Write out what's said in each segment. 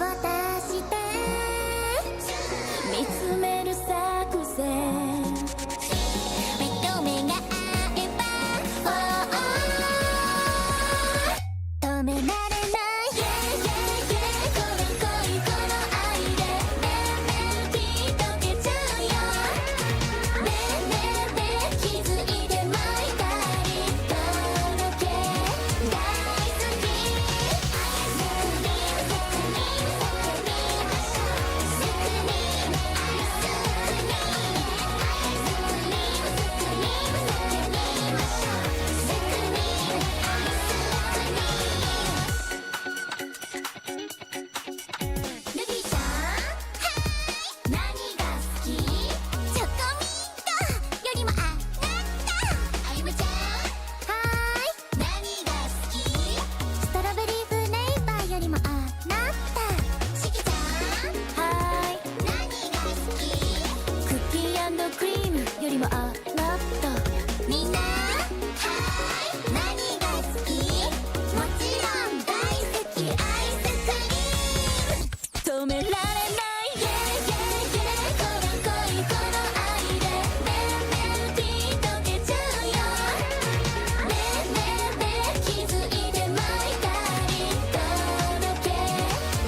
して見つめる作戦目と目が合えば、止められない、この恋この愛でメロディー溶けちゃうよ。気づいてまいたりとろけ大好き。ルビーさん、何が好き？チョコミントよりもあなた。あゆむちゃん、何が好き？ストロベリーフレーバーよりもあなた。しきちゃん、何が好き？クッキー&クリームよりもあなた。みんな、何が好き？もちろん大好きアイスクリーム。止められない、この恋この愛でメロディー溶けちゃうよ。気づいてまいたりとろけ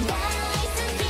大好き。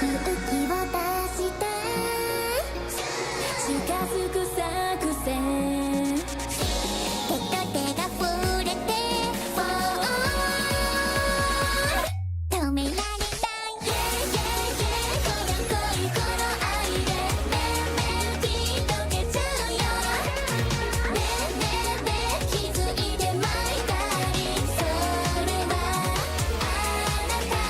勇気を出して近づく作戦、手と手が触れて止められない、この恋この愛でメロディー溶けちゃうよ。気づいてまいたり、それはあなた。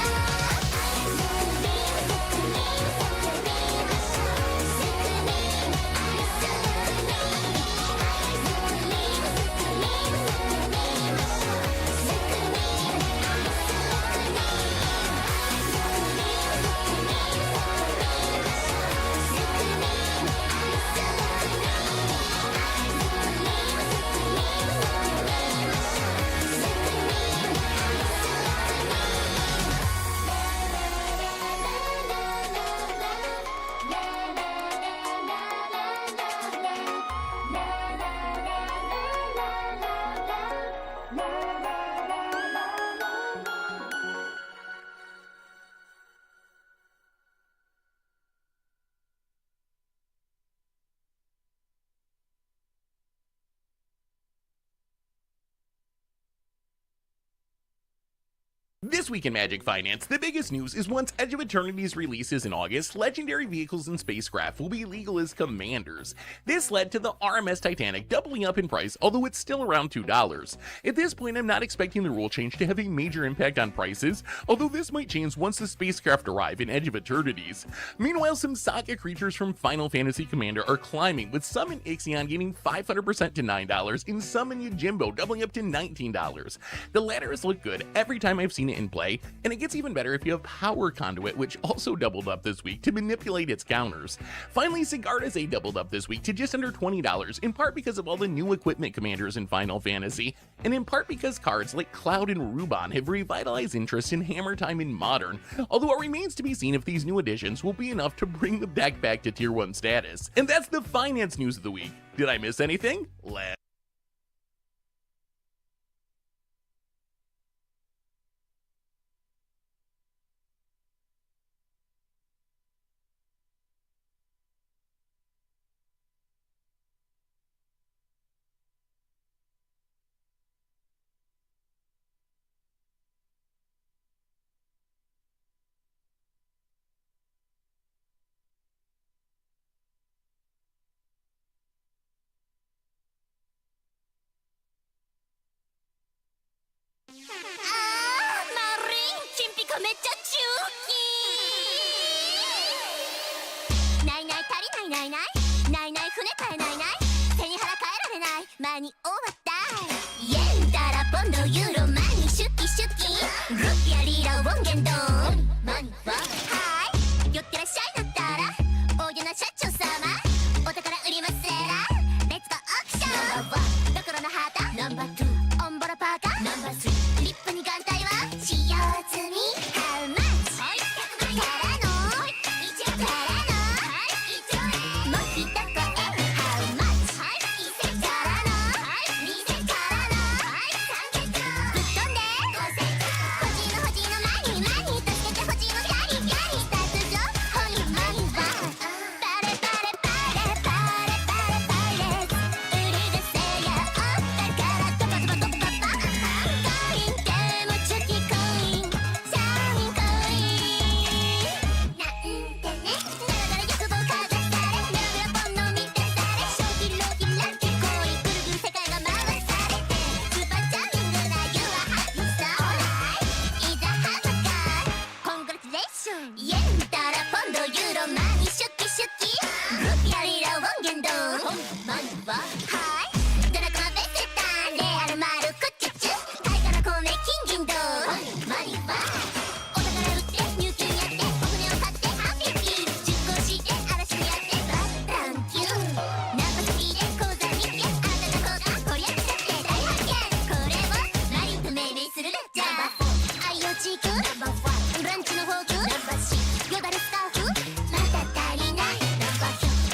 This week in Magic Finance, the biggest news is once Edge of Eternity's releases in August, legendary vehicles and spacecraft will be legal as commanders. This led to the RMS Titanic doubling up in price, although it's still around $2. At this point, I'm not expecting the rule change to have a major impact on prices, although this might change once the spacecraft arrive in Edge of Eternities. Meanwhile, some Saga creatures from Final Fantasy Commander are climbing, with Summon Ixion gaining 500% to $9 and Summon Yojimbo doubling up to $19. The latter has looked good every time I've seen it in play, and it gets even better if you have Power Conduit, which also doubled up this week to manipulate its counters. Finally, Sigarda's A doubled up this week to just under $20, in part because of all the new equipment commanders in Final Fantasy, and in part because cards like Cloud and Ruban have revitalized interest in Hammer Time in Modern, although it remains to be seen if these new additions will be enough to bring the deck back to Tier 1 status. And that's the finance news of the week. Did I miss anything? ないないないないない船買えないない背に腹変えられない間に終わったイエンダラポンドユーロマニシュッキシュッキルピアリーラウォンゲンドンマニははい寄ってらっしゃいなったら大げな社長様お宝売りますらレッツゴーオークションナンバー1どころのハータナンバー2オンボロパーカーナンバー3リップに眼帯は使用済み How much? 100万からの1億からのもう一声 How much? 1000からの2000からの300ぶっ飛んで欲しいの欲しいのマニーマニー助けて欲しいのキャリーキャリー脱情ホイマニーはバレバレバレバレバレバレ売り出せやお宝ドバドバドバドバコインゲームチュキコインシャインコインなんてねだらだら欲望かざされメロメロポンの満たされショーキロキラキコインぐるぐる世界が回されてスーパーチャーミングな You are happy so alright いざハマかコングラチュレーションイエンダラポンドユーロマニシュッキシュッキルピアリラウォンゲンドンマニははいドラコマベセタンレアルマルクチュチュタイから米金銀銅マニはお宝売って入金やってお船を買ってハッピーピー出航して嵐にやってバッタンキューナンパ好きで口座見てあんたの口座こりゃくちゃって大発見これをマリンと命名するじゃあIoT 区ナンバー5ブランチのフォークナンバー6よだれスカーフまだ足りないナンバー9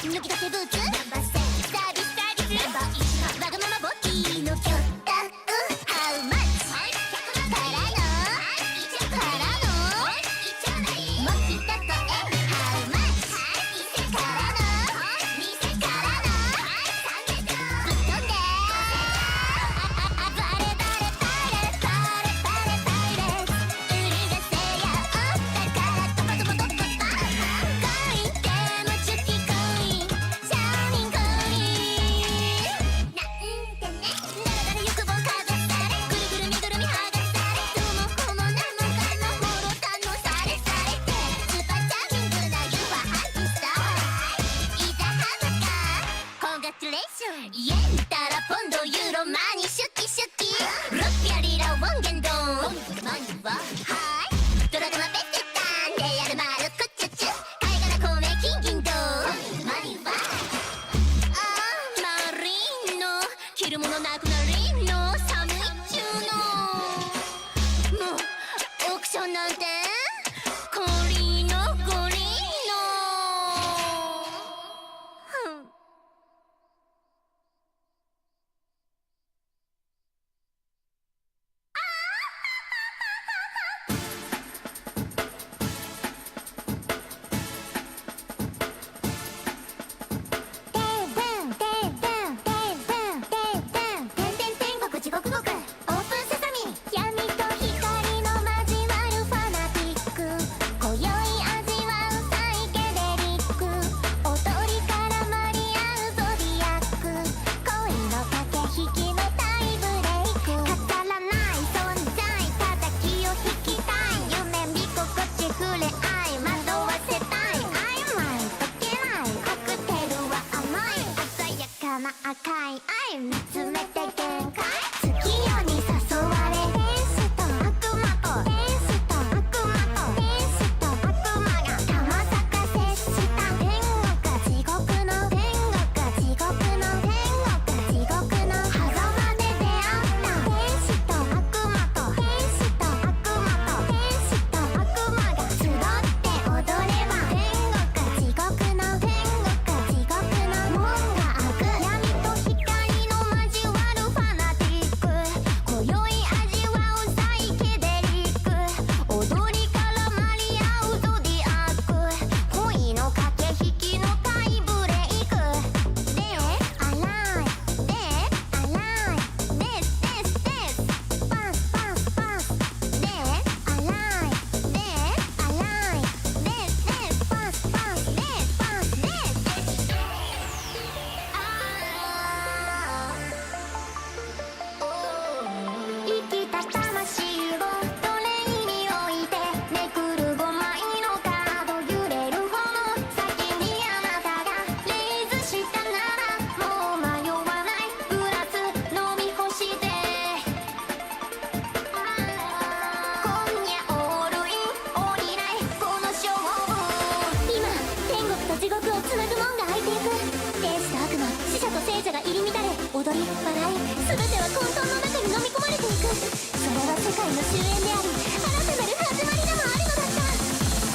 終焉であり新たなる始まりでもあるのだった。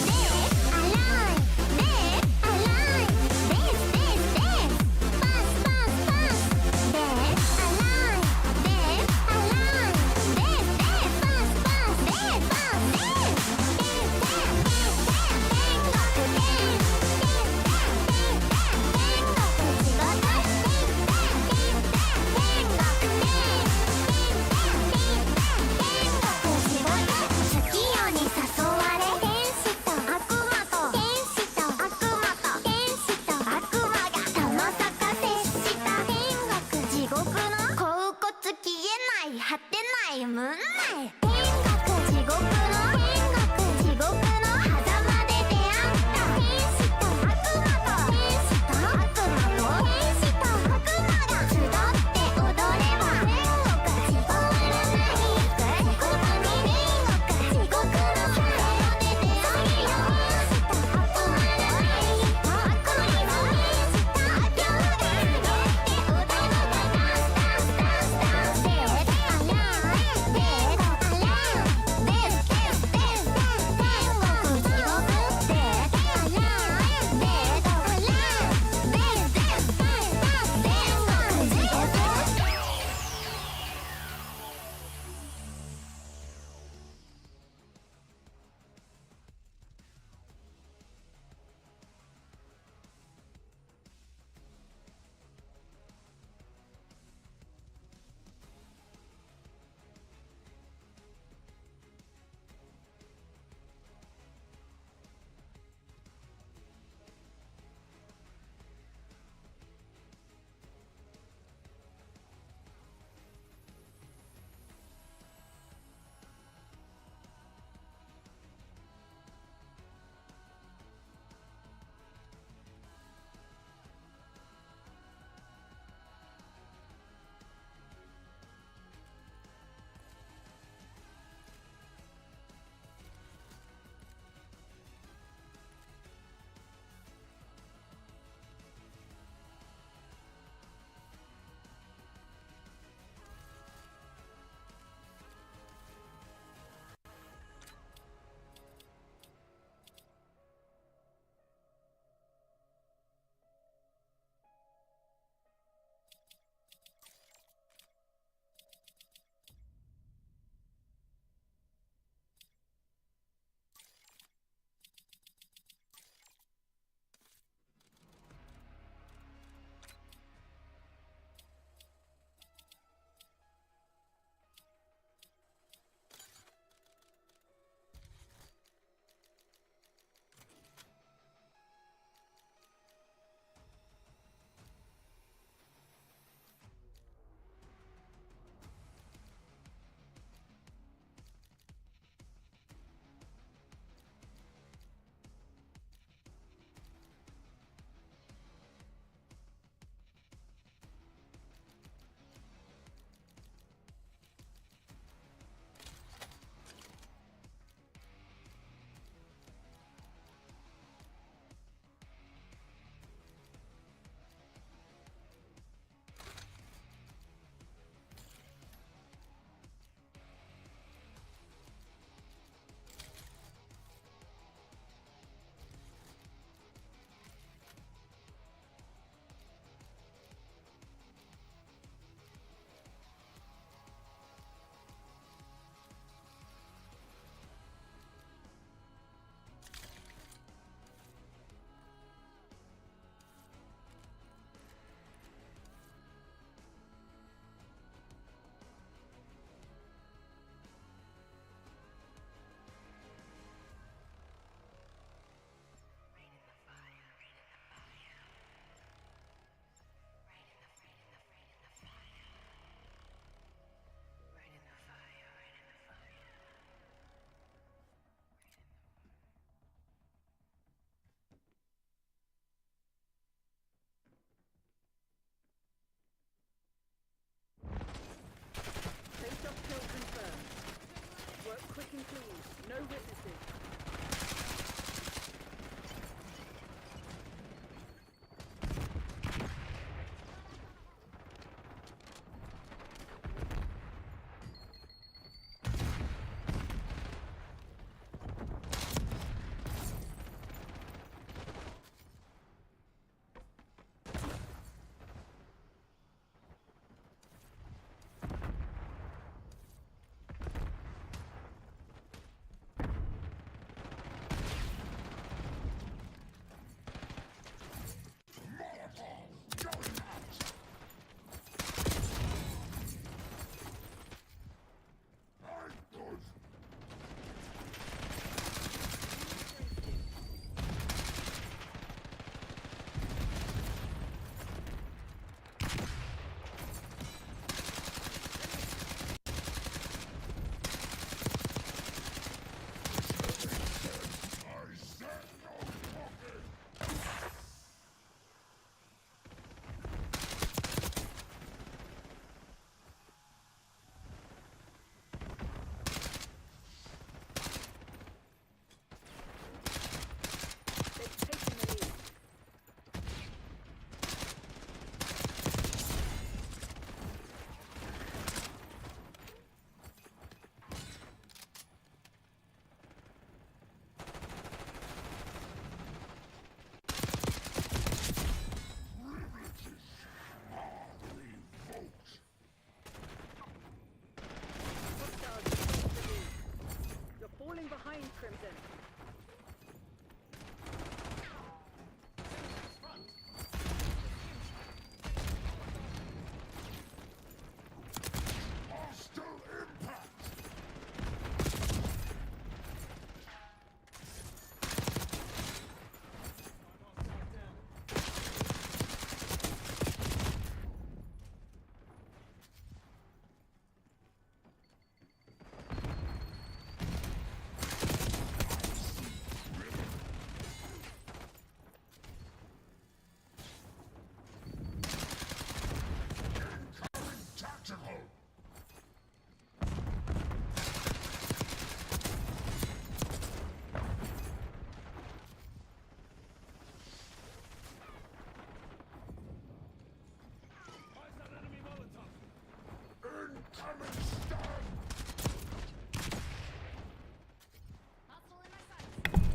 でアライでアライですパスパスパスでアライでアライですパスパスでパスで天国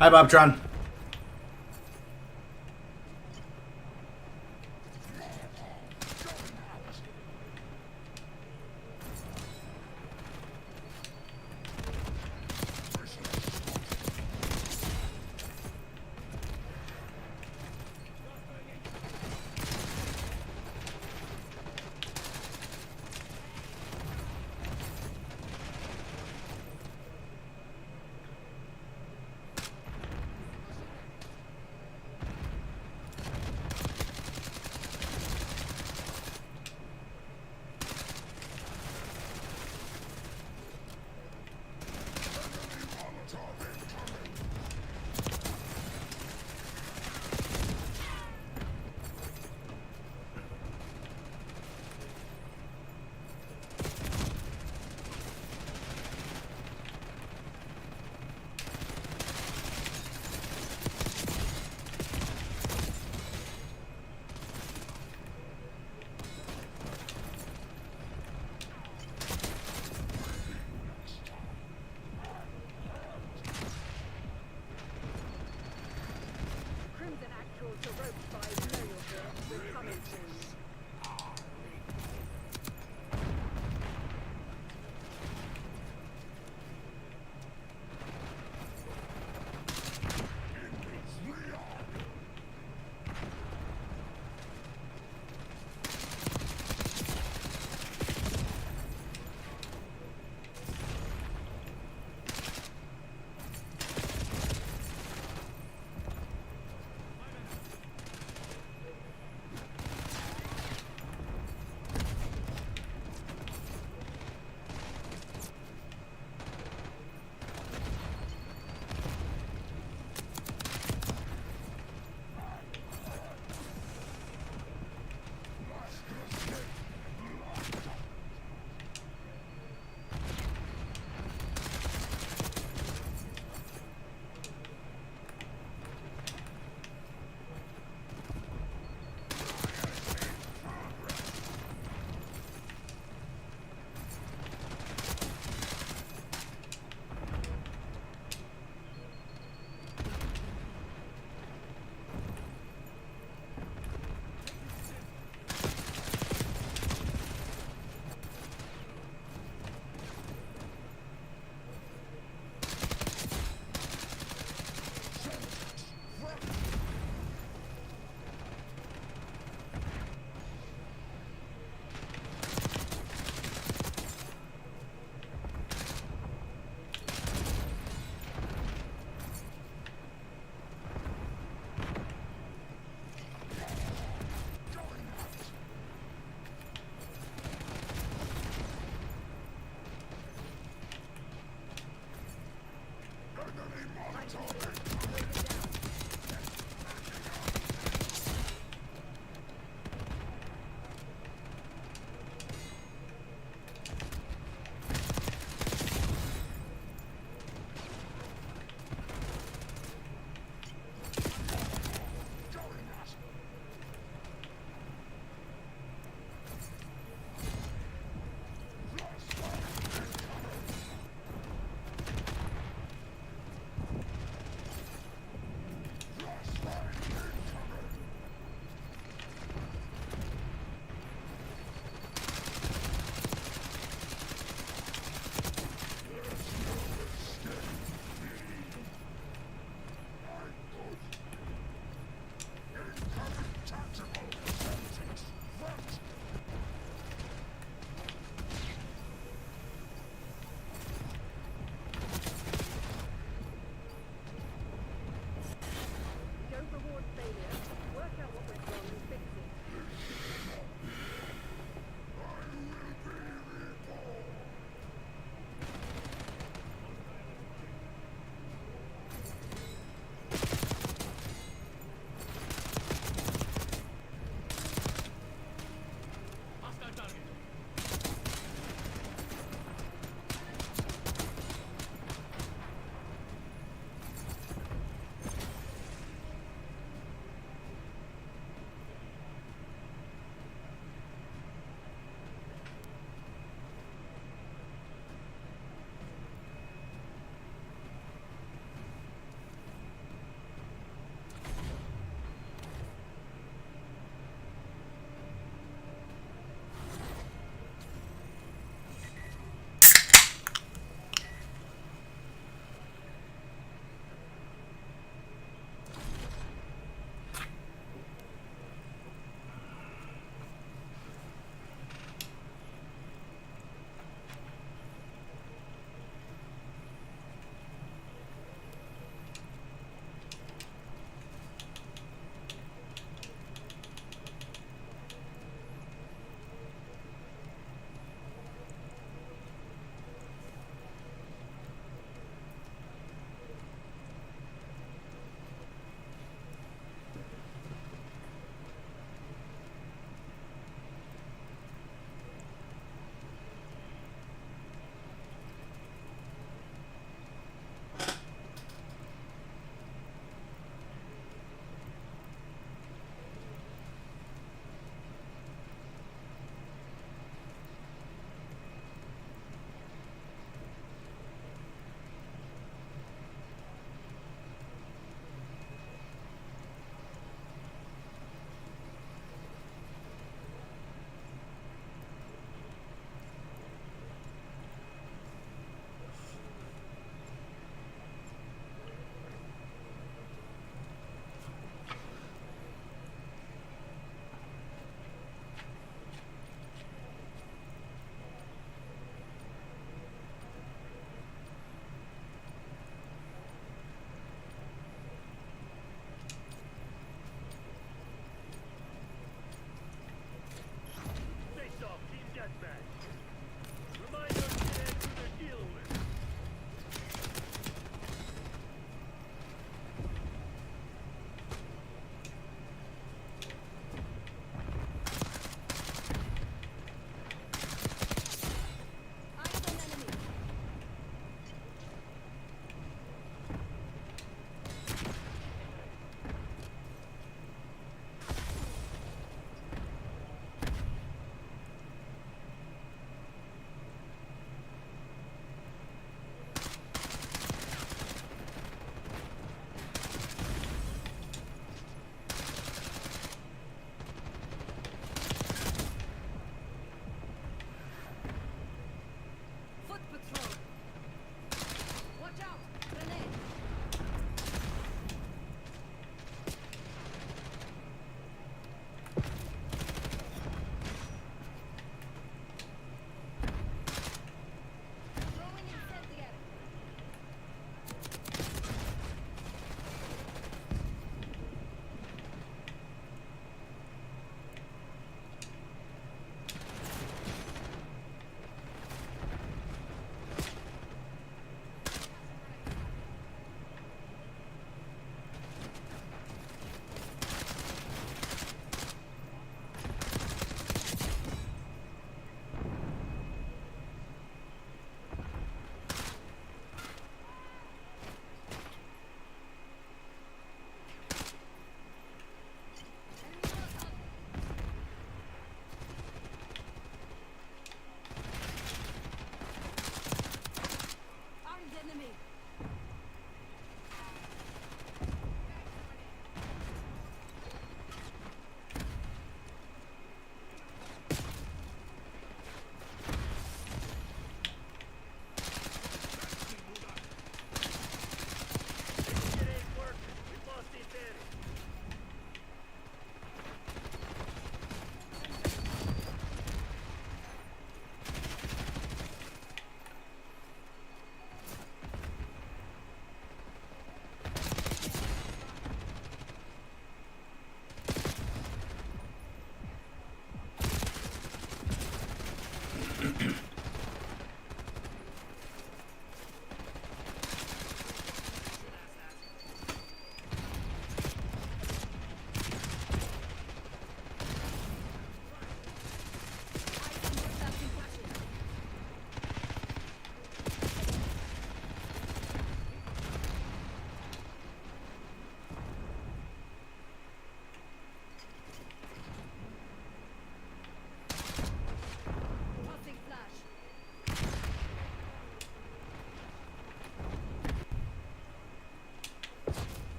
Hi, Bobtron.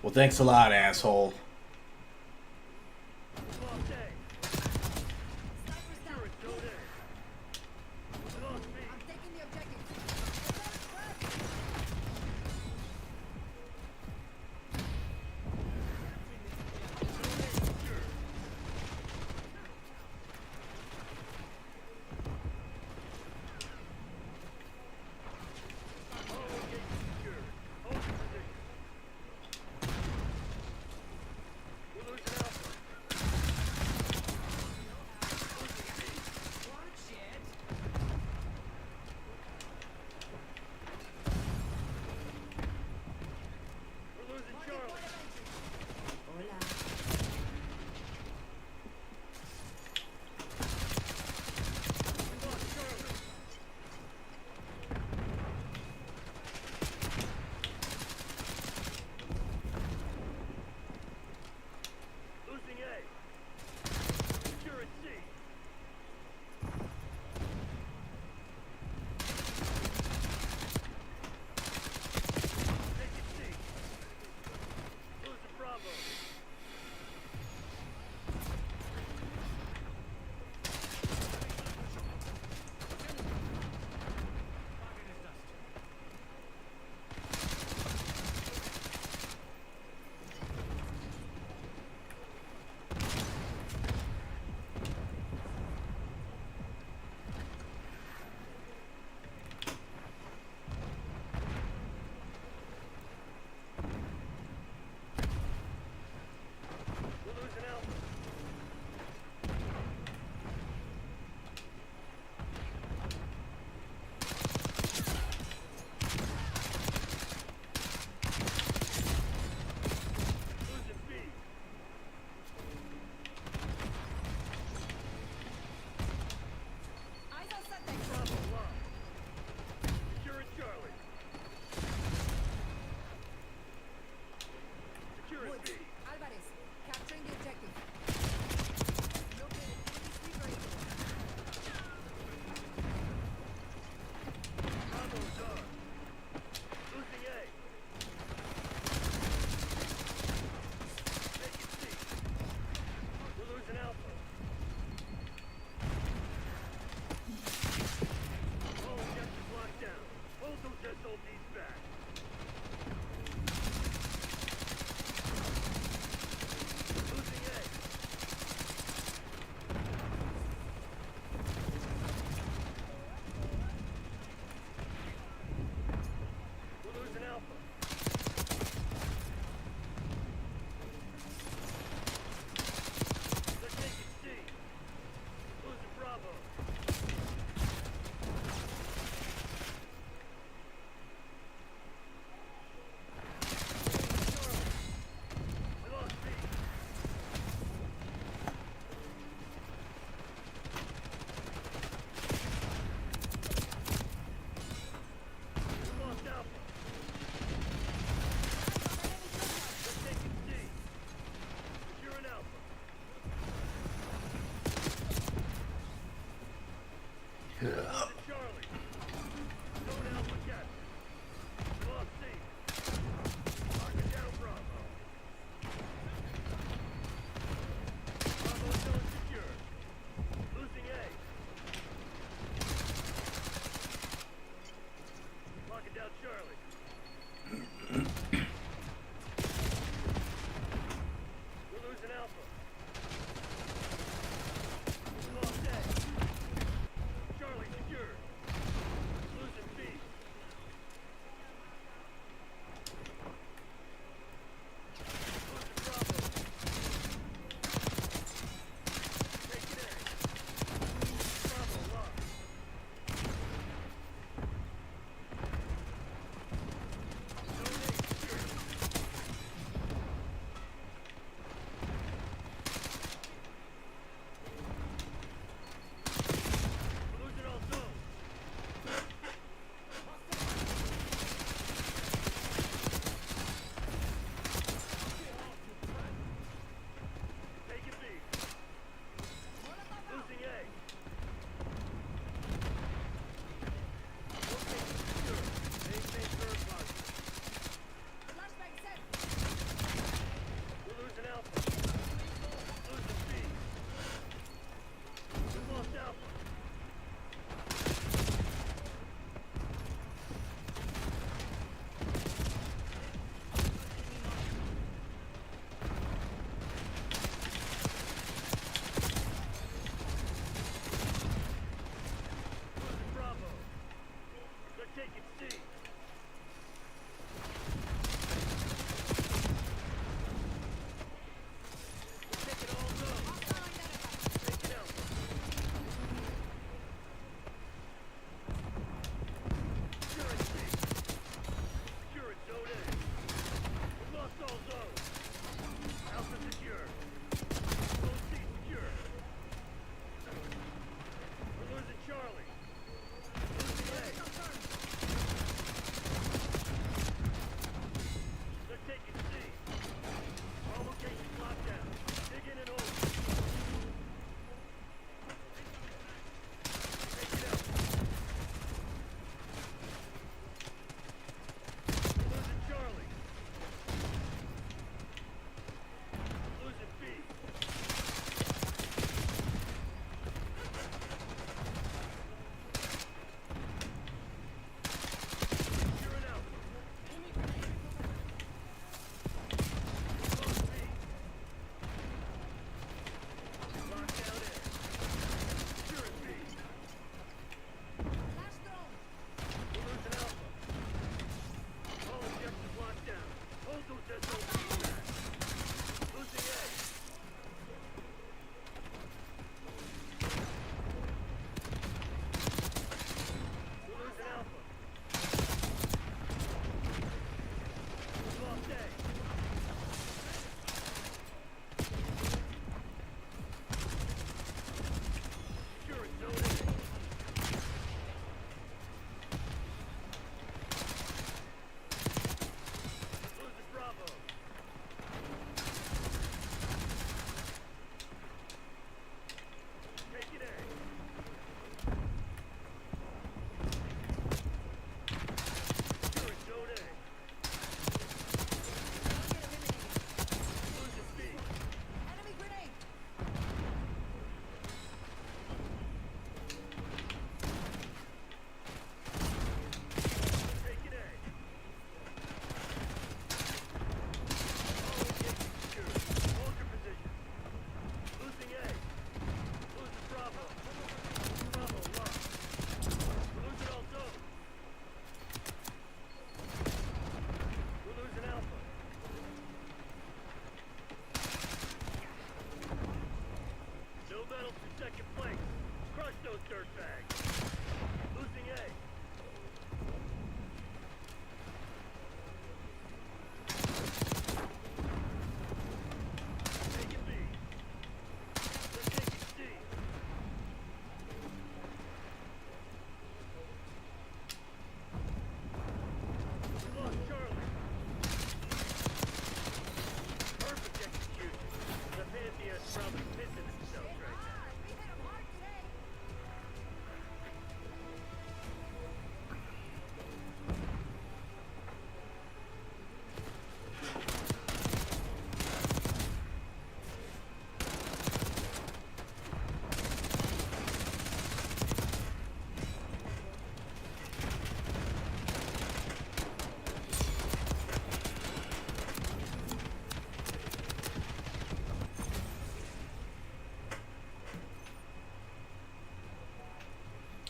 Well, thanks a lot, asshole.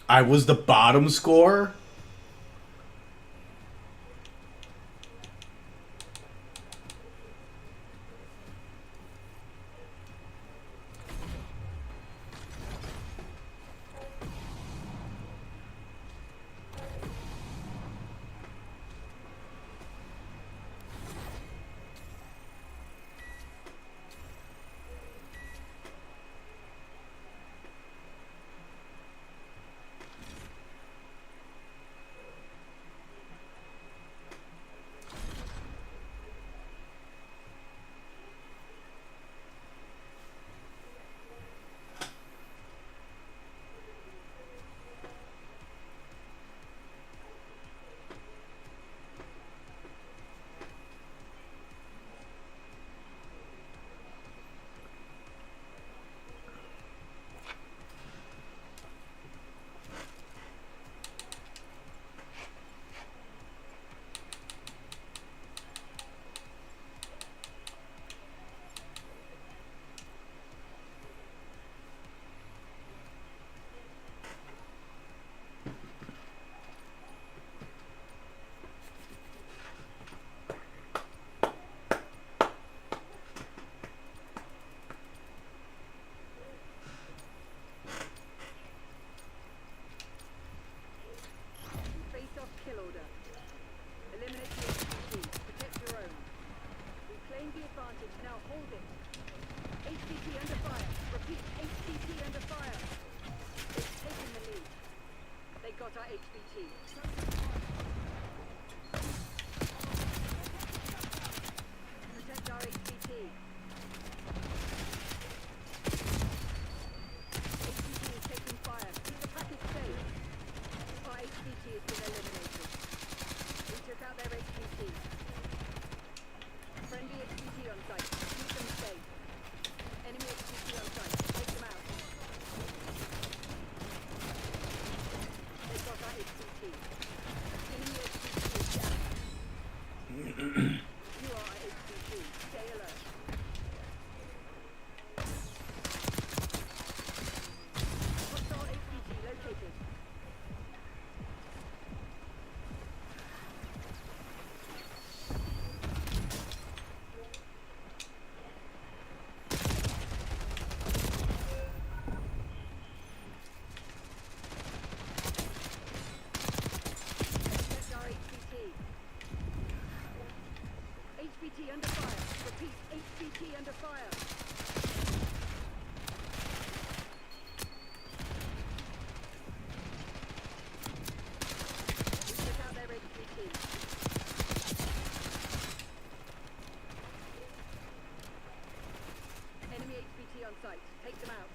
I was the bottom score? HVT under fire. Repeat, HVT under fire. We took out their HVT. Enemy HVT on site. Take them out.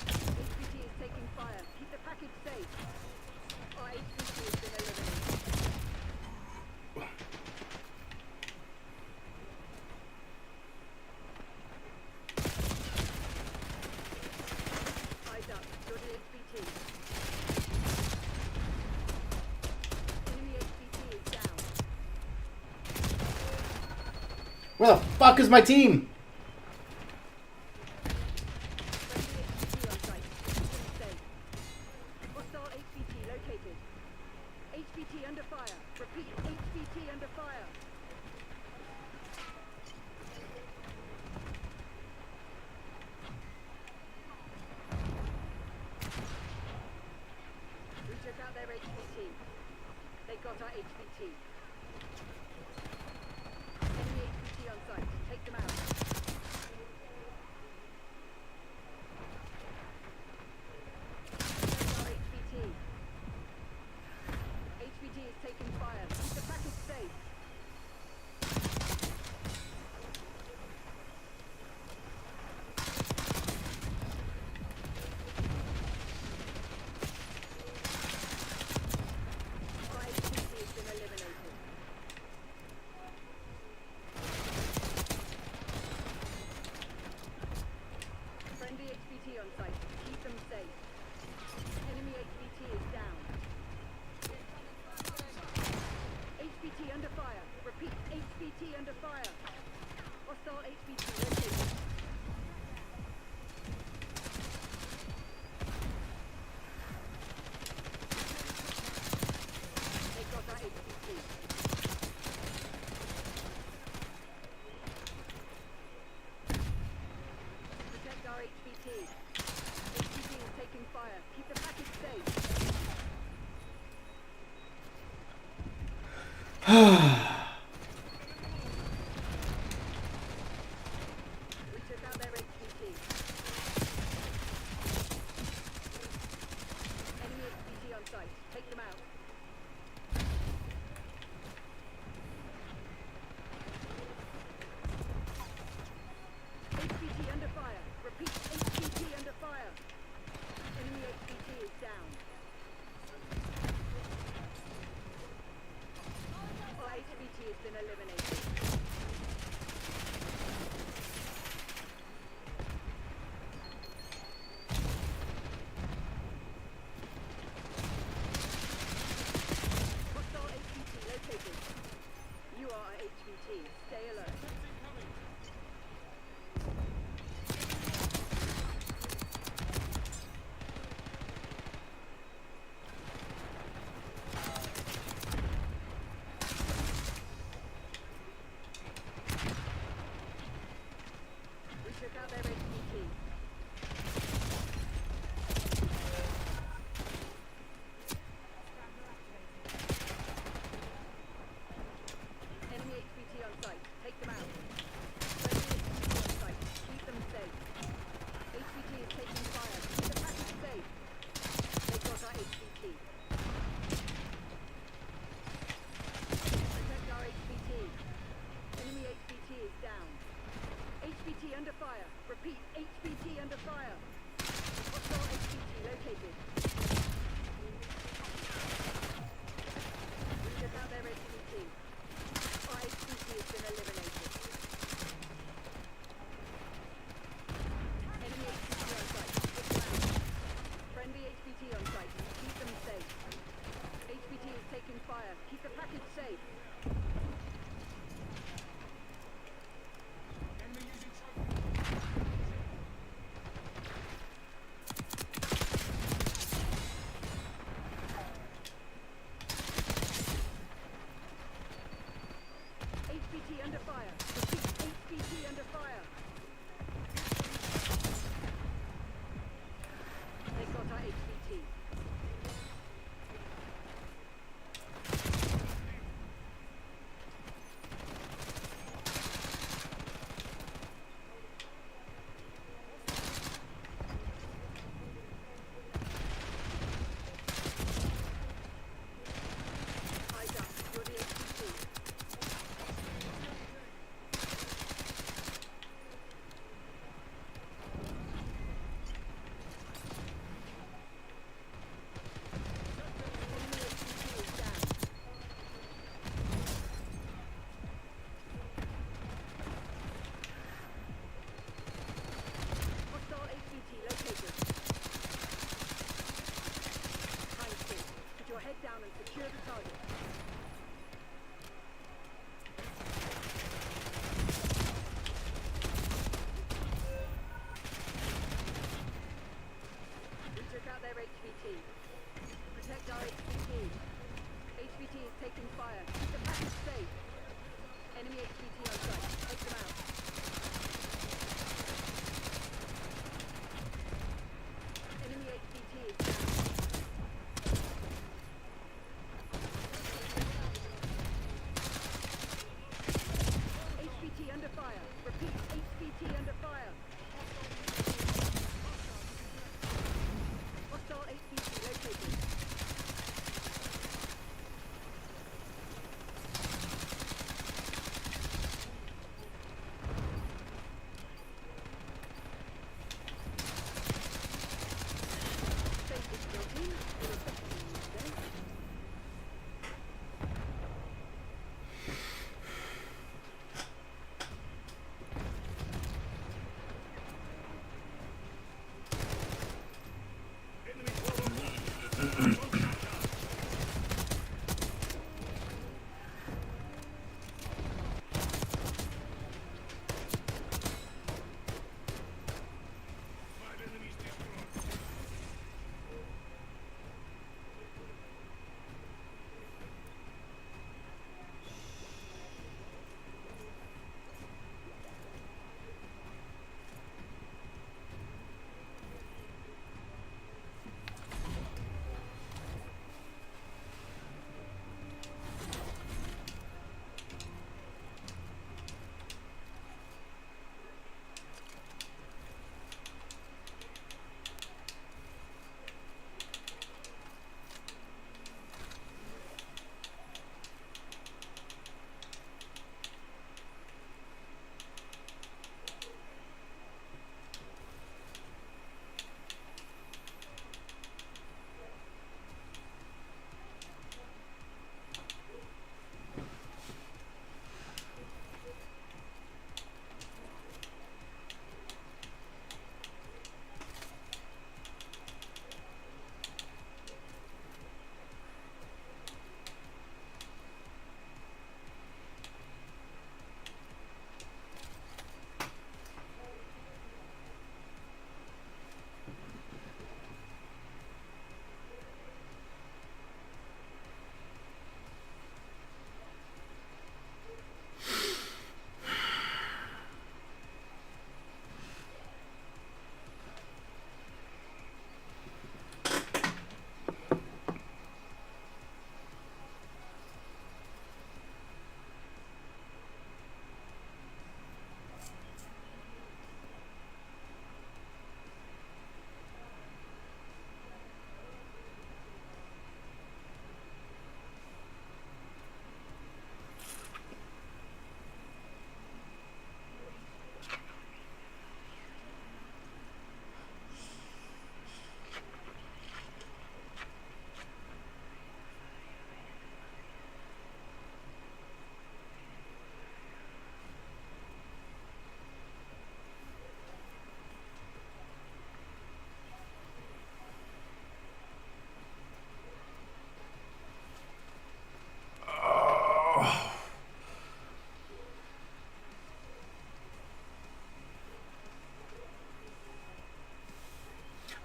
HVT is taking fire. Keep the package safe. Our HVT has been eliminated. Eyes up. You're the HVT. Enemy HVT is down. Where the fuck is my team? Friendly HVT on site. Keep them safe. Hostile HVT located. HVT under fire. Repeat, HVT under fire. We took out their HVT. They got our HVT. Enemy HVT on site. Take them out. Our HVT. HVT is taking fire. Keep the package safe. Our HVT has been eliminated. Friendly HVT on site. Keep them safe. Enemy HVT is down. HVT under fire. Repeat, HVT under fire. Hostile HVT located. They got our HVT. Protect our HVT. HVT is taking fire. Keep the package safe. We took out their HVT. Enemy HVT on site. Take them out. HVT under fire. Repeat, HVT under fire. Enemy HVT is down. Our HVT has been eliminated. Hostile HVT located. You are our HVT. Stay alert. We took out their HVT. Enemy HVT on site. Take them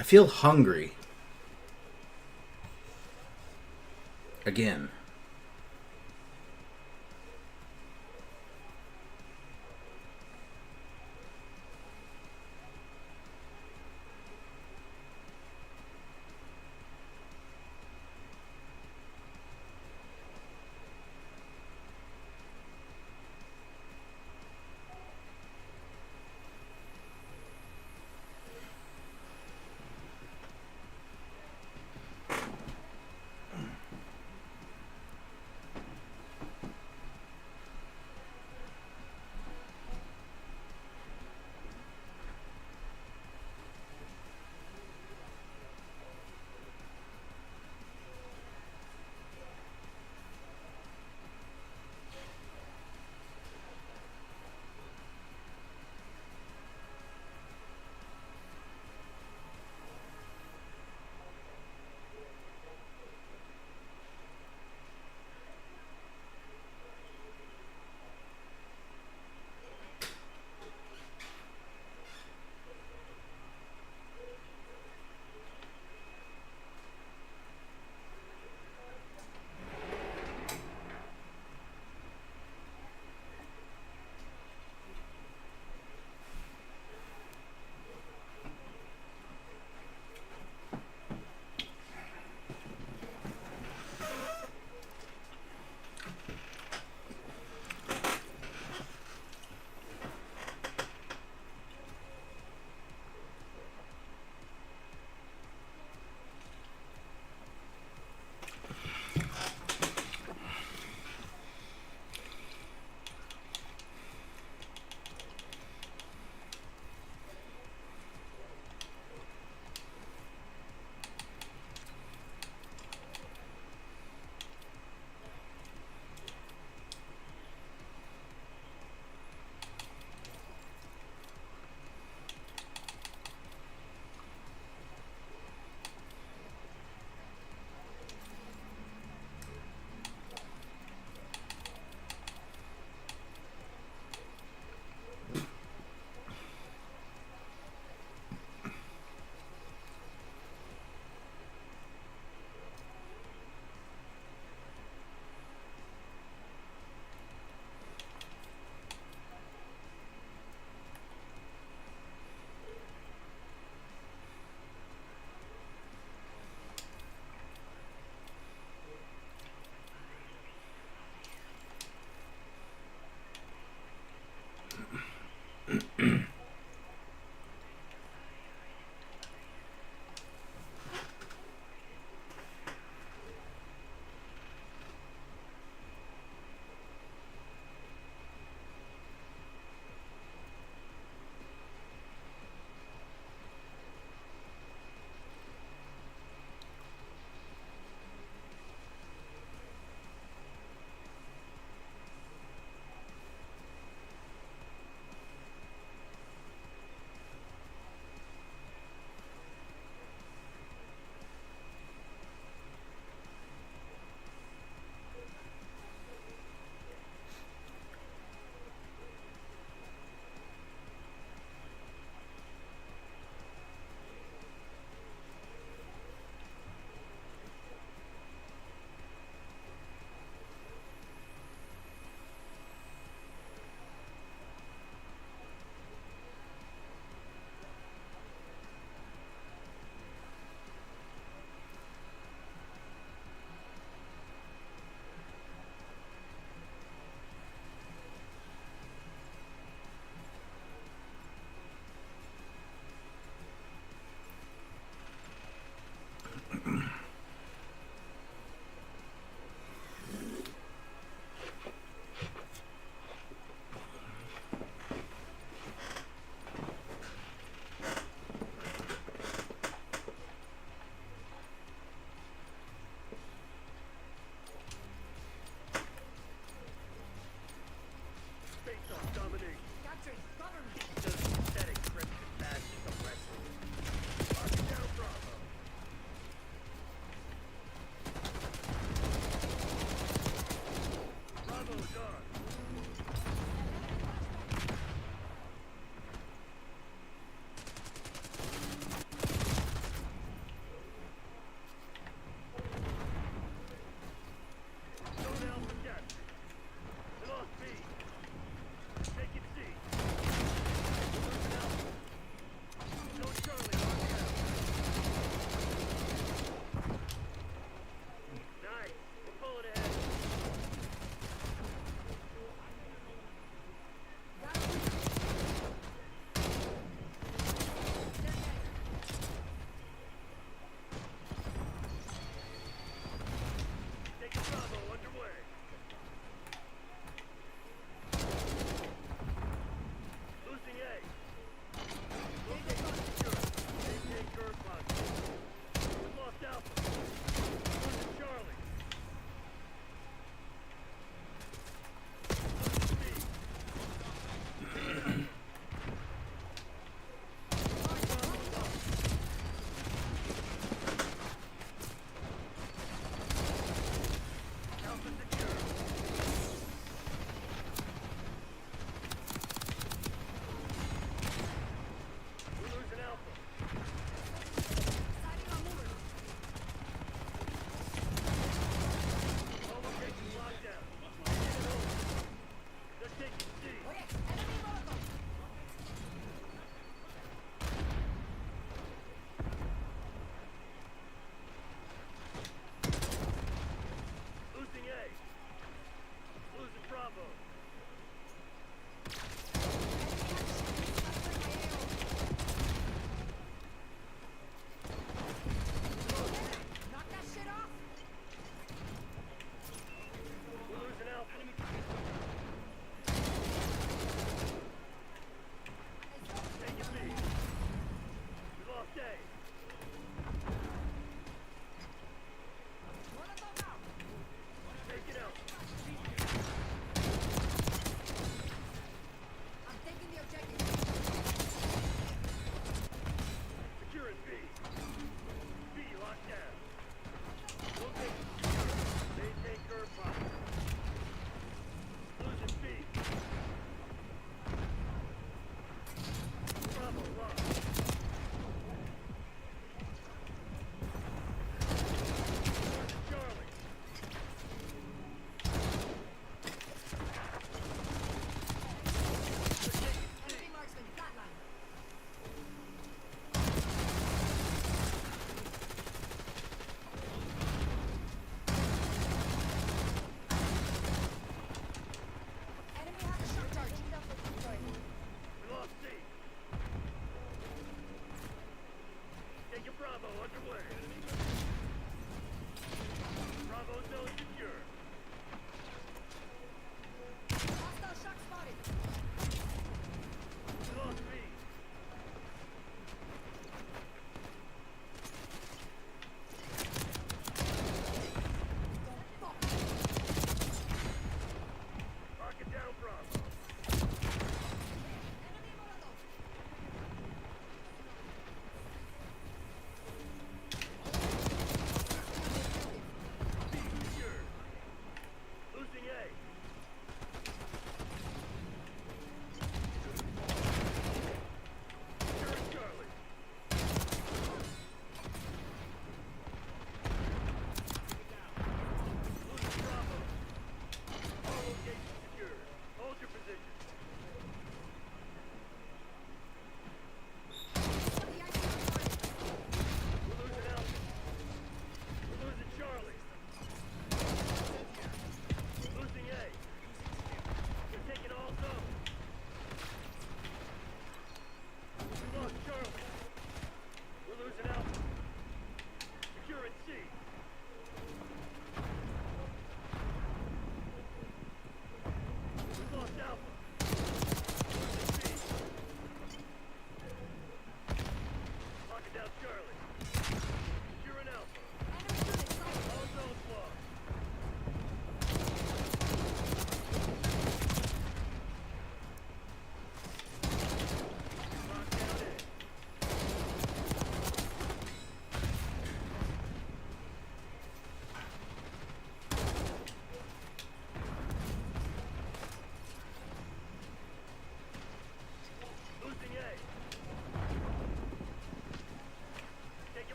I feel hungry. Again.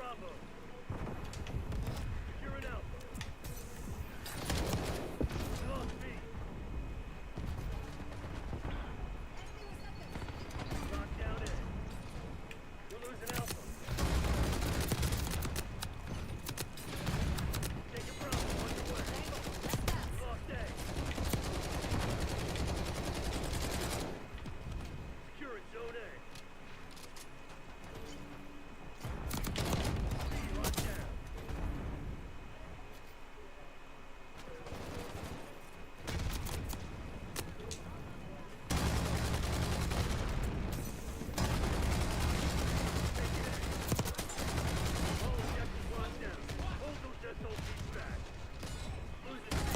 Bravo. Securing Alpha. We lost B. Lock down A. We're losing Alpha. Taking Bravo underway. We lost A. Securing Zone A. Locked down. All objectives locked down. Hold those SOPs back. Losing B.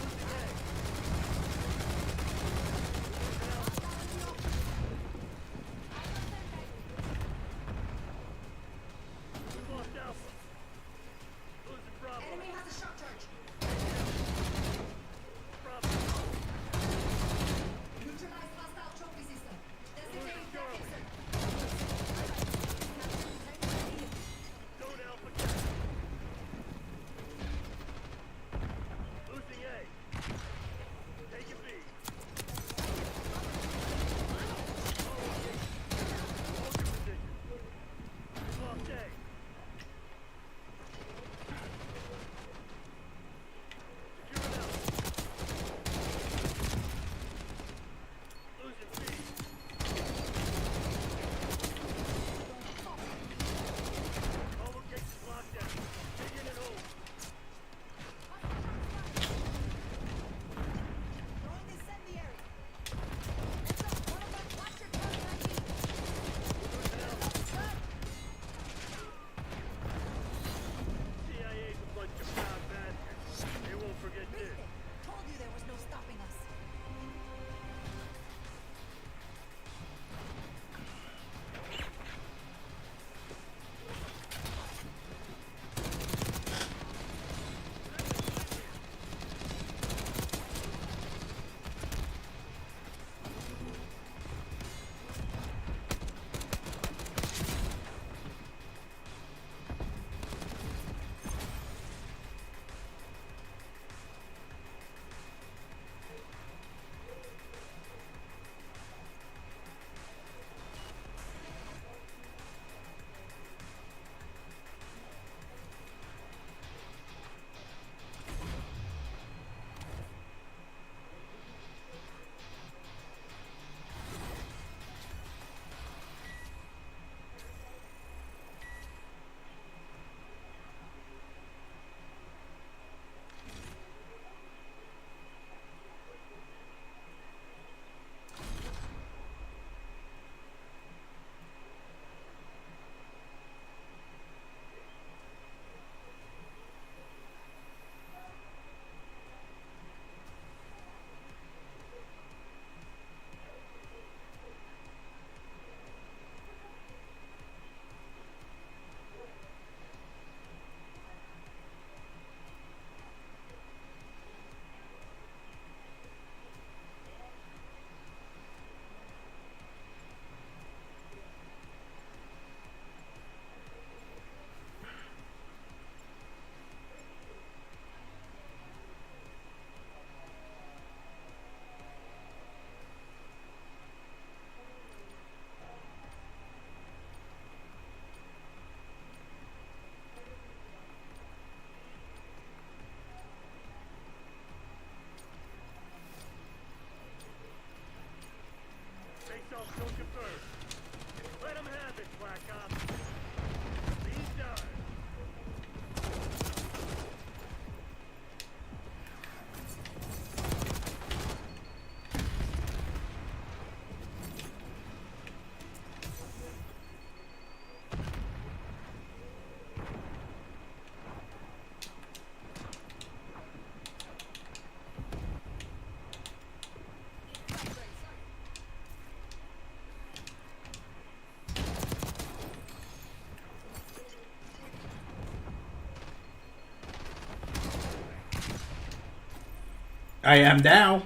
Losing A. Losing Alpha. We lost Alpha. Losing Bravo. Enemy has a shock charge. Bravo. Neutralize hostile trophy system. Losing Designated Charlie. fixer. Zone Alpha down. Losing A. Taking B. Hold your position. We lost A. Securing Alpha. Losing B. All locations locked down. Stay in and hold. Throwing incendiary. Heads up, one of them. Watch your target ID. Losing Alpha. CIA's a bunch of proud bastards. They won't forget this. Told you there was no stopping us. Face-off still confirmed. Let them have it, Black Ops. Lead done. I am now.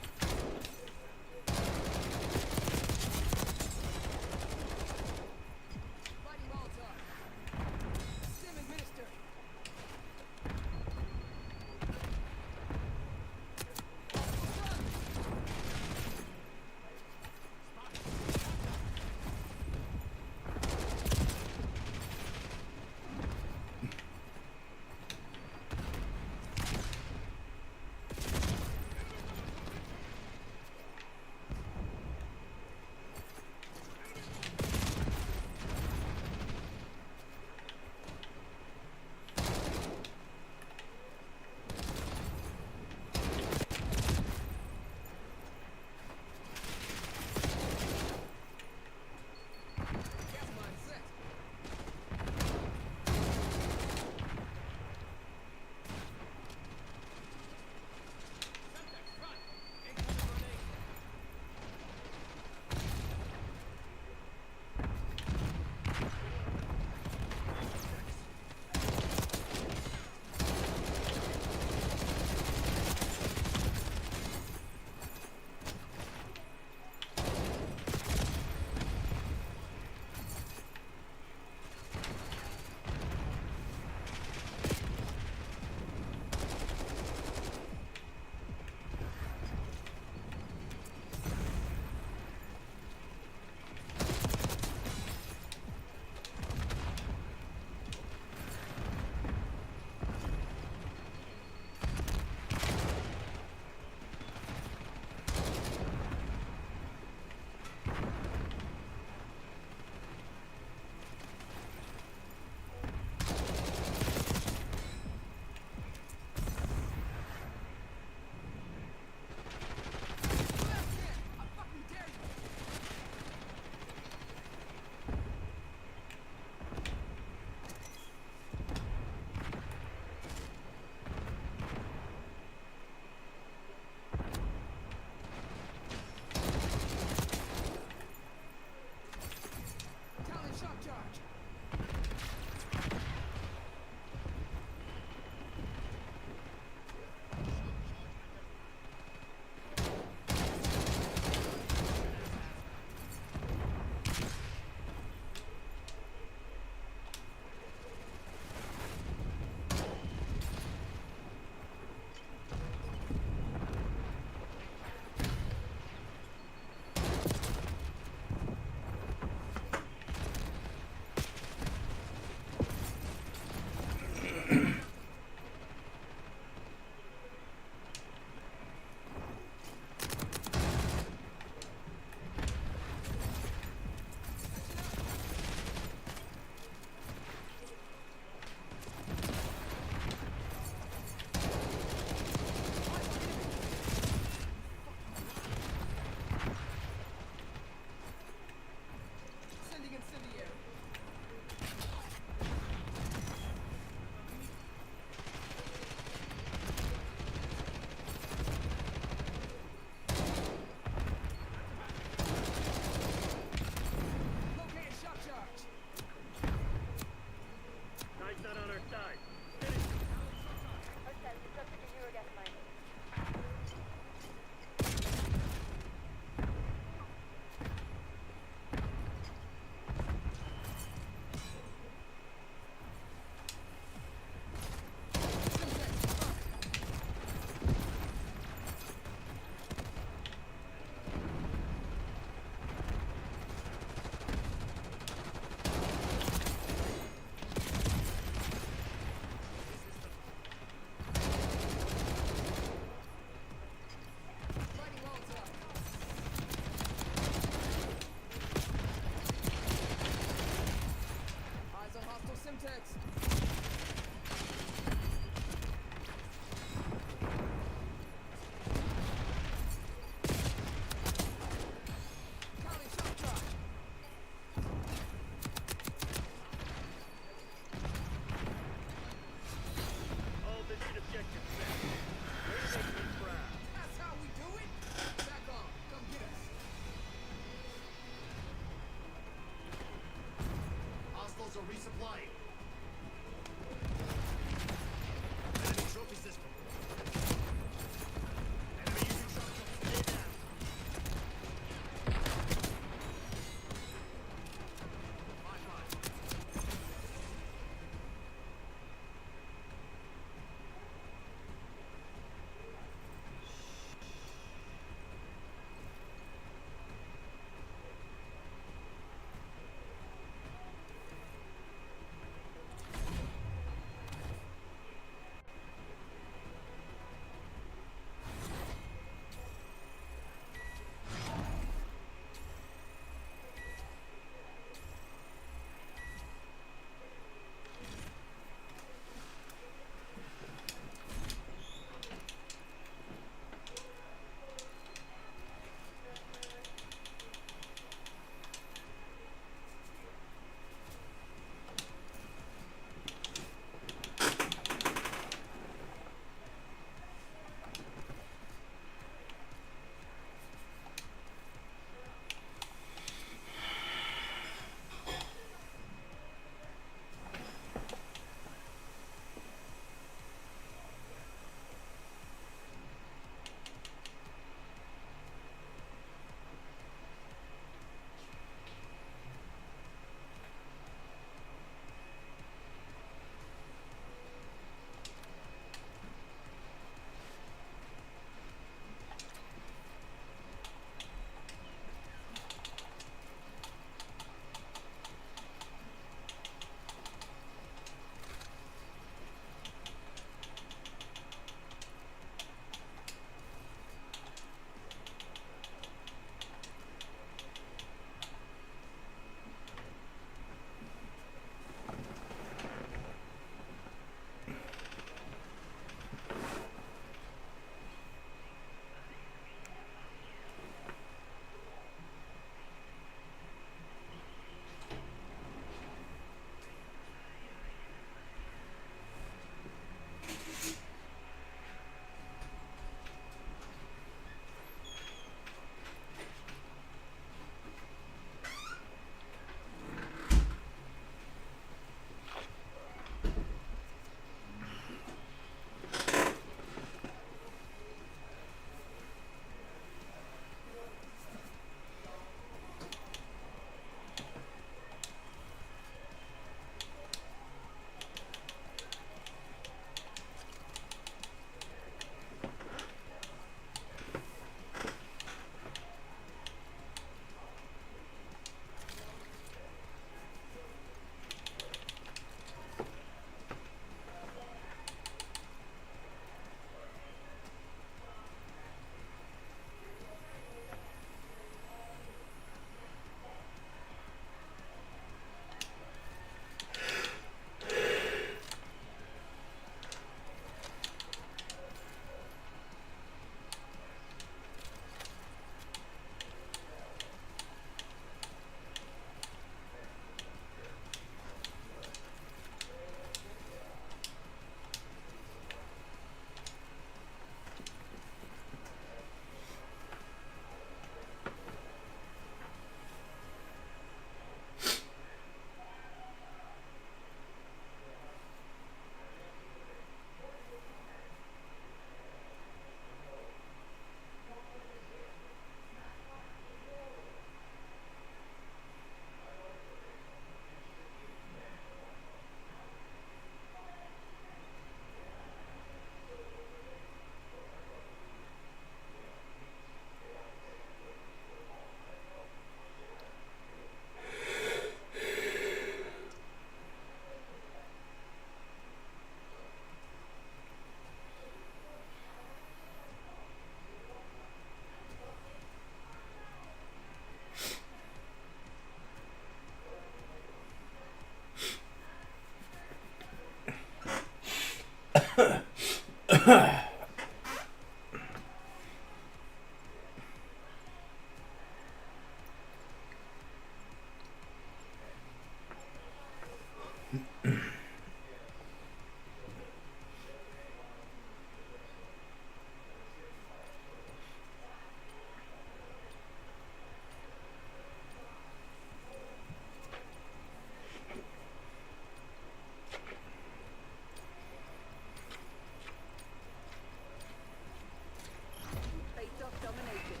Face-off domination.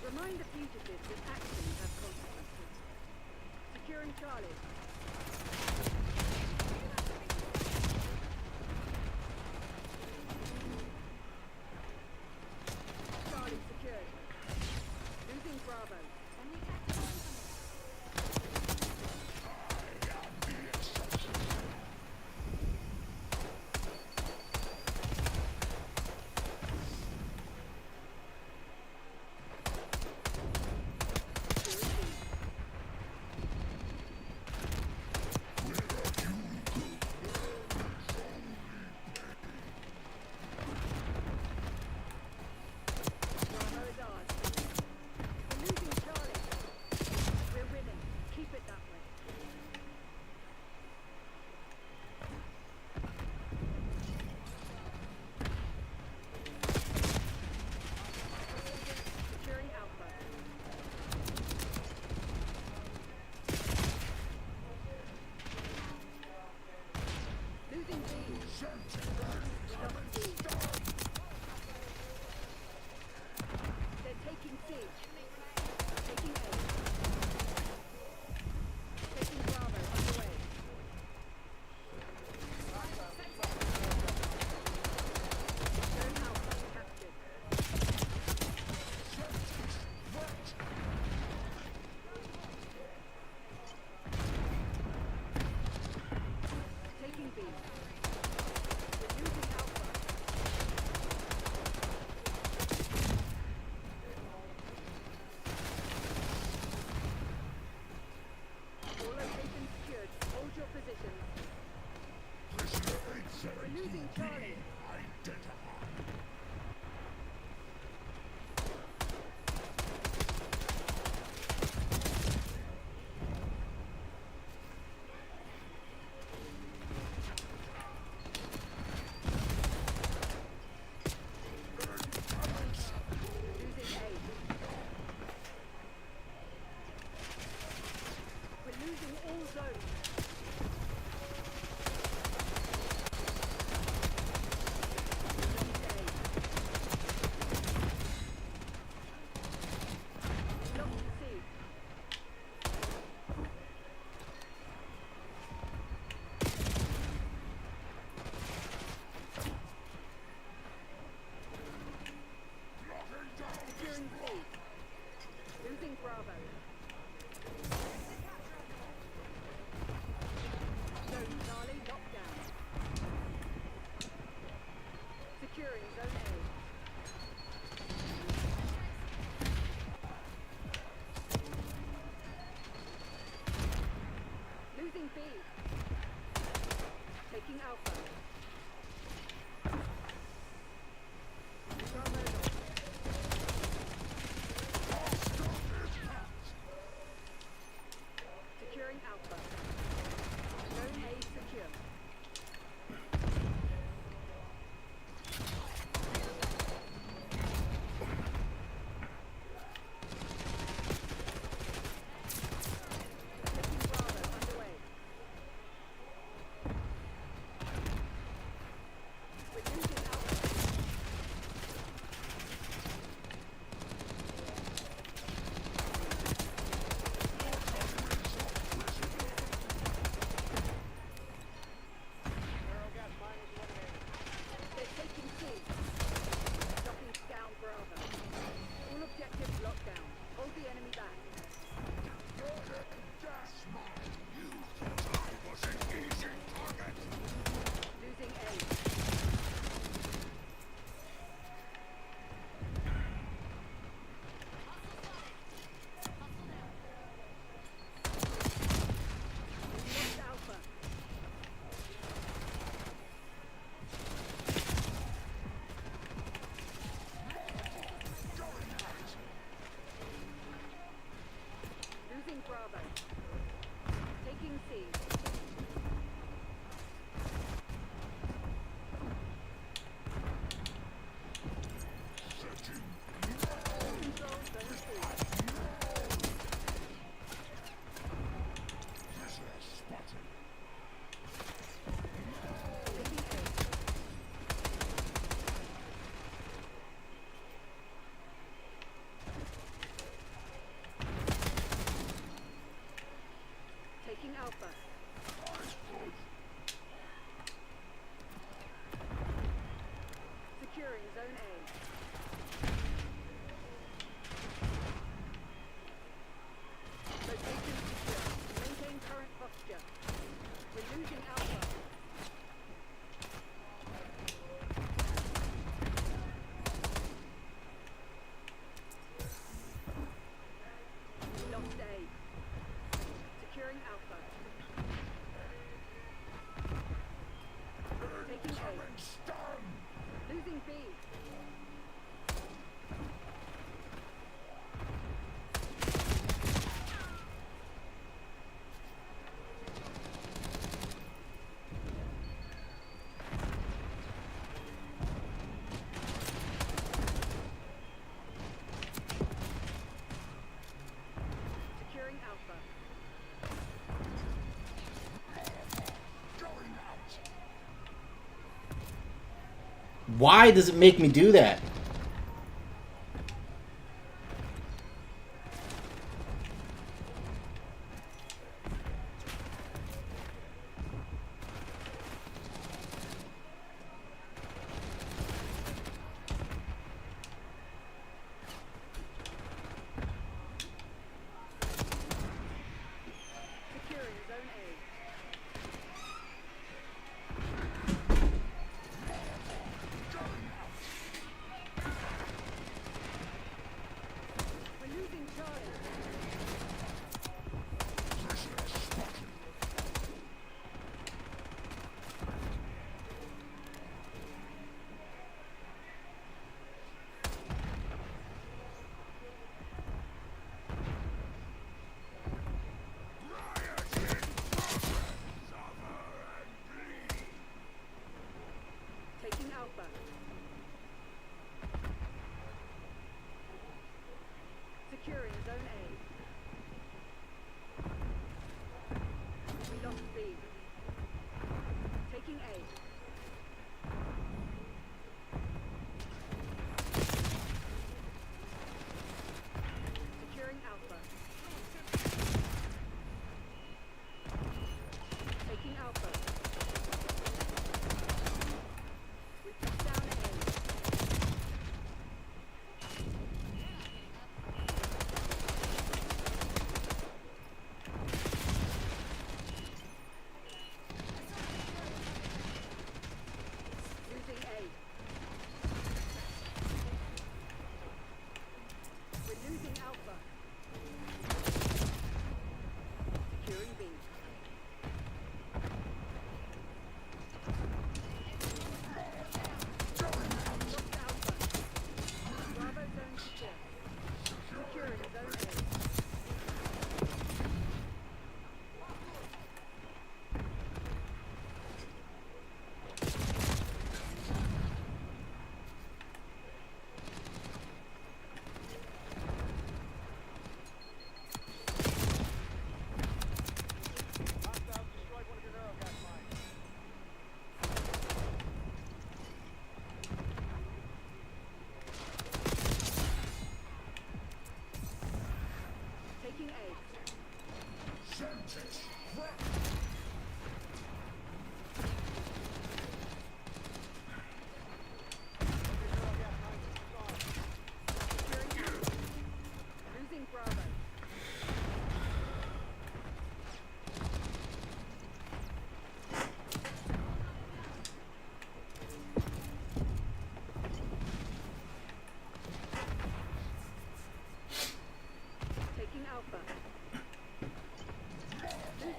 Remind the fugitives that actions have consequences. Securing Charlie. Charlie secured. Losing Bravo. Enemy tactical incoming. Securing B. Why does it make me do that? Securing Zone A. We're losing Charlie. Taking Alpha. Securing Zone A. We lost B. Taking A. Securing Alpha. Taking Alpha. We took down A. Losing A. We're losing Alpha. Securing B. Lost Alpha. Bravo zone secure. Securing Zone A. Taking A. Securing Alpha. Losing Bravo. Taking Alpha. Losing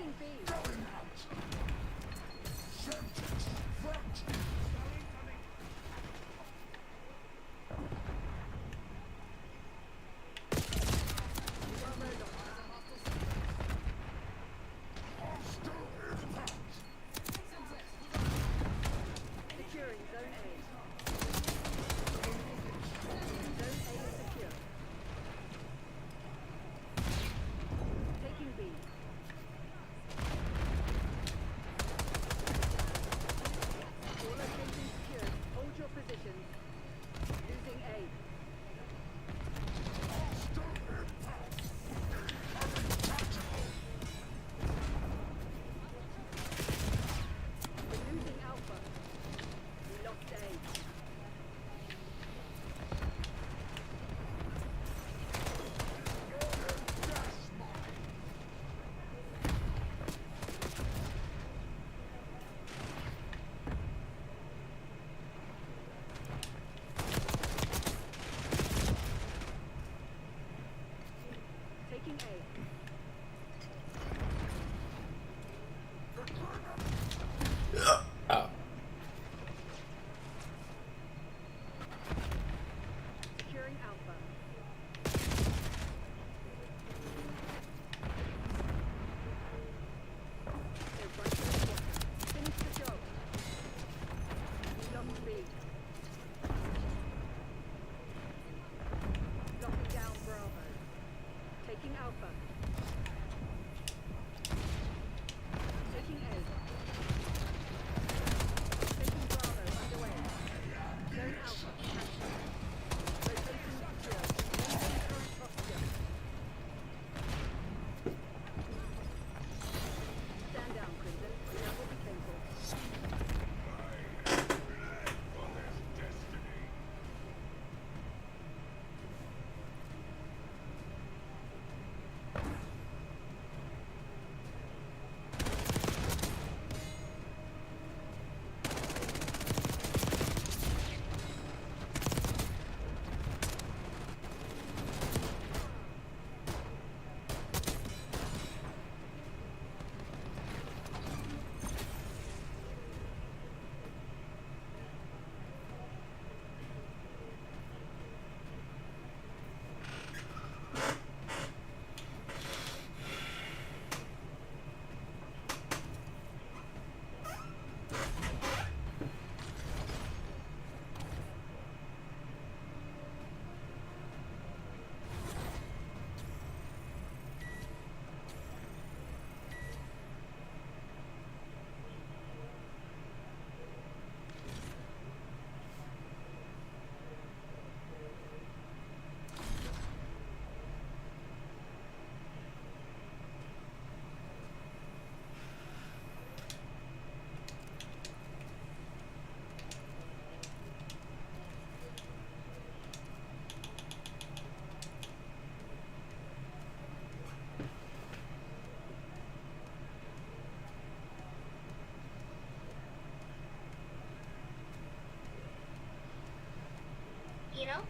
you know?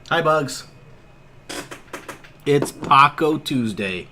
Hi, Bugs. It's Paco Tuesday.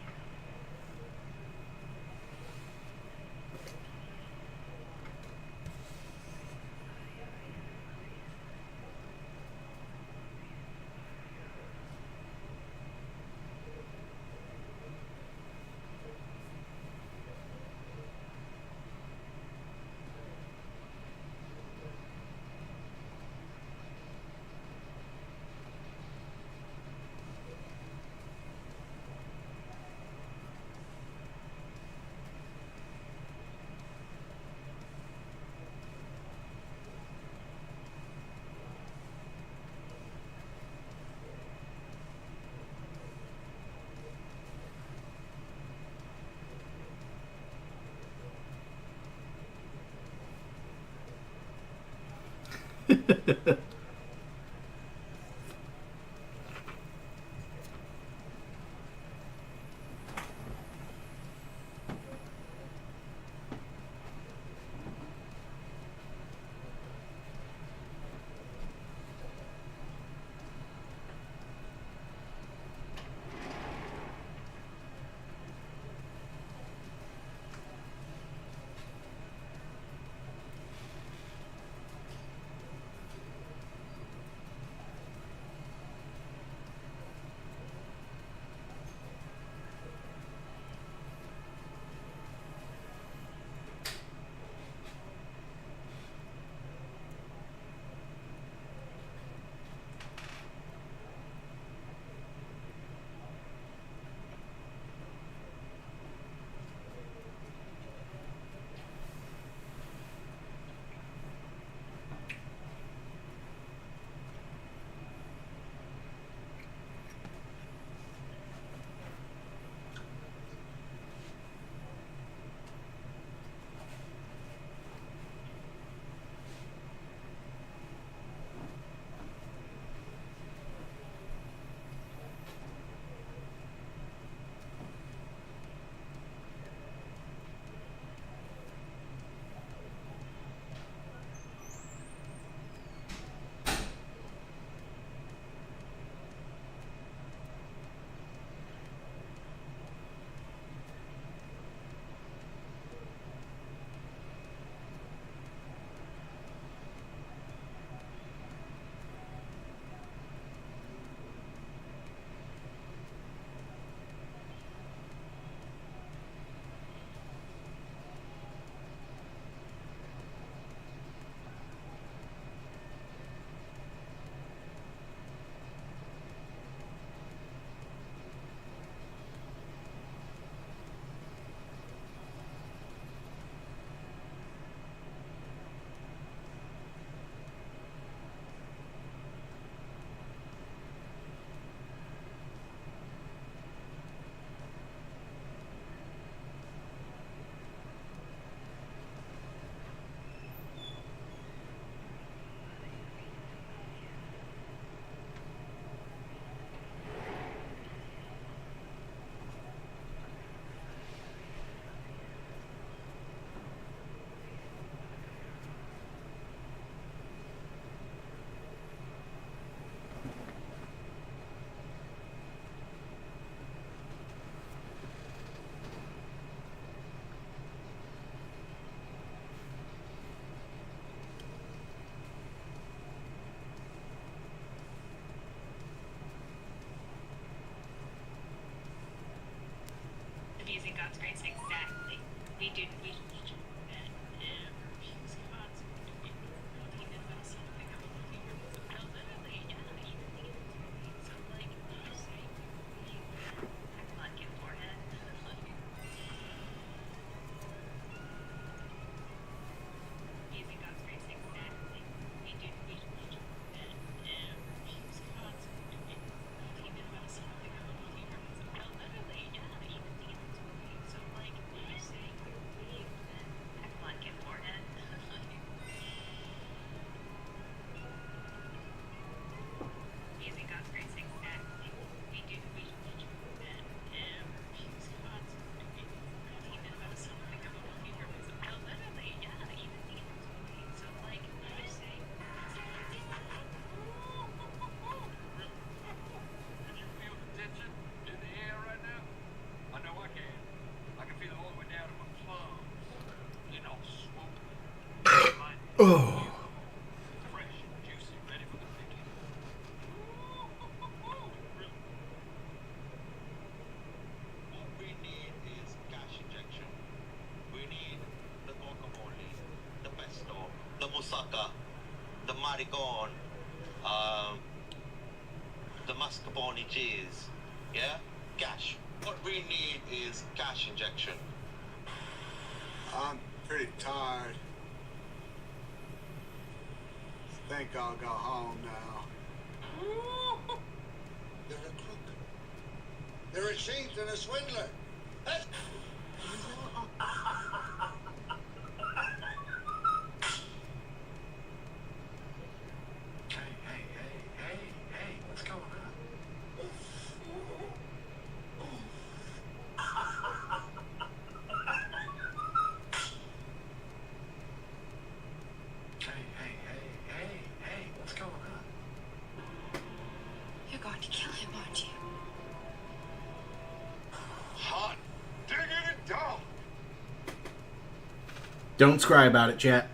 Abusing God's grace, exactly. We do. We refuse God's. Oh. Fresh and juicy, ready for the picking. What we need is cash injection. We need the guacamole, the pesto, the moussaka, the maricon, the mascarpone cheese. Yeah? Cash. What we need is cash injection. I'm pretty tired. Think I'll go home now. You're a crook. You're a cheat and a swindler. That's... Hey, what's going on? Hey, what's going on? You're going to kill him, aren't you? Hot digging it down. Don't scry about it, chat.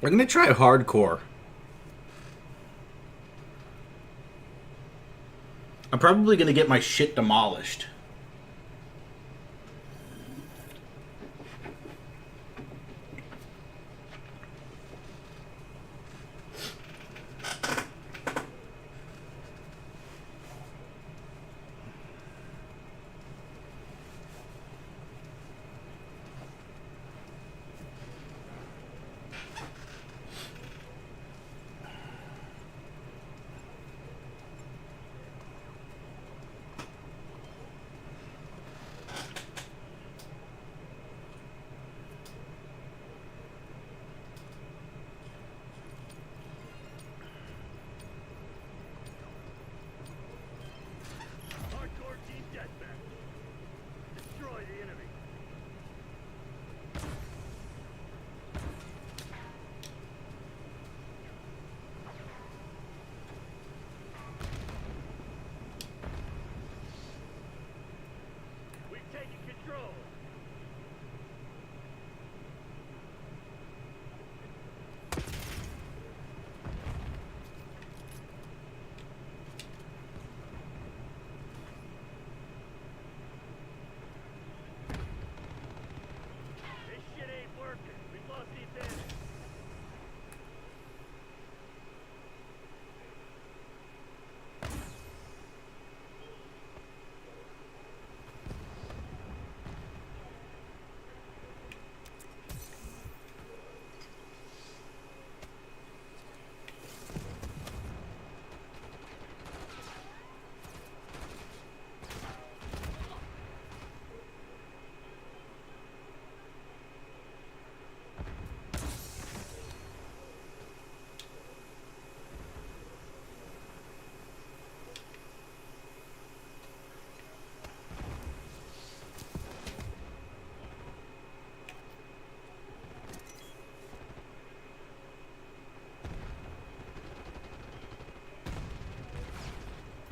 I'm gonna try hardcore. I'm probably gonna get my shit demolished. Hardcore team deathmatch. Destroy the enemy. We've taken control. This shit ain't working. We've lost the advantage.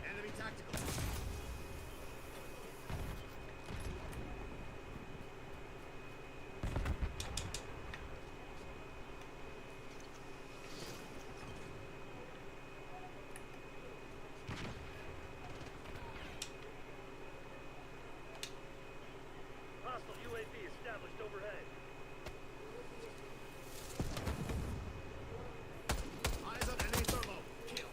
Enemy tactical. Hostile UAV established overhead. Eyes on enemy thermo. Kill.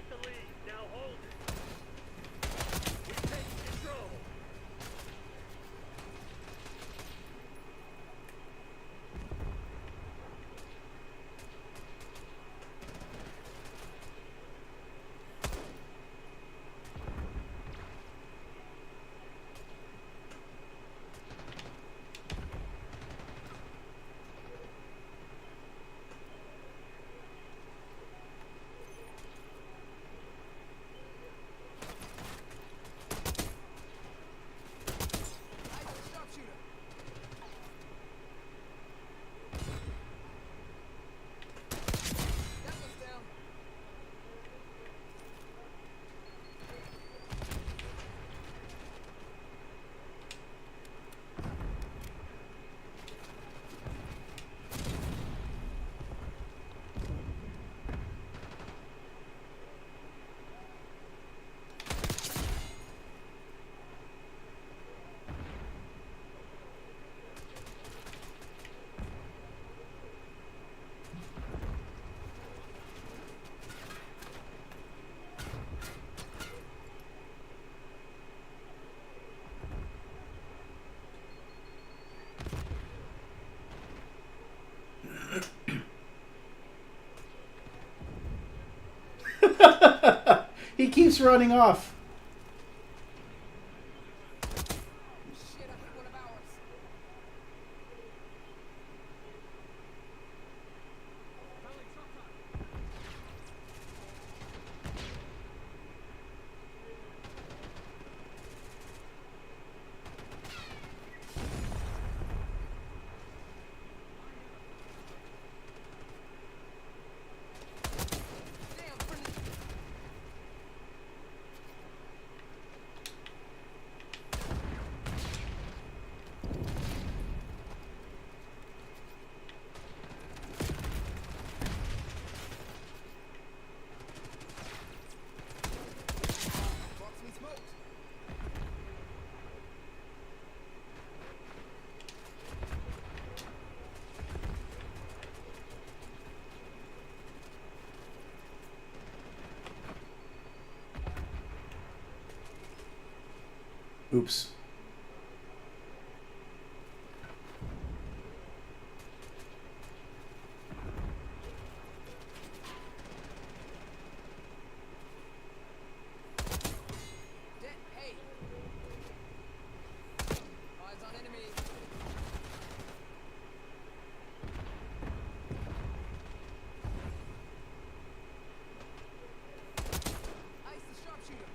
the lead. Now hold it. We take control. Sharpshooter. That one's down. He keeps running off. Shit, I hit one of ours. Damn, friendly. Box me smoked. Oops. Dead. Hey. Eyes on enemy. Ice the sharpshooter.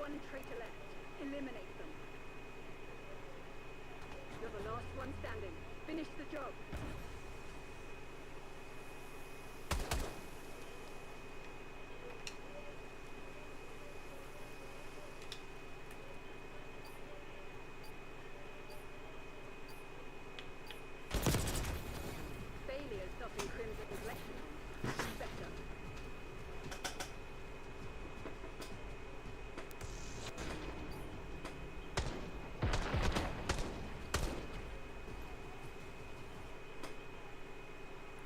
one traitor left. Eliminate them. You're the last one standing. Finish the job. Failure's not in Crimson's lexicon. Better.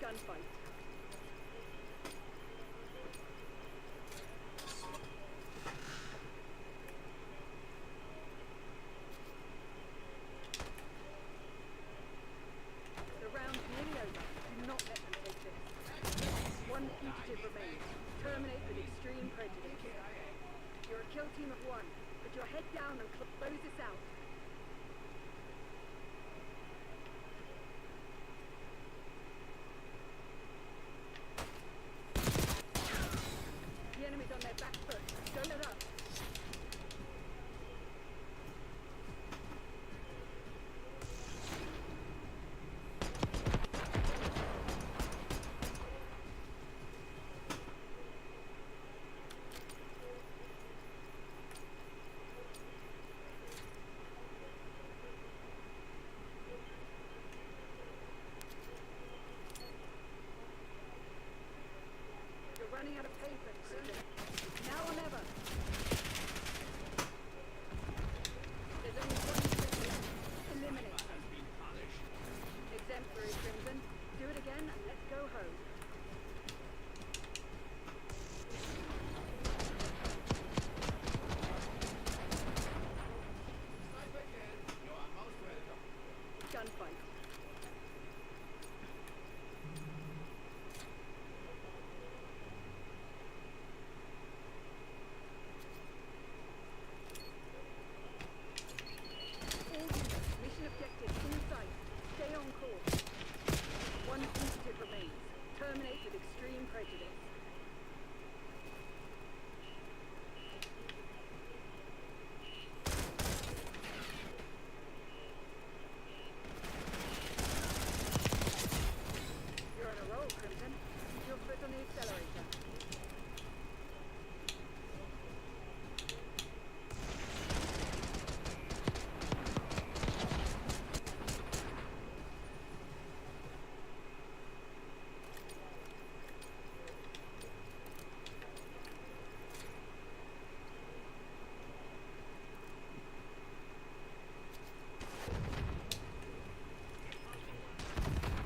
Gunfight. The round's nearly over. Do not let them take this. One fugitive remains. Terminate with extreme prejudice. You're a kill team of one. Put your head down and close this out. The enemy's on their back foot. Don't let up. You're running out of paper, Crimson. Now or never. There's only one traitor left. Eliminate them. Exemplary, Crimson. Do it again and let's go home. Gunfight. All units, mission objective in sight. Stay on course. One fugitive remains. Terminate with extreme prejudice. You're on a roll, Crimson. Keep your foot on the accelerator.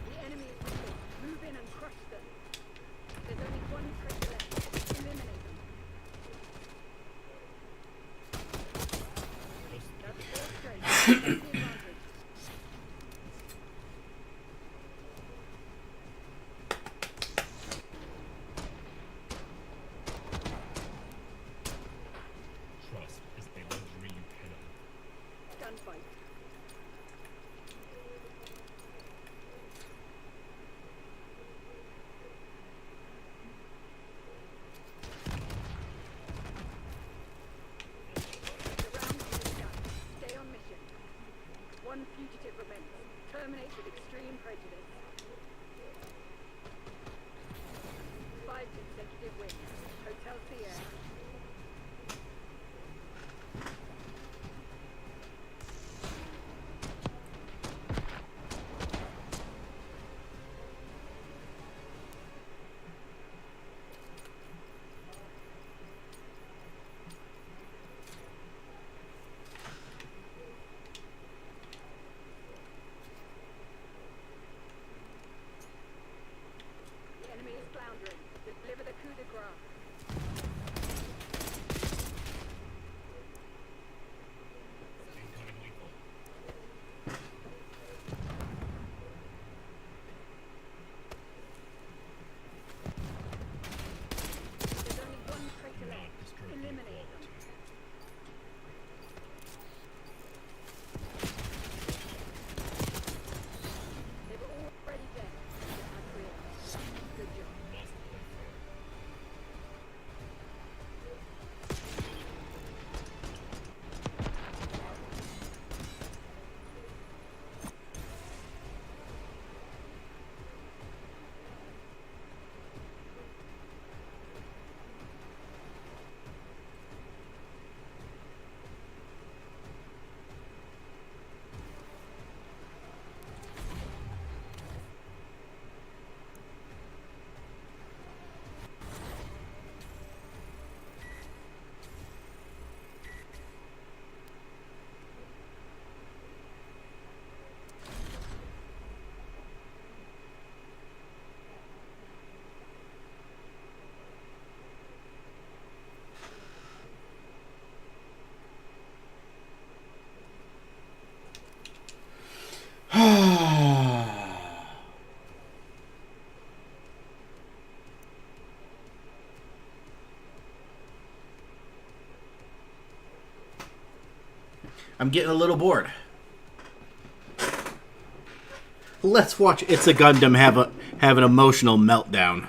The enemy is with them. Move in and crush them. There's only one traitor left. Eliminate them. That's four straight. Take the advantage. Trust is a luxury you cannot. Gunfight. The round is done. Stay on mission. One fugitive remains. Terminate with extreme prejudice. 5 consecutive wins. Hotel Sierra. I'm getting a little bored. Let's watch It's a Gundam have an emotional meltdown.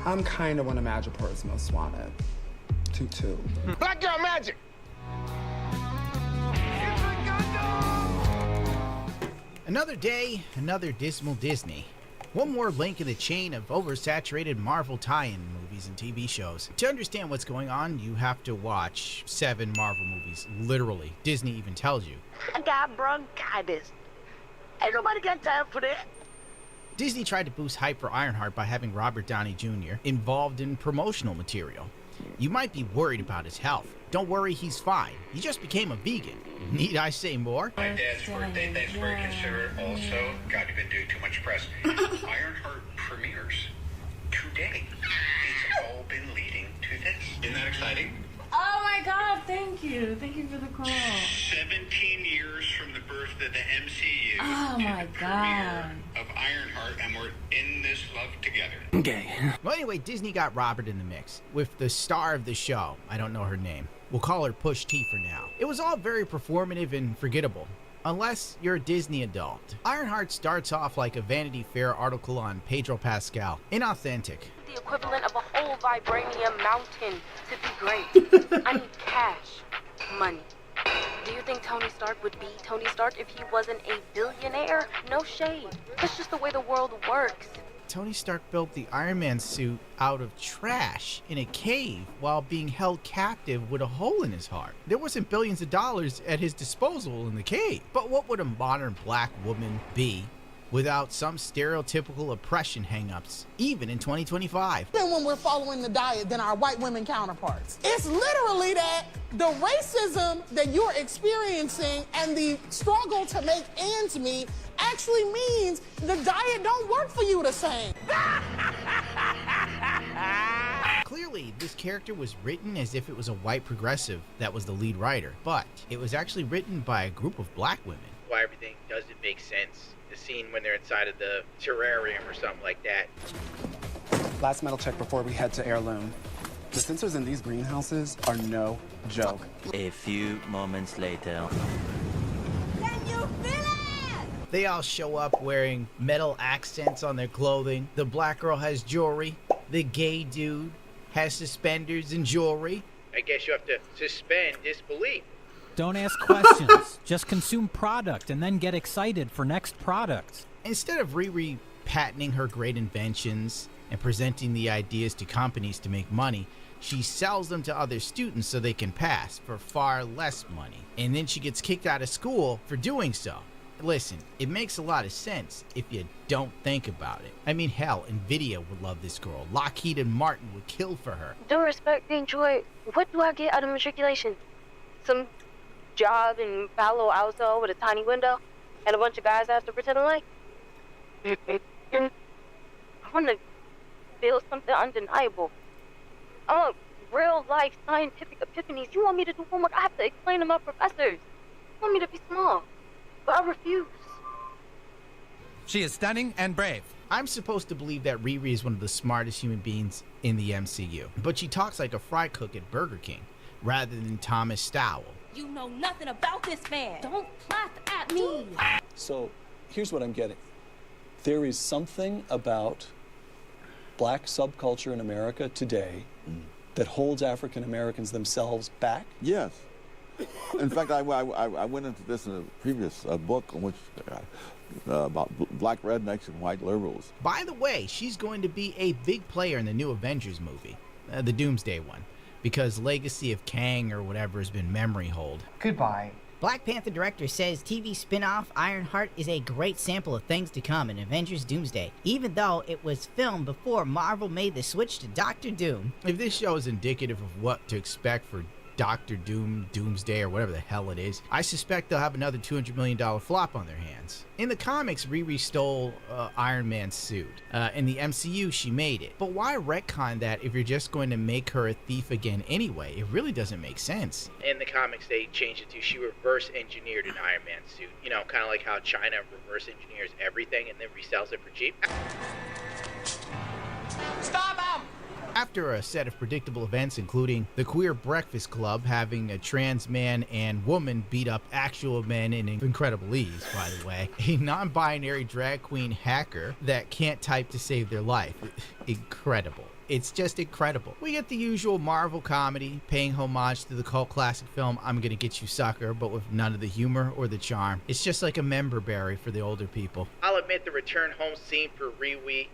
I'm kind of one of Madripoor's most wanted. Tutu. Black Girl Magic! Another day, another dismal Disney. One more link in the chain of oversaturated Marvel tie-in movies and TV shows. To understand what's going on, you have to watch 7 Marvel movies, literally. Disney even tells you. I got bronchitis. Ain't nobody got time for that. Disney tried to boost hype for Ironheart by having Robert Downey Jr. involved in promotional material. You might be worried about his health. Don't worry, he's fine. He just became a vegan. Need I say more? My dad's birthday, thanks for considerate. Also, God, you've been doing too much press. Ironheart premieres today. It's all been leading to this. Isn't that exciting? Oh my god, thank you. Thank you for the call. 17 years from the birth of the MCU Oh to my the god. premiere of Ironheart, and we're in this love together. Okay. Well, anyway, Disney got Robert in the mix with the star of the show. I don't know her name. We'll call her Push T for now. It was all very performative and forgettable, unless you're a Disney adult. Ironheart starts off like a Vanity Fair article on Pedro Pascal. Inauthentic. The equivalent of a whole vibranium mountain to be great. I need cash. Money. Do you think Tony Stark would be Tony Stark if he wasn't a billionaire? No shade. That's just the way the world works. Tony Stark built the Iron Man suit out of trash in a cave while being held captive with a hole in his heart. There wasn't billions of dollars at his disposal in the cave. But what would a modern black woman be without some stereotypical oppression hang-ups, even in 2025? Then when we're following the diet than our white women counterparts. It's literally that the racism that you're experiencing and the struggle to make ends meet actually means the diet don't work for you the same. Clearly, this character was written as if it was a white progressive that was the lead writer, but it was actually written by a group of black women. Why everything doesn't make sense. The scene when they're inside of the terrarium or something like that. Last metal check before we head to Heirloom. The sensors in these greenhouses are no joke. A few moments later. Can you feel it? They all show up wearing metal accents on their clothing. The black girl has jewelry. The gay dude has suspenders and jewelry. I guess you have to suspend disbelief. Don't ask questions. Just consume product and then get excited for next products. Instead of Riri patenting her great inventions and presenting the ideas to companies to make money, she sells them to other students so they can pass for far less money. And then she gets kicked out of school for doing so. Listen, it makes a lot of sense if you don't think about it. I mean, hell, Nvidia would love this girl. Lockheed and Martin would kill for her. Due respect and joy, what do I get out of matriculation? Some job in Palo Alto with a tiny window and a bunch of guys I have to pretend to like? I want to feel something undeniable. I want real life scientific epiphanies. You want me to do homework? I have to explain to my professors. You want me to be small, but I refuse. She is stunning and brave. I'm supposed to believe that Riri is one of the smartest human beings in the MCU, but she talks like a fry cook at Burger King rather than Thomas Stowell. You know nothing about this man. Don't laugh at me. So here's what I'm getting. There is something about black subculture in America today that holds African Americans themselves back. Yes. In fact, I went into this in a previous book on which about black rednecks and white liberals. By the way, she's going to be a big player in the new Avengers movie, the Doomsday one, because Legacy of Kang or whatever has been memory hold. Goodbye. Black Panther director says TV spin-off Ironheart is a great sample of things to come in Avengers Doomsday, even though it was filmed before Marvel made the switch to Doctor Doom. If this show is indicative of what to expect for Doctor Doom, Doomsday, or whatever the hell it is, I suspect they'll have another $200 million flop on their hands. In the comics, Riri stole Iron Man's suit. In the MCU, she made it. But why retcon that if you're just going to make her a thief again anyway? It really doesn't make sense. In the comics, they changed it to she reverse engineered an Iron Man suit. You know, kind of like how China reverse engineers everything and then resells it for cheap. Stop him! After a set of predictable events, including the Queer Breakfast Club having a trans man and woman beat up actual men in incredible ease, by the way, a non-binary drag queen hacker that can't type to save their life. Incredible. It's just incredible. We get the usual Marvel comedy, paying homage to the cult classic film I'm Gonna Get You Sucker, but with none of the humor or the charm. It's just like a member berry for the older people. I'll admit the return home scene for Riri.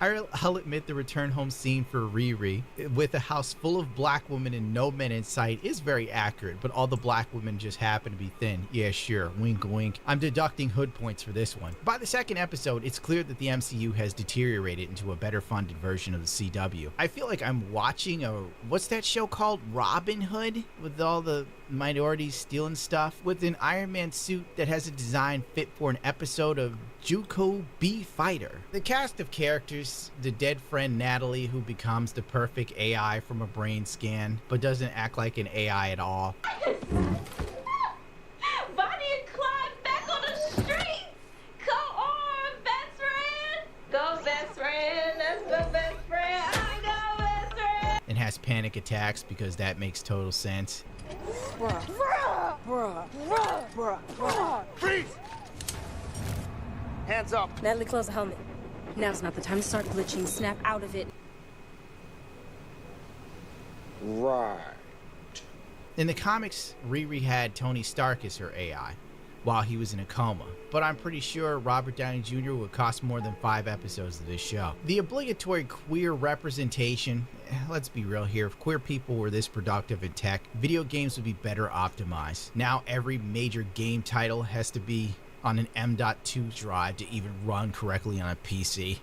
I'll admit the return home scene for Riri, with a house full of black women and no men in sight, is very accurate, but all the black women just happen to be thin. Yeah, sure, wink wink. I'm deducting hood points for this one. By the second episode, it's clear that the MCU has deteriorated into a better funded version of the CW. I feel like I'm watching what's that show called? Robin Hood? With all the minorities stealing stuff? With an Iron Man suit that has a design fit for an episode of Juco B Fighter. The cast of characters, the dead friend Natalie, who becomes the perfect AI from a brain scan, but doesn't act like an AI at all. Bonnie and Clyde back on the street! Come on, best friend! Go, best friend! Let's go, best friend! I go, best friend! And has panic attacks because that makes total sense. Freeze! Hands up. Natalie, close the helmet. Now's not the time to start glitching. Snap out of it. Right. In the comics, Riri had Tony Stark as her AI while he was in a coma, but I'm pretty sure Robert Downey Jr. would cost more than 5 episodes of this show. The obligatory queer representation, let's be real here, if queer people were this productive in tech, video games would be better optimized. Now every major game title has to be on an M.2 drive to even run correctly on a PC.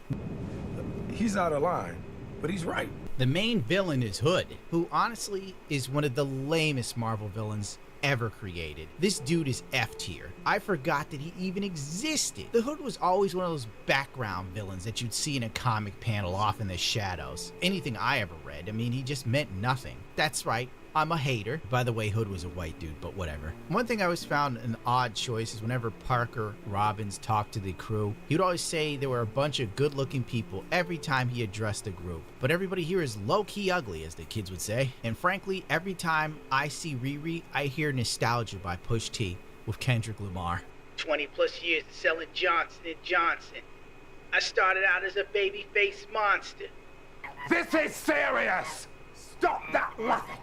He's out of line, but he's right. The main villain is Hood, who honestly is one of the lamest Marvel villains ever created. This dude is F tier. I forgot that he even existed. The Hood was always one of those background villains that you'd see in a comic panel off in the shadows. Anything I ever read, I mean, he just meant nothing. That's right, I'm a hater. By the way, Hood was a white dude, but whatever. One thing I always found an odd choice is whenever Parker Robbins talked to the crew, he would always say there were a bunch of good-looking people every time he addressed the group. But everybody here is low-key ugly, as the kids would say. And frankly, every time I see Riri, I hear Nostalgia by Push T with Kendrick Lamar. 20 plus years of selling Johnson & Johnson. I started out as a baby-faced monster. This is serious! Stop that laughing!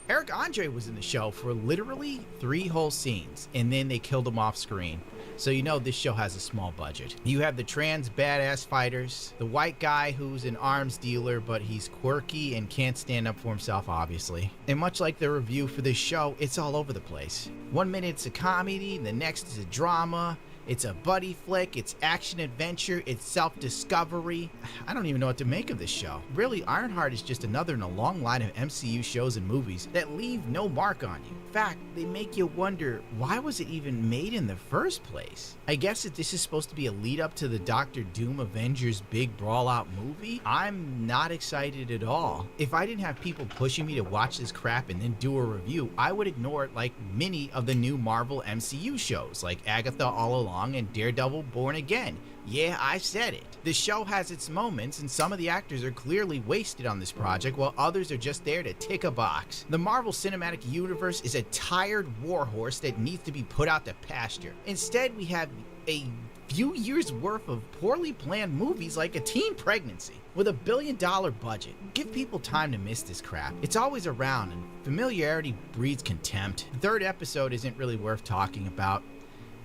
Eric Andre was in the show for literally 3 whole scenes, and then they killed him off screen. So you know this show has a small budget. You have the trans badass fighters, the white guy who's an arms dealer, but he's quirky and can't stand up for himself, obviously. And much like the review for this show, it's all over the place. One minute it's a comedy, the next is a drama. It's a buddy flick, it's action-adventure, it's self-discovery. I don't even know what to make of this show. Really, Ironheart is just another in a long line of MCU shows and movies that leave no mark on you. In fact, they make you wonder, why was it even made in the first place? I guess that this is supposed to be a lead-up to the Doctor Doom Avengers big brawl-out movie? I'm not excited at all. If I didn't have people pushing me to watch this crap and then do a review, I would ignore it like many of the new Marvel MCU shows, like Agatha All Along and Daredevil Born Again. Yeah, I said it. The show has its moments, and some of the actors are clearly wasted on this project, while others are just there to tick a box. The Marvel Cinematic Universe is a tired warhorse that needs to be put out to pasture. Instead, we have a few years worth of poorly planned movies like a teen pregnancy. With $1 billion budget, give people time to miss this crap. It's always around, and familiarity breeds contempt. The 3rd episode isn't really worth talking about.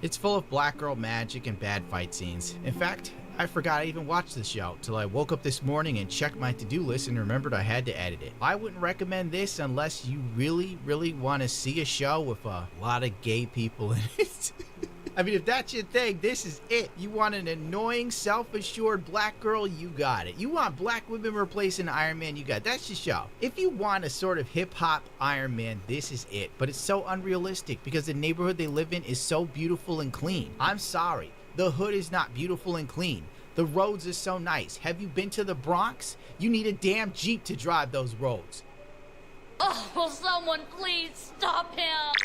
It's full of black girl magic and bad fight scenes. In fact, I forgot I even watched the show till I woke up this morning and checked my to-do list and remembered I had to edit it. I wouldn't recommend this unless you really want to see a show with a lot of gay people in it. I mean, if that's your thing, this is it. You want an annoying, self-assured black girl, you got it. You want black women replacing Iron Man, you got it. That's your show. If you want a sort of hip-hop Iron Man, this is it. But it's so unrealistic because the neighborhood they live in is so beautiful and clean. I'm sorry. The hood is not beautiful and clean. The roads are so nice. Have you been to the Bronx? You need a damn Jeep to drive those roads. Oh, will someone please stop him?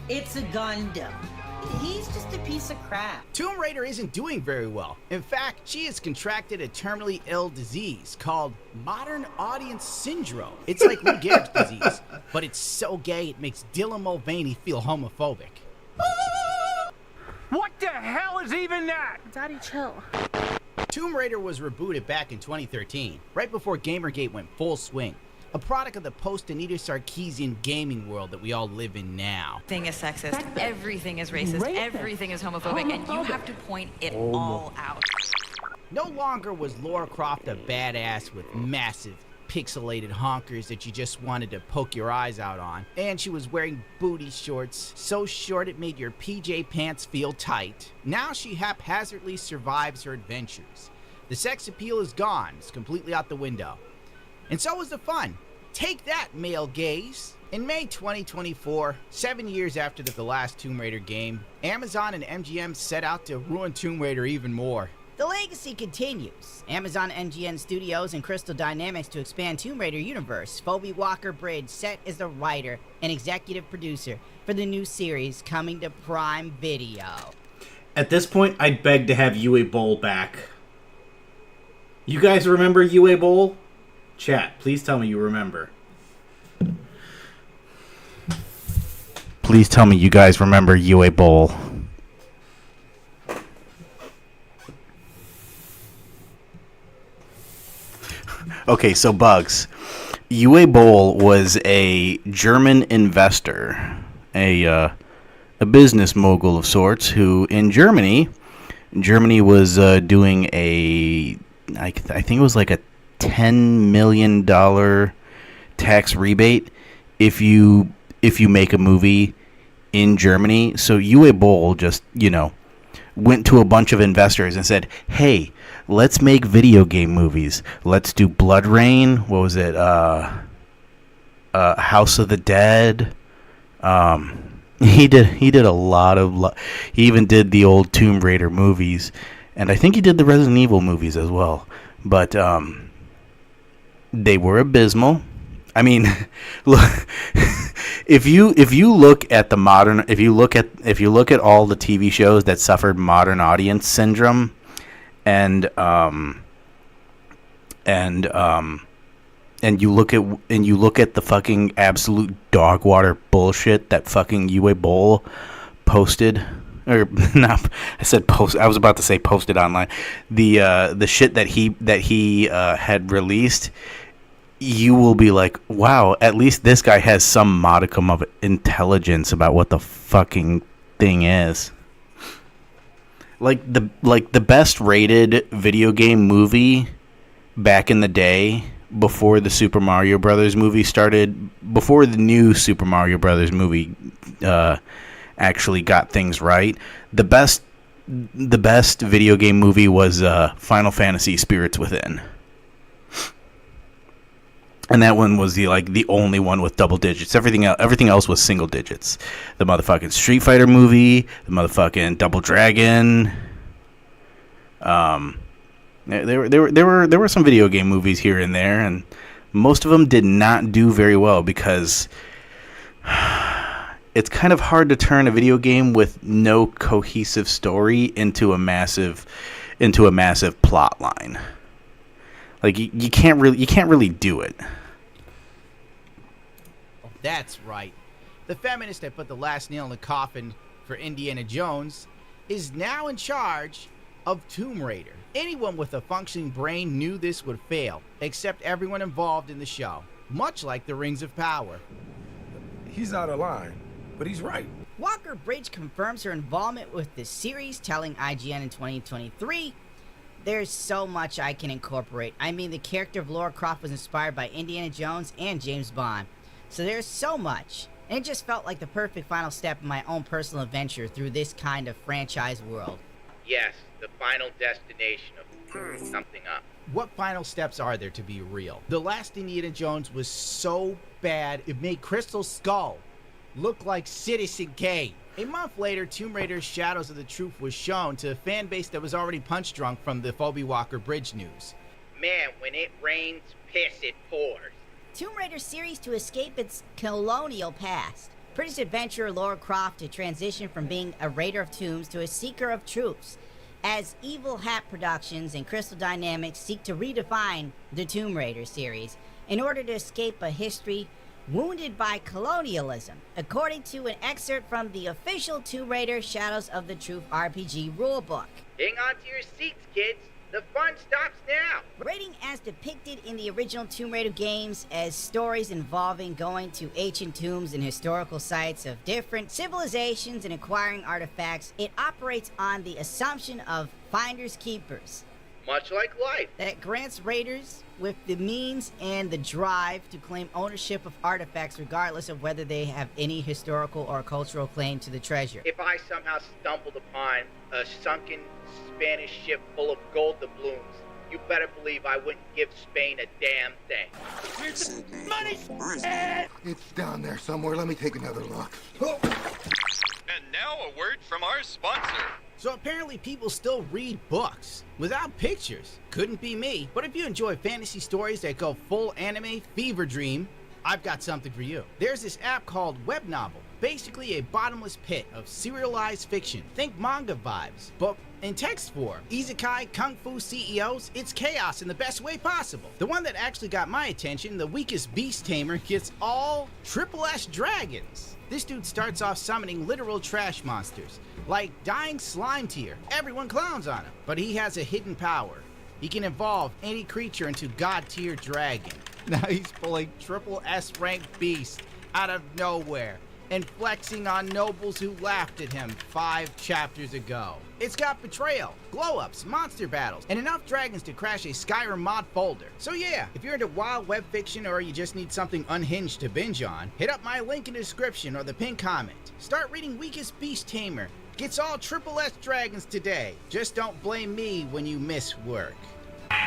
It's a Gundam. He's just a piece of crap. Tomb Raider isn't doing very well. In fact, she has contracted a terminally ill disease called modern audience syndrome. It's like Lou Gehrig's disease, but it's so gay it makes Dylan Mulvaney feel homophobic. What the hell is even that? Daddy, chill. Tomb Raider was rebooted back in 2013, right before Gamergate went full swing. A product of the post-Anita Sarkeesian gaming world that we all live in now. Everything is sexist, everything is racist, everything is homophobic, and you have to point it all out. No longer was Lara Croft a badass with massive pixelated honkers that you just wanted to poke your eyes out on, and she was wearing booty shorts so short it made your PJ pants feel tight. Now she haphazardly survives her adventures. The sex appeal is gone, it's completely out the window. And so is the fun. Take that, male gaze. In May 2024, 7 years after the last Tomb Raider game, Amazon and MGM set out to ruin Tomb Raider even more. The legacy continues. Amazon MGM Studios and Crystal Dynamics to expand Tomb Raider universe. Phoebe Walker-Bridge set as the writer and executive producer for the new series coming to Prime Video. At this point, I'd beg to have Uwe Boll back. You guys remember Uwe Boll? Chat, please tell me you remember. Please tell me you guys remember Uwe Boll. Okay, so Bugs. Uwe Boll was a German investor, a business mogul of sorts, who in Germany was doing I think it was like a $10 million tax rebate if you make a movie in Germany. So Uwe Boll just, went to a bunch of investors and said, hey, let's make video game movies. Let's do Blood Rain. What was it? House of the Dead. He did a lot of... He even did the old Tomb Raider movies. And I think he did the Resident Evil movies as well. But they were abysmal. I mean, look, if you look at all the TV shows that suffered modern audience syndrome, and you look at the fucking absolute dog water bullshit that fucking Uwe Boll posted. Or no, I said post. I was about to say posted online. The shit that he had released, you will be like, wow, at least this guy has some modicum of intelligence about what the fucking thing is. Like the best rated video game movie back in the day, before the Super Mario Brothers movie started, before the new Super Mario Brothers movie actually got things right. The best video game movie was Final Fantasy Spirits Within. And that one was the only one with double digits. Everything else was single digits. The motherfucking Street Fighter movie, the motherfucking Double Dragon. There were some video game movies here and there, and most of them did not do very well because it's kind of hard to turn a video game with no cohesive story into a massive plot line. Like you can't really do it. Oh, that's right. The feminist that put the last nail in the coffin for Indiana Jones is now in charge of Tomb Raider. Anyone with a functioning brain knew this would fail, except everyone involved in the show. Much like the Rings of Power. He's out of line, but he's right. Walker-Bridge confirms her involvement with the series, telling IGN in 2023, "There's so much I can incorporate. I mean, the character of Lara Croft was inspired by Indiana Jones and James Bond. So there's so much. And it just felt like the perfect final step in my own personal adventure through this kind of franchise world." Yes, the final destination of screwing something up. What final steps are there to be real? The last Indiana Jones was so bad it made Crystal's skull look like Citizen Kane. A month later, Tomb Raider Shadows of the Truth was shown to a fan base that was already punch drunk from the Phoebe Walker-Bridge news. Man, when it rains piss, it pours. Tomb Raider series to escape its colonial past. British adventurer Lara Croft to transition from being a raider of tombs to a seeker of truths, as Evil Hat Productions and Crystal Dynamics seek to redefine the Tomb Raider series in order to escape a history wounded by colonialism, according to an excerpt from the official Tomb Raider Shadows of the Truth RPG rulebook. Hang on to your seats, kids. The fun stops now. Raiding as depicted in the original Tomb Raider games as stories involving going to ancient tombs and historical sites of different civilizations and acquiring artifacts, it operates on the assumption of finders keepers. Much like life. That grants raiders with the means and the drive to claim ownership of artifacts regardless of whether they have any historical or cultural claim to the treasure. If I somehow stumbled upon a sunken Spanish ship full of gold doubloons, you better believe I wouldn't give Spain a damn thing. Where's the money? It's down there somewhere. Let me take another look. And now a word from our sponsor. So apparently people still read books without pictures. Couldn't be me. But if you enjoy fantasy stories that go full anime fever dream, I've got something for you. There's this app called Web Novel. Basically a bottomless pit of serialized fiction. Think manga vibes, but in text form. Isekai, Kung Fu CEOs, it's chaos in the best way possible. The one that actually got my attention, the weakest beast tamer, gets all triple S dragons. This dude starts off summoning literal trash monsters, like dying slime tier. Everyone clowns on him, but he has a hidden power. He can evolve any creature into god tier dragon. Now he's pulling triple S ranked beast out of nowhere and flexing on nobles who laughed at him 5 chapters ago. It's got betrayal, glow-ups, monster battles, and enough dragons to crash a Skyrim mod folder. So yeah, if you're into wild web fiction or you just need something unhinged to binge on, hit up my link in the description or the pinned comment. Start reading Weakest Beast Tamer. Gets all triple S dragons today. Just don't blame me when you miss work.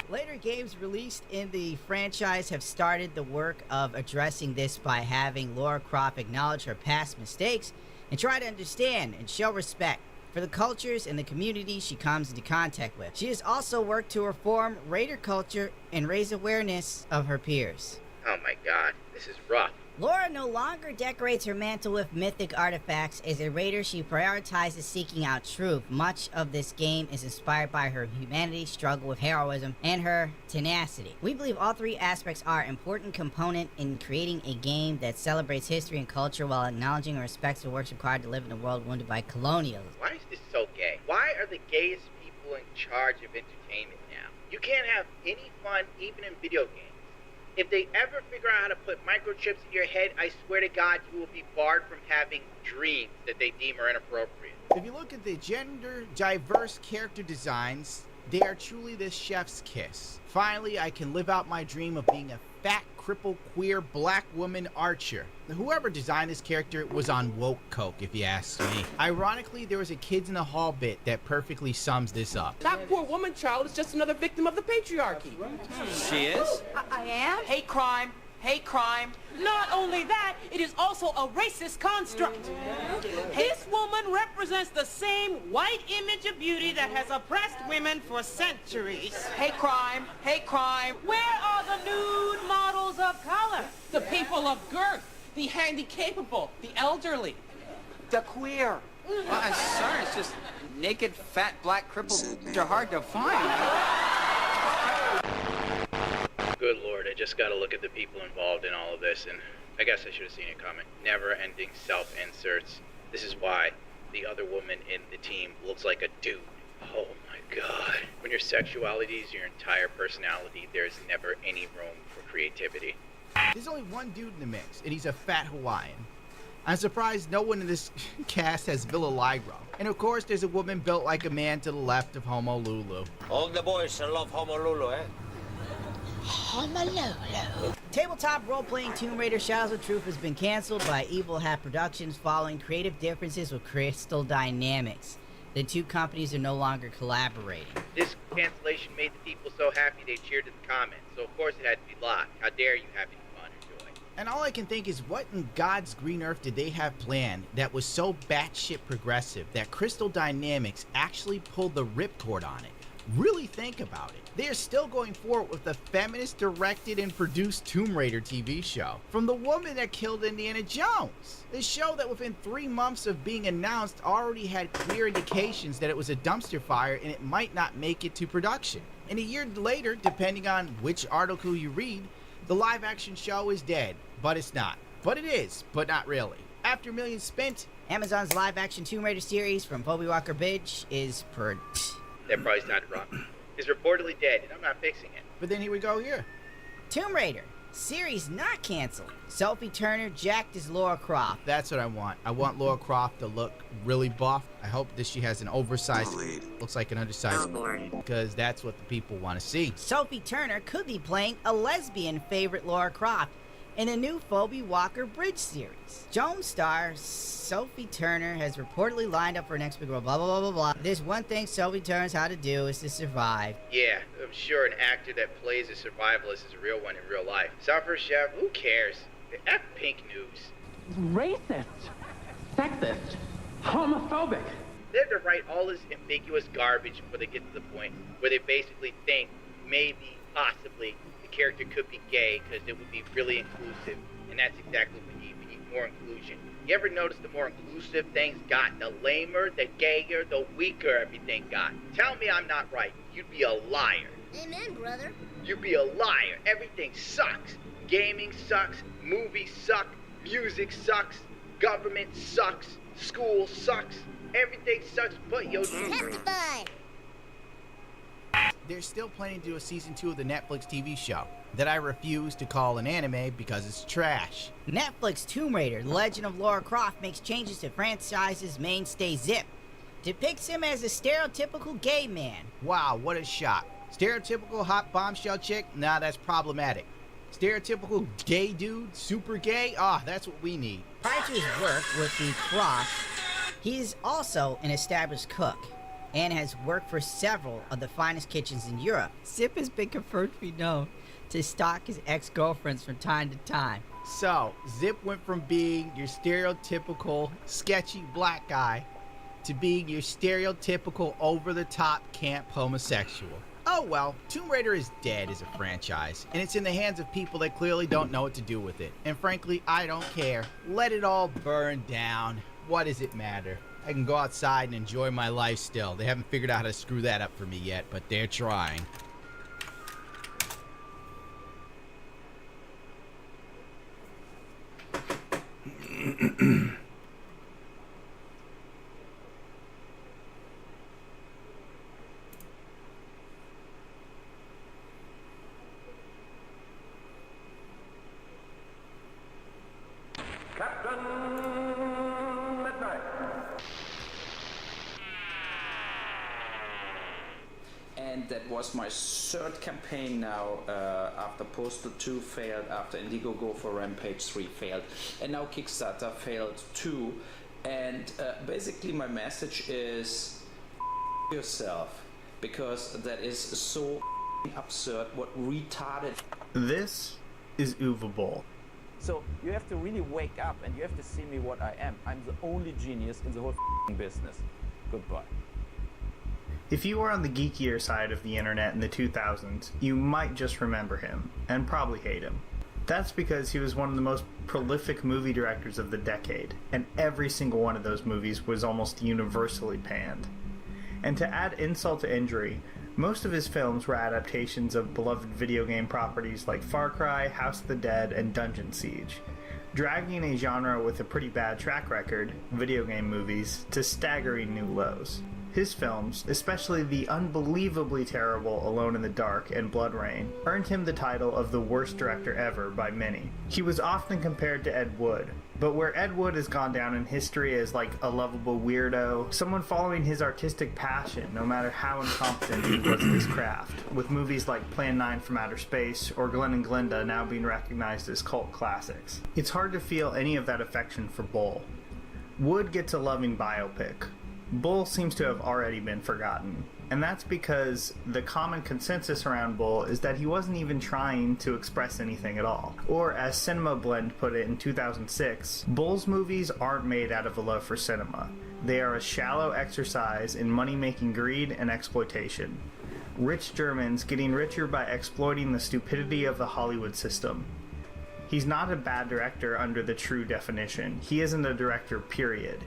Later games released in the franchise have started the work of addressing this by having Lara Croft acknowledge her past mistakes and try to understand and show respect for the cultures and the communities she comes into contact with. She has also worked to reform raider culture and raise awareness of her peers. Oh my god, this is rough. Lara no longer decorates her mantle with mythic artifacts. As a raider, she prioritizes seeking out truth. Much of this game is inspired by her humanity, struggle with heroism, and her tenacity. We believe all 3 aspects are an important component in creating a game that celebrates history and culture while acknowledging and respects the works required to live in a world wounded by colonialism. Why is this so gay? Why are the gayest people in charge of entertainment now? You can't have any fun even in video games. If they ever figure out how to put microchips in your head, I swear to God, you will be barred from having dreams that they deem are inappropriate. If you look at the gender diverse character designs, they are truly the chef's kiss. Finally, I can live out my dream of being a fat, crippled, queer, black woman archer. Whoever designed this character was on woke coke, if you ask me. Ironically, there was a Kids in the Hall bit that perfectly sums this up. That poor woman child is just another victim of the patriarchy. She is? I am? Hate crime. Hate crime. Not only that, it is also a racist construct. This woman represents the same white image of beauty that has oppressed women for centuries. Hate crime. Hate crime. Where are the nude models of color? The people of girth. The handicapable. The elderly. The queer. Well, I'm sorry, it's just naked, fat, black cripples. They're hard to find. Good lord, I just gotta look at the people involved in all of this, and I guess I should have seen it coming. Never-ending self-inserts. This is why the other woman in the team looks like a dude. Oh my god. When your sexuality is your entire personality, there's never any room for creativity. There's only one dude in the mix, and he's a fat Hawaiian. I'm surprised no one in this cast has vitiligo. And of course, there's a woman built like a man to the left of Homo Lulu. All the boys love Honolulu, eh? Honolulu. Tabletop role-playing Tomb Raider Shadows of Truth has been canceled by Evil Hat Productions following creative differences with Crystal Dynamics. The two companies are no longer collaborating. This cancellation made the people so happy they cheered in the comments, so of course it had to be locked. How dare you have any fun or joy? And all I can think is, what in God's green earth did they have planned that was so batshit progressive that Crystal Dynamics actually pulled the ripcord on it? Really think about it. They are still going forward with the feminist directed and produced Tomb Raider TV show from the woman that killed Indiana Jones. The show that within 3 months of being announced already had clear indications that it was a dumpster fire and it might not make it to production. And a year later, depending on which article you read, the live action show is dead. But it's not. But it is, but not really. After millions spent, Amazon's live action Tomb Raider series from Phoebe Walker-Bridge is That probably sounded wrong. It's reportedly dead, and I'm not fixing it. But then here we go here. Tomb Raider series not canceled. Sophie Turner jacked as Lara Croft. That's what I want. I want Lara Croft to look really buff. I hope that she has an oversized, looks like an undersized, because that's what the people want to see. Sophie Turner could be playing a lesbian favorite Lara Croft in a new Phoebe Walker-Bridge series. Jones star Sophie Turner has reportedly lined up for an next big role, blah, blah, blah, blah, blah. There's one thing Sophie Turner's how to do is to survive. Yeah, I'm sure an actor that plays a survivalist is a real one in real life. Supper chef, who cares? F Pink News. Racist, sexist, homophobic. They have to write all this ambiguous garbage before they get to the point where they basically think maybe, possibly, the character could be gay because it would be really inclusive. And that's exactly what we need. We need more inclusion. You ever notice the more inclusive things got, the lamer, the gayer, the weaker everything got? Tell me I'm not right. You'd be a liar. Amen, brother. You'd be a liar. Everything sucks. Gaming sucks. Movies suck. Music sucks. Government sucks. School sucks. Everything sucks but your Testify. They're still planning to do a season 2 of the Netflix TV show that I refuse to call an anime because it's trash. Netflix Tomb Raider, The Legend of Lara Croft makes changes to franchise's mainstay Zip. Depicts him as a stereotypical gay man. Wow, what a shock. Stereotypical hot bombshell chick? Nah, that's problematic. Stereotypical gay dude, super gay? Ah, that's what we need. Prior to his work with the Croft, he is also an established cook and has worked for several of the finest kitchens in Europe. Zip has been confirmed to be known to stalk his ex-girlfriends from time to time. So, Zip went from being your stereotypical sketchy black guy to being your stereotypical over-the-top camp homosexual. Oh well, Tomb Raider is dead as a franchise, and it's in the hands of people that clearly don't know what to do with it. And frankly, I don't care. Let it all burn down. What does it matter? I can go outside and enjoy my life still. They haven't figured out how to screw that up for me yet, but they're trying. And that was my third campaign now, after Postal 2 failed, after Indiegogo for Rampage 3 failed, and now Kickstarter failed too. And basically my message is yourself, because that is so absurd, what retarded. This is Uwe Boll. So you have to really wake up and you have to see me what I am. I'm the only genius in the whole business. Goodbye. If you were on the geekier side of the internet in the 2000s, you might just remember him, and probably hate him. That's because he was one of the most prolific movie directors of the decade, and every single one of those movies was almost universally panned. And to add insult to injury, most of his films were adaptations of beloved video game properties like Far Cry, House of the Dead, and Dungeon Siege, dragging a genre with a pretty bad track record, video game movies, to staggering new lows. His films, especially the unbelievably terrible Alone in the Dark and Blood Rain, earned him the title of the worst director ever by many. He was often compared to Ed Wood, But where Ed Wood has gone down in history as like a lovable weirdo, someone following his artistic passion no matter how incompetent he was at his craft, with movies like Plan 9 from Outer Space or Glenn and Glinda now being recognized as cult classics. It's hard to feel any of that affection for Bull. Wood gets a loving biopic. Bull seems to have already been forgotten. And that's because the common consensus around Bull is that he wasn't even trying to express anything at all. Or as Cinema Blend put it in 2006, Bull's movies aren't made out of a love for cinema. They are a shallow exercise in money-making greed and exploitation. Rich Germans getting richer by exploiting the stupidity of the Hollywood system. He's not a bad director under the true definition. He isn't a director, period.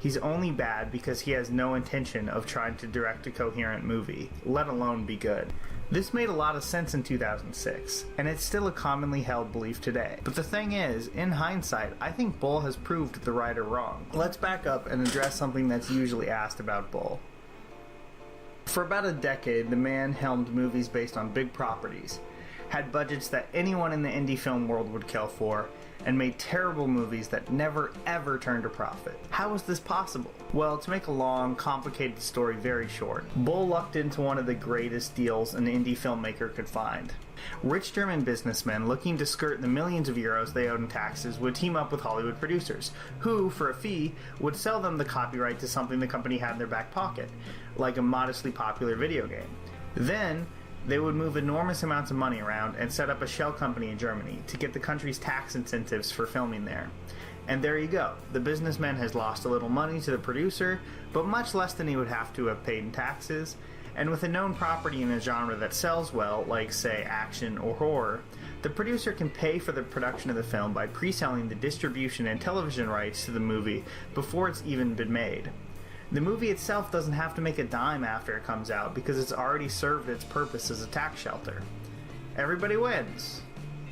He's only bad because he has no intention of trying to direct a coherent movie, let alone be good. This made a lot of sense in 2006, and it's still a commonly held belief today. But the thing is, in hindsight, I think Bull has proved the writer wrong. Let's back up and address something that's usually asked about Bull. For about a decade, the man helmed movies based on big properties, had budgets that anyone in the indie film world would kill for, and made terrible movies that never ever turned a profit. How was this possible? Well, to make a long, complicated story very short, Bull lucked into one of the greatest deals an indie filmmaker could find. Rich German businessmen looking to skirt the millions of euros they owed in taxes would team up with Hollywood producers, who, for a fee, would sell them the copyright to something the company had in their back pocket, like a modestly popular video game. Then, they would move enormous amounts of money around and set up a shell company in Germany to get the country's tax incentives for filming there. And there you go. The businessman has lost a little money to the producer, but much less than he would have to have paid in taxes. And with a known property in a genre that sells well, like, say, action or horror, the producer can pay for the production of the film by pre-selling the distribution and television rights to the movie before it's even been made. The movie itself doesn't have to make a dime after it comes out because it's already served its purpose as a tax shelter. Everybody wins.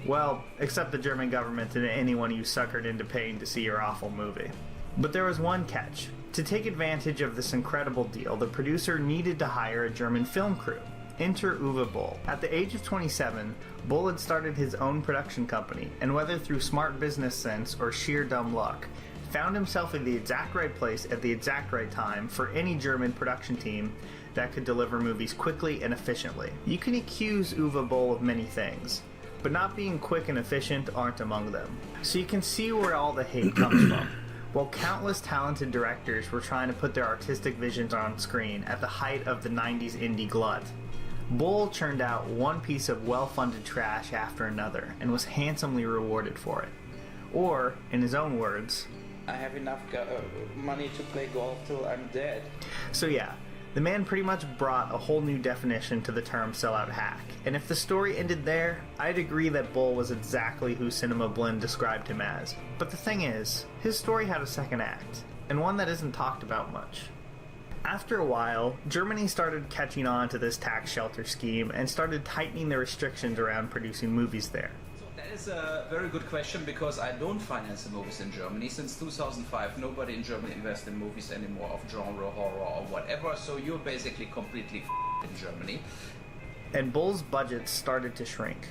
Well, except the German government and anyone you suckered into paying to see your awful movie. But there was one catch. To take advantage of this incredible deal, the producer needed to hire a German film crew. Enter Uwe Boll. At the age of 27, Boll had started his own production company, and whether through smart business sense or sheer dumb luck, found himself in the exact right place at the exact right time for any German production team that could deliver movies quickly and efficiently. You can accuse Uwe Boll of many things, but not being quick and efficient aren't among them. So you can see where all the hate comes from. While countless talented directors were trying to put their artistic visions on screen at the height of the 90s indie glut, Boll churned out one piece of well-funded trash after another and was handsomely rewarded for it. Or, in his own words, I have enough money to play golf till I'm dead. So yeah, the man pretty much brought a whole new definition to the term sellout hack. And if the story ended there, I'd agree that Bull was exactly who Cinema Blend described him as. But the thing is, his story had a second act, and one that isn't talked about much. After a while, Germany started catching on to this tax shelter scheme and started tightening the restrictions around producing movies there. That is a very good question because I don't finance the movies in Germany. Since 2005, nobody in Germany invests in movies anymore of genre, horror, or whatever, so you're basically completely in Germany. And Bull's budgets started to shrink.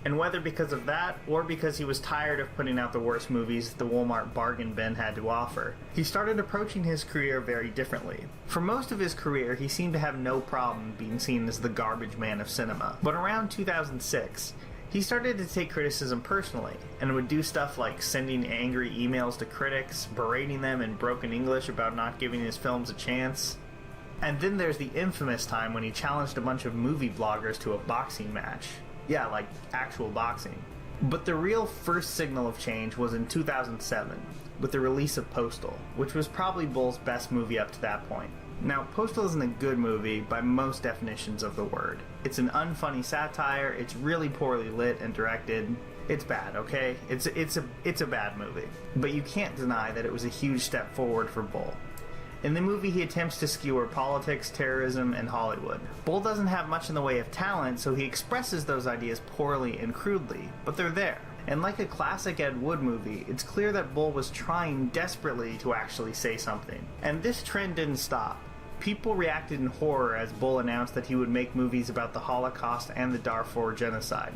And whether because of that, or because he was tired of putting out the worst movies the Walmart bargain bin had to offer, he started approaching his career very differently. For most of his career, he seemed to have no problem being seen as the garbage man of cinema. But around 2006, he started to take criticism personally, and would do stuff like sending angry emails to critics, berating them in broken English about not giving his films a chance. And then there's the infamous time when he challenged a bunch of movie bloggers to a boxing match. Yeah, like actual boxing. But the real first signal of change was in 2007, with the release of Postal, which was probably Bull's best movie up to that point. Now, Postal isn't a good movie by most definitions of the word. It's an unfunny satire, it's really poorly lit and directed. It's bad, okay? It's a bad movie. But you can't deny that it was a huge step forward for Bull. In the movie, he attempts to skewer politics, terrorism, and Hollywood. Bull doesn't have much in the way of talent, so he expresses those ideas poorly and crudely, but they're there. And like a classic Ed Wood movie, it's clear that Bull was trying desperately to actually say something. And this trend didn't stop. People reacted in horror as Bull announced that he would make movies about the Holocaust and the Darfur genocide.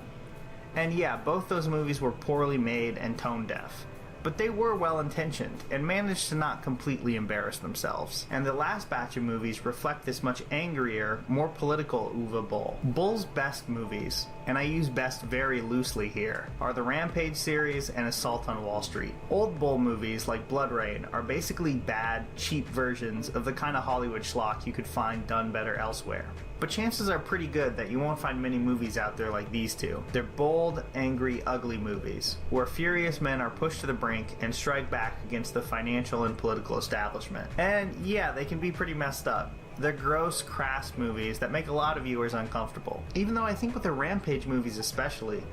And yeah, both those movies were poorly made and tone deaf. but they were well-intentioned and managed to not completely embarrass themselves. And the last batch of movies reflect this much angrier, more political Uwe Boll. Boll's best movies, and I use best very loosely here, are the Rampage series and Assault on Wall Street. Old Boll movies like Blood Rain are basically bad, cheap versions of the kind of Hollywood schlock you could find done better elsewhere. But chances are pretty good that you won't find many movies out there like these two. They're bold, angry, ugly movies, where furious men are pushed to the brink and strike back against the financial and political establishment. And yeah, they can be pretty messed up. They're gross, crass movies that make a lot of viewers uncomfortable. Even though I think with the Rampage movies especially,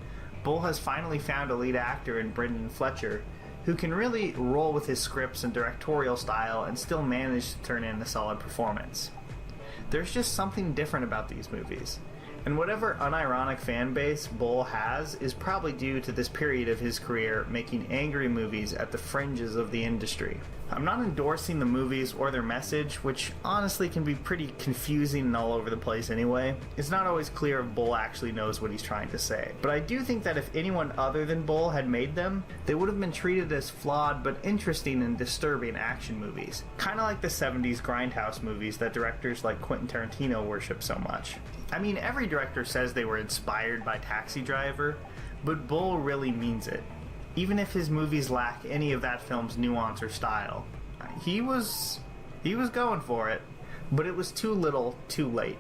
Boll has finally found a lead actor in Brendan Fletcher who can really roll with his scripts and directorial style and still manage to turn in a solid performance. There's just something different about these movies, and whatever unironic fan base Boll has is probably due to this period of his career making angry movies at the fringes of the industry. I'm not endorsing the movies or their message, which honestly can be pretty confusing and all over the place anyway. It's not always clear if Boll actually knows what he's trying to say. But I do think that if anyone other than Boll had made them, they would have been treated as flawed but interesting and disturbing action movies. Kinda like the 70s grindhouse movies that directors like Quentin Tarantino worship so much. I mean, every director says they were inspired by Taxi Driver, but Boll really means it. Even if his movies lack any of that film's nuance or style. He was going for it, but it was too little, too late.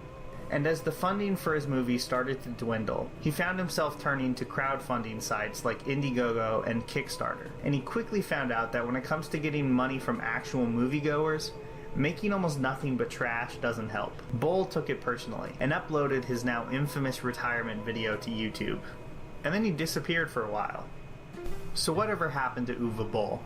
And as the funding for his movies started to dwindle, he found himself turning to crowdfunding sites like Indiegogo and Kickstarter. And he quickly found out that when it comes to getting money from actual moviegoers, making almost nothing but trash doesn't help. Boll took it personally and uploaded his now infamous retirement video to YouTube. And then he disappeared for a while. So whatever happened to Uwe Boll?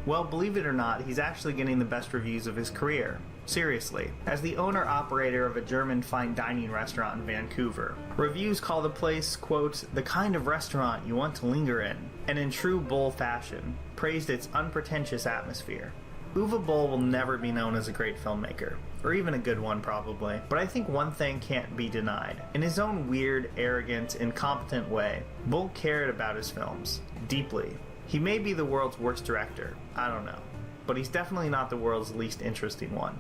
Well, believe it or not, he's actually getting the best reviews of his career. Seriously. As the owner-operator of a German fine dining restaurant in Vancouver, reviews call the place, quote, the kind of restaurant you want to linger in, and in true Boll fashion, praised its unpretentious atmosphere. Uwe Boll will never be known as a great filmmaker, or even a good one probably, but I think one thing can't be denied. In his own weird, arrogant, incompetent way, Boll cared about his films, deeply. He may be the world's worst director, I don't know, but he's definitely not the world's least interesting one.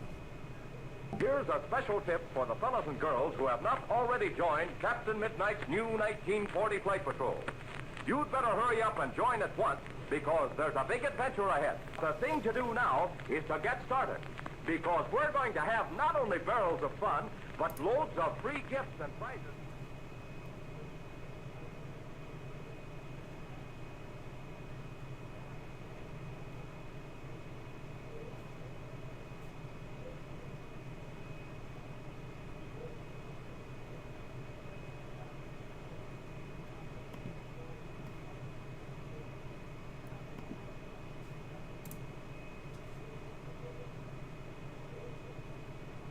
Here's a special tip for the fellas and girls who have not already joined Captain Midnight's new 1940 Flight Patrol. You'd better hurry up and join at once, because there's a big adventure ahead. The thing to do now is to get started, because we're going to have not only barrels of fun, but loads of free gifts and prizes.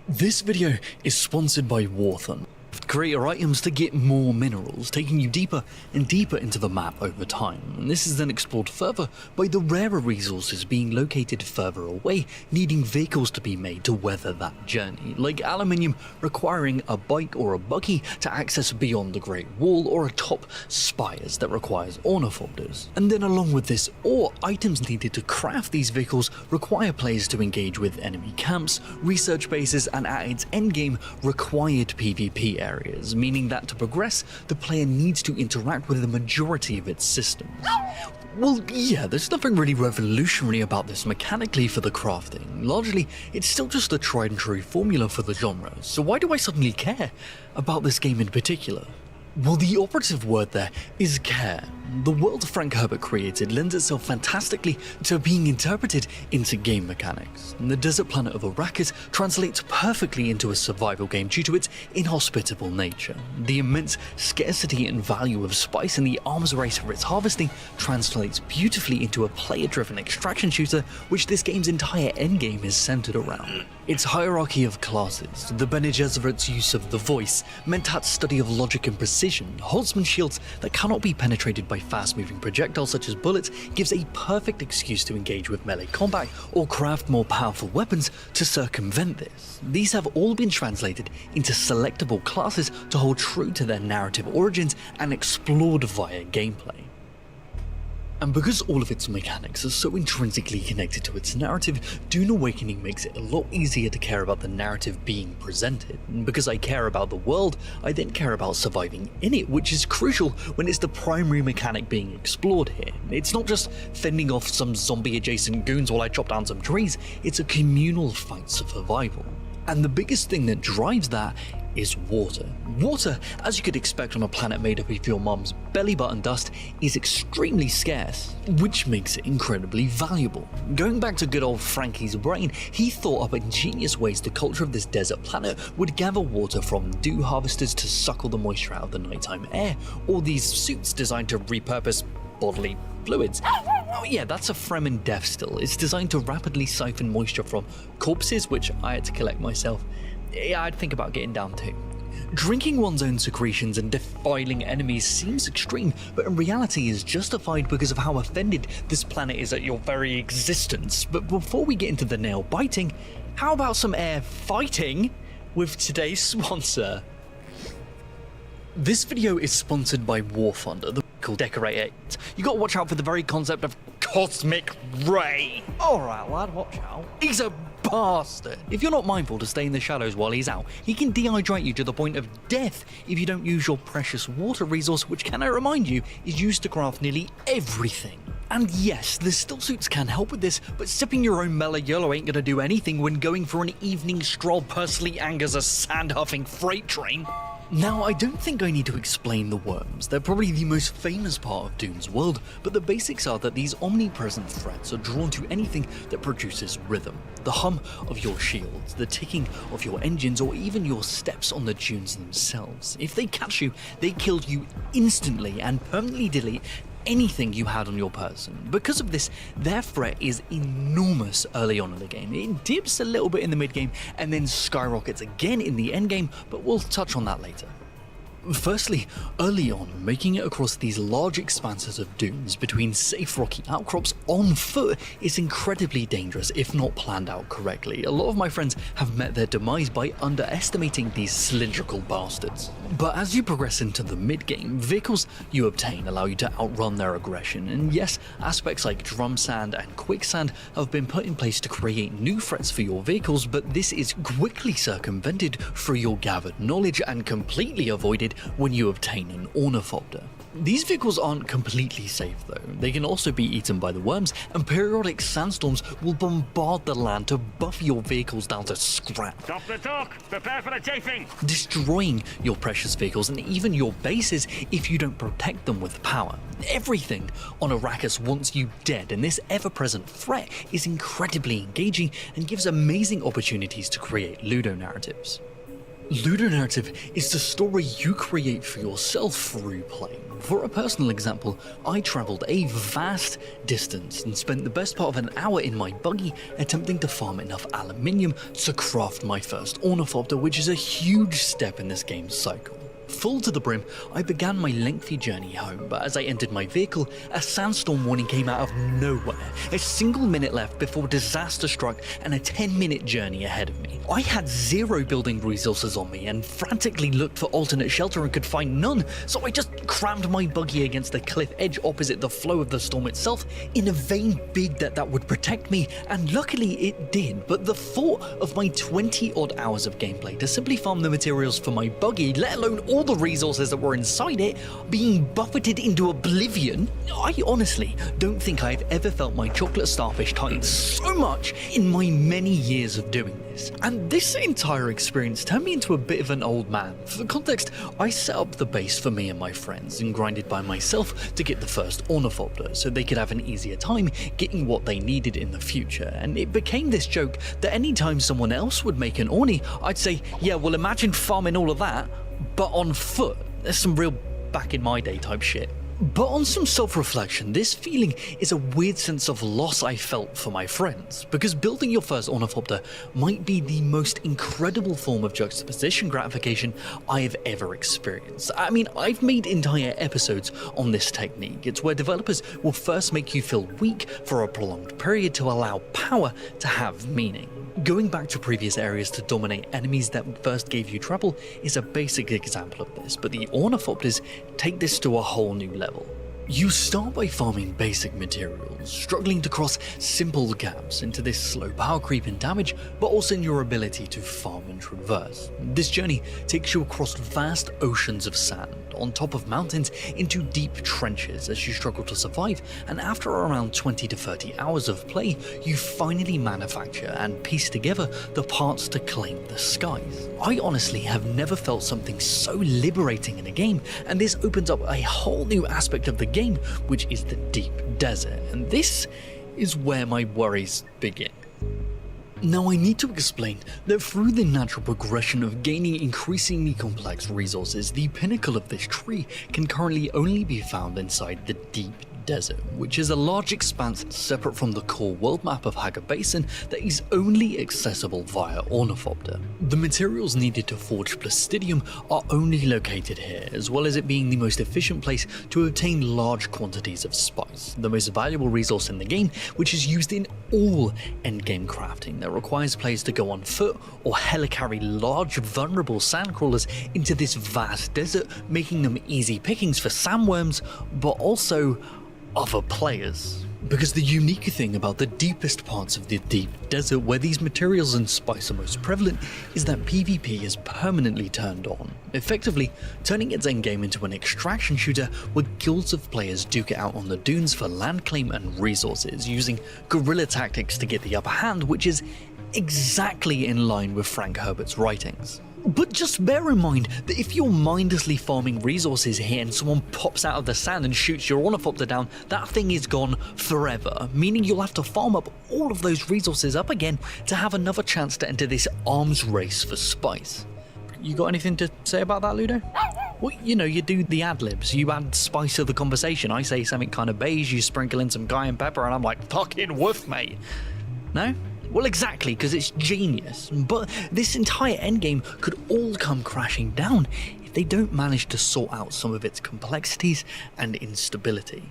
This video is sponsored by Warthon. Creator items to get more minerals, taking you deeper and deeper into the map over time, and this is then explored further by the rarer resources being located further away, needing vehicles to be made to weather that journey, like aluminium requiring a bike or a buggy to access beyond the Great Wall, or atop spires that requires ornithopters. And then along with this ore, items needed to craft these vehicles require players to engage with enemy camps, research bases, and at its endgame, required PvP areas, meaning that to progress, the player needs to interact with the majority of its systems. Well, yeah, there's nothing really revolutionary about this mechanically for the crafting. Largely, it's still just a tried and true formula for the genre, so why do I suddenly care about this game in particular? Well, the operative word there is care. The world Frank Herbert created lends itself fantastically to being interpreted into game mechanics. The desert planet of Arrakis translates perfectly into a survival game due to its inhospitable nature. The immense scarcity and value of spice in the arms race for its harvesting translates beautifully into a player-driven extraction shooter, which this game's entire endgame is centered around. Its hierarchy of classes, the Bene Gesserit's use of the voice, Mentat's study of logic and precision, Holtzman's shields that cannot be penetrated by fast-moving projectiles such as bullets, gives a perfect excuse to engage with melee combat or craft more powerful weapons to circumvent this. These have all been translated into selectable classes to hold true to their narrative origins and explored via gameplay. And because all of its mechanics are so intrinsically connected to its narrative, Dune Awakening makes it a lot easier to care about the narrative being presented. And because I care about the world, I then care about surviving in it, which is crucial when it's the primary mechanic being explored here. It's not just fending off some zombie-adjacent goons while I chop down some trees, it's a communal fight for survival. And the biggest thing that drives that is water. Water, as you could expect on a planet made up of your mum's belly button dust, is extremely scarce, which makes it incredibly valuable. Going back to good old Frankie's brain, he thought up ingenious ways the culture of this desert planet would gather water from dew harvesters to suckle the moisture out of the nighttime air, or these suits designed to repurpose bodily fluids. Oh yeah, that's a Fremen Death Still. It's designed to rapidly siphon moisture from corpses, which I had to collect myself. Yeah, I'd think about getting down too. Drinking one's own secretions and defiling enemies seems extreme, but in reality is justified because of how offended this planet is at your very existence. But before we get into the nail biting, how about some air fighting with today's sponsor? This video is sponsored by War Thunder, the vehicle decorator. You gotta watch out for the very concept of cosmic ray. Alright lad, watch out. He's a bastard. If you're not mindful to stay in the shadows while he's out, he can dehydrate you to the point of death if you don't use your precious water resource, which, can I remind you, is used to craft nearly everything. And yes, the still suits can help with this, but sipping your own mellow yellow ain't gonna do anything when going for an evening stroll personally angers a sand-huffing freight train. Now, I don't think I need to explain the worms. They're probably the most famous part of Dune's world, but the basics are that these omnipresent threats are drawn to anything that produces rhythm. The hum of your shields, the ticking of your engines, or even your steps on the dunes themselves. If they catch you, they kill you instantly and permanently delete anything you had on your person. Because of this, their threat is enormous early on in the game. It dips a little bit in the mid game and then skyrockets again in the end game, but we'll touch on that later. Firstly, early on, making it across these large expanses of dunes between safe rocky outcrops on foot is incredibly dangerous if not planned out correctly. A lot of my friends have met their demise by underestimating these cylindrical bastards. But as you progress into the mid-game, vehicles you obtain allow you to outrun their aggression, and yes, aspects like drum sand and quicksand have been put in place to create new threats for your vehicles, but this is quickly circumvented through your gathered knowledge and completely avoided when you obtain an ornithopter. These vehicles aren't completely safe though. They can also be eaten by the worms, and periodic sandstorms will bombard the land to buff your vehicles down to scrap. Stop the talk! Prepare for the chafing! Destroying your precious vehicles and even your bases if you don't protect them with power. Everything on Arrakis wants you dead, and this ever-present threat is incredibly engaging and gives amazing opportunities to create ludonarratives. Ludonarrative is the story you create for yourself through playing. For a personal example, I travelled a vast distance and spent the best part of an hour in my buggy attempting to farm enough aluminium to craft my first ornithopter, which is a huge step in this game's cycle. Full to the brim, I began my lengthy journey home, but as I entered my vehicle, a sandstorm warning came out of nowhere. A single minute left before disaster struck and a 10-minute journey ahead of me. I had zero building resources on me and frantically looked for alternate shelter and could find none, so I just crammed my buggy against the cliff edge opposite the flow of the storm itself in a vain bid that that would protect me, and luckily it did. But the thought of my 20-odd hours of gameplay to simply farm the materials for my buggy, let alone all the resources that were inside it, being buffeted into oblivion, I honestly don't think I've ever felt my chocolate starfish tighten so much in my many years of doing this. And this entire experience turned me into a bit of an old man. For context, I set up the base for me and my friends and grinded by myself to get the first ornithopter so they could have an easier time getting what they needed in the future. And it became this joke that anytime someone else would make an orni, I'd say, yeah, well, imagine farming all of that but on foot. There's some real back in my day type shit. But on some self-reflection, this feeling is a weird sense of loss I felt for my friends, because building your first ornithopter might be the most incredible form of juxtaposition gratification I have ever experienced. I mean, I've made entire episodes on this technique. It's where developers will first make you feel weak for a prolonged period to allow power to have meaning. Going back to previous areas to dominate enemies that first gave you trouble is a basic example of this, but the ornithopters take this to a whole new level. You start by farming basic materials, struggling to cross simple gaps into this slow power creep in damage, but also in your ability to farm and traverse. This journey takes you across vast oceans of sand, on top of mountains, into deep trenches as you struggle to survive, and after around 20 to 30 hours of play, you finally manufacture and piece together the parts to claim the skies. I honestly have never felt something so liberating in a game, and this opens up a whole new aspect of the game, which is the deep desert, and this is where my worries begin. Now I need to explain that through the natural progression of gaining increasingly complex resources, the pinnacle of this tree can currently only be found inside the deep desert, which is a large expanse separate from the core world map of Hagar Basin that is only accessible via Ornithopter. The materials needed to forge Plastidium are only located here, as well as it being the most efficient place to obtain large quantities of spice, the most valuable resource in the game, which is used in all endgame crafting that requires players to go on foot or helicarry large vulnerable sandcrawlers into this vast desert, making them easy pickings for sandworms, but also other players. Because the unique thing about the deepest parts of the deep desert where these materials and spice are most prevalent is that PvP is permanently turned on, effectively turning its endgame into an extraction shooter where guilds of players duke it out on the dunes for land claim and resources, using guerrilla tactics to get the upper hand, which is exactly in line with Frank Herbert's writings. But just bear in mind that if you're mindlessly farming resources here and someone pops out of the sand and shoots your Ornithopter down, that thing is gone forever, meaning you'll have to farm up all of those resources up again to have another chance to enter this arms race for spice. You got anything to say about that, Ludo? Well, you know, you do the ad-libs, you add spice to the conversation. I say something kind of beige, you sprinkle in some cayenne pepper, and I'm like, fucking woof, mate. No? Well, exactly, because it's genius, but this entire endgame could all come crashing down if they don't manage to sort out some of its complexities and instability.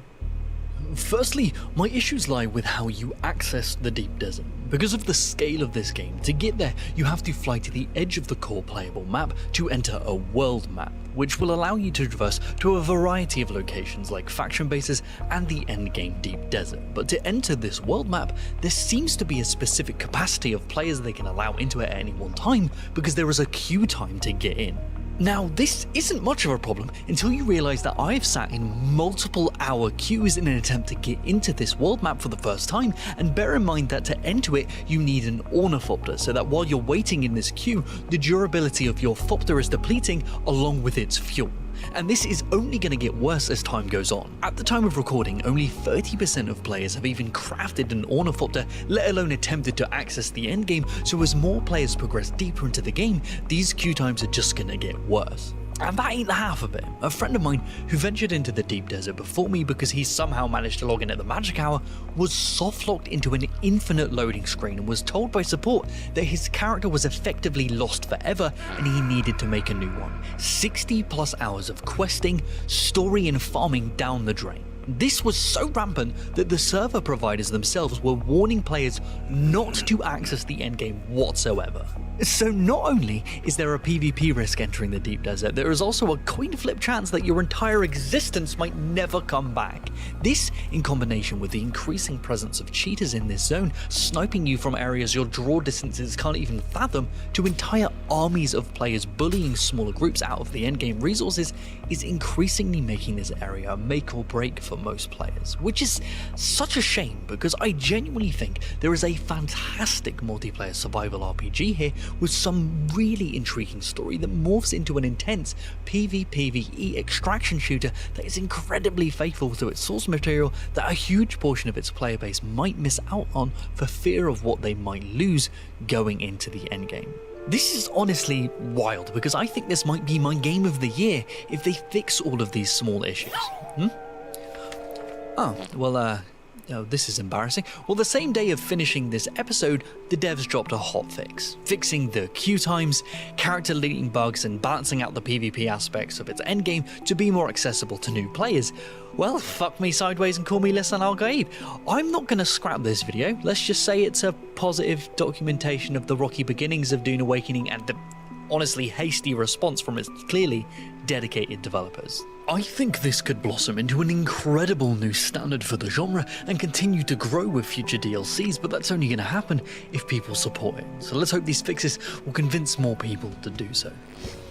Firstly, my issues lie with how you access the deep desert. Because of the scale of this game, to get there you have to fly to the edge of the core playable map to enter a world map, which will allow you to traverse to a variety of locations like faction bases and the endgame deep desert. But to enter this world map, there seems to be a specific capacity of players they can allow into it at any one time, because there is a queue time to get in. Now, this isn't much of a problem until you realise that I've sat in multiple hour queues in an attempt to get into this world map for the first time, and bear in mind that to enter it you need an Ornithopter, so that while you're waiting in this queue, the durability of your Thopter is depleting along with its fuel. And this is only going to get worse as time goes on. At the time of recording, only 30% of players have even crafted an Ornithopter, let alone attempted to access the endgame, so as more players progress deeper into the game, these queue times are just going to get worse. And that ain't the half of it. A friend of mine who ventured into the deep desert before me because he somehow managed to log in at the magic hour was soft locked into an infinite loading screen and was told by support that his character was effectively lost forever and he needed to make a new one. 60 plus hours of questing, story and farming down the drain. This was so rampant that the server providers themselves were warning players not to access the endgame whatsoever. So not only is there a PvP risk entering the deep desert, there is also a coin flip chance that your entire existence might never come back. This, in combination with the increasing presence of cheaters in this zone, sniping you from areas your draw distances can't even fathom, to entire armies of players bullying smaller groups out of the endgame resources, is increasingly making this area make or break for most players, which is such a shame because I genuinely think there is a fantastic multiplayer survival RPG here with some really intriguing story that morphs into an intense PvPvE extraction shooter that is incredibly faithful to its source material that a huge portion of its player base might miss out on for fear of what they might lose going into the endgame. This is honestly wild because I think this might be my game of the year if they fix all of these small issues. Oh, well, oh, this is embarrassing. Well, the same day of finishing this episode, the devs dropped a hotfix, fixing the queue times, character leading bugs, and balancing out the PvP aspects of its endgame to be more accessible to new players. Well, fuck me sideways and call me Lisan Al-Gaib. I'm not going to scrap this video. Let's just say it's a positive documentation of the rocky beginnings of Dune Awakening and the honestly hasty response from its clearly dedicated developers. I think this could blossom into an incredible new standard for the genre and continue to grow with future DLCs, but that's only going to happen if people support it. So let's hope these fixes will convince more people to do so.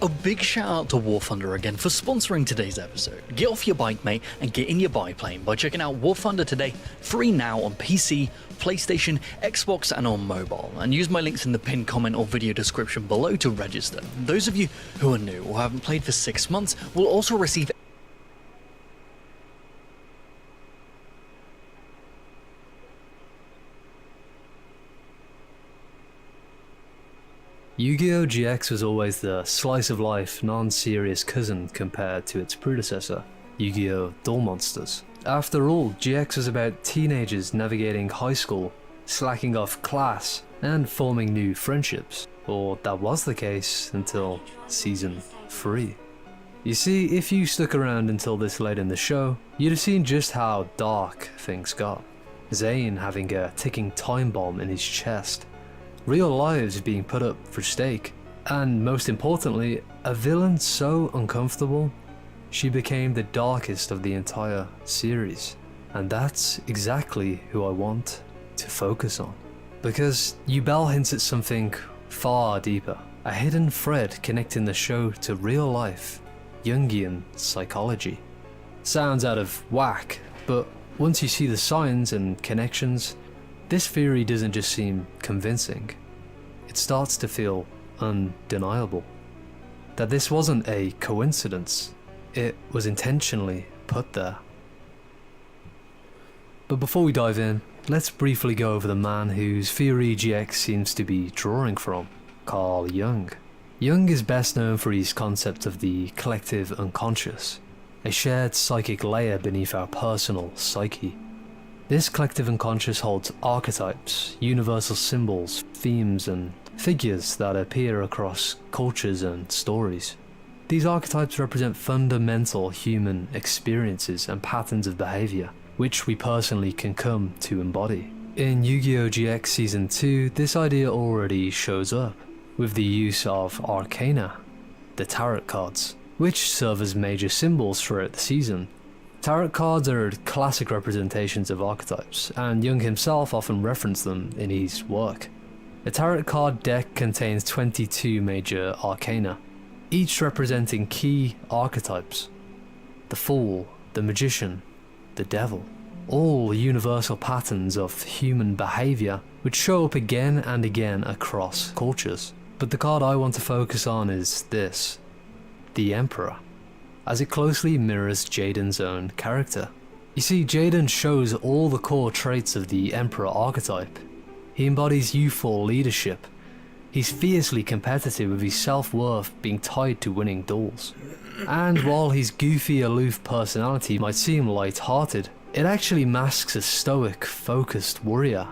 A big shout out to War Thunder again for sponsoring today's episode. Get off your bike, mate, and get in your biplane by checking out War Thunder today, free now on PC, PlayStation, Xbox and on mobile, and use my links in the pinned comment or video description below to register. Those of you who are new or haven't played for 6 months will also receive Yu-Gi-Oh! GX was always the slice-of-life, non-serious cousin compared to its predecessor, Yu-Gi-Oh! Duel Monsters. After all, GX was about teenagers navigating high school, slacking off class, and forming new friendships. Or that was the case until Season 3. You see, if you stuck around until this late in the show, you'd have seen just how dark things got. Zane having a ticking time bomb in his chest, real lives being put up for stake, and most importantly, a villain so uncomfortable, she became the darkest of the entire series. And that's exactly who I want to focus on. Because Yubel hints at something far deeper, a hidden thread connecting the show to real life, Jungian psychology. Sounds out of whack, but once you see the signs and connections, this theory doesn't just seem convincing, it starts to feel undeniable. That this wasn't a coincidence, it was intentionally put there. But before we dive in, let's briefly go over the man whose theory GX seems to be drawing from, Carl Jung. Jung is best known for his concept of the collective unconscious, a shared psychic layer beneath our personal psyche. This collective unconscious holds archetypes, universal symbols, themes and figures that appear across cultures and stories. These archetypes represent fundamental human experiences and patterns of behavior, which we personally can come to embody. In Yu-Gi-Oh! GX Season 2, this idea already shows up, with the use of Arcana, the tarot cards, which serve as major symbols throughout the season. Tarot cards are classic representations of archetypes, and Jung himself often referenced them in his work. A tarot card deck contains 22 major arcana, each representing key archetypes. The Fool, the Magician, the Devil, all universal patterns of human behavior which show up again and again across cultures. But the card I want to focus on is this, the Emperor, as it closely mirrors Jaden's own character. You see, Jaden shows all the core traits of the Emperor archetype. He embodies youthful leadership. He's fiercely competitive, with his self-worth being tied to winning duels. And while his goofy, aloof personality might seem light-hearted, it actually masks a stoic, focused warrior.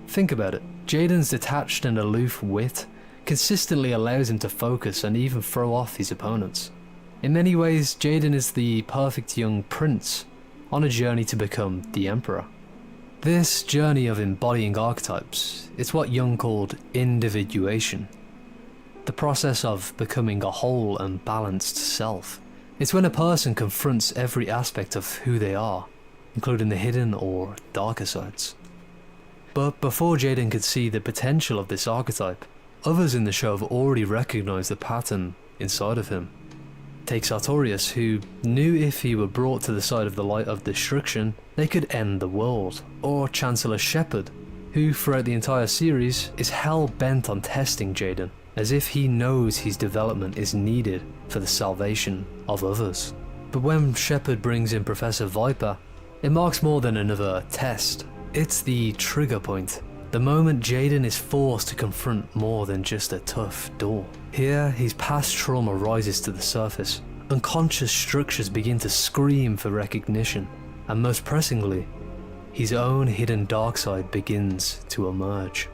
Think about it, Jaden's detached and aloof wit consistently allows him to focus and even throw off his opponents. In many ways, Jaden is the perfect young prince on a journey to become the Emperor. This journey of embodying archetypes is what Jung called individuation, the process of becoming a whole and balanced self. It's when a person confronts every aspect of who they are, including the hidden or darker sides. But before Jaden could see the potential of this archetype, others in the show have already recognized the pattern inside of him. Take Sartorius, who knew if he were brought to the side of the light of destruction, they could end the world. Or Chancellor Shepard, who throughout the entire series is hell-bent on testing Jaden, as if he knows his development is needed for the salvation of others. But when Shepard brings in Professor Viper, it marks more than another test. It's the trigger point, the moment Jaden is forced to confront more than just a tough duel. Here, his past trauma rises to the surface. Unconscious structures begin to scream for recognition, and most pressingly, his own hidden dark side begins to emerge.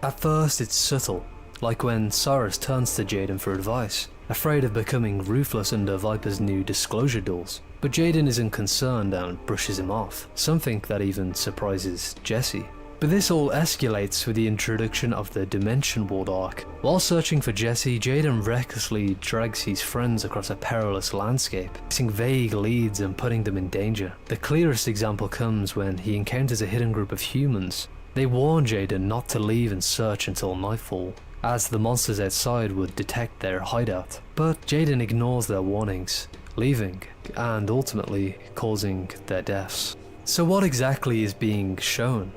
At first, it's subtle, like when Cyrus turns to Jaden for advice, afraid of becoming ruthless under Viper's new disclosure duels. But Jaden isn't concerned and brushes him off, something that even surprises Jesse. But this all escalates with the introduction of the Dimension Ward arc. While searching for Jesse, Jaden recklessly drags his friends across a perilous landscape, missing vague leads and putting them in danger. The clearest example comes when he encounters a hidden group of humans. They warn Jaden not to leave and search until nightfall, as the monsters outside would detect their hideout. But Jaden ignores their warnings, leaving, and ultimately causing their deaths. So what exactly is being shown?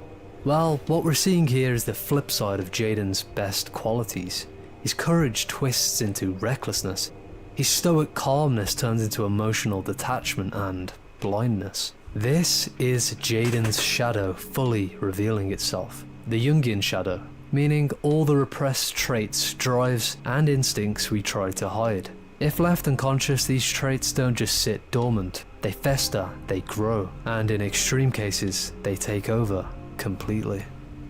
Well, what we're seeing here is the flip side of Jaden's best qualities. His courage twists into recklessness. His stoic calmness turns into emotional detachment and blindness. This is Jaden's shadow fully revealing itself. The Jungian shadow, meaning all the repressed traits, drives, and instincts we try to hide. If left unconscious, these traits don't just sit dormant. They fester, they grow, and in extreme cases, they take over completely.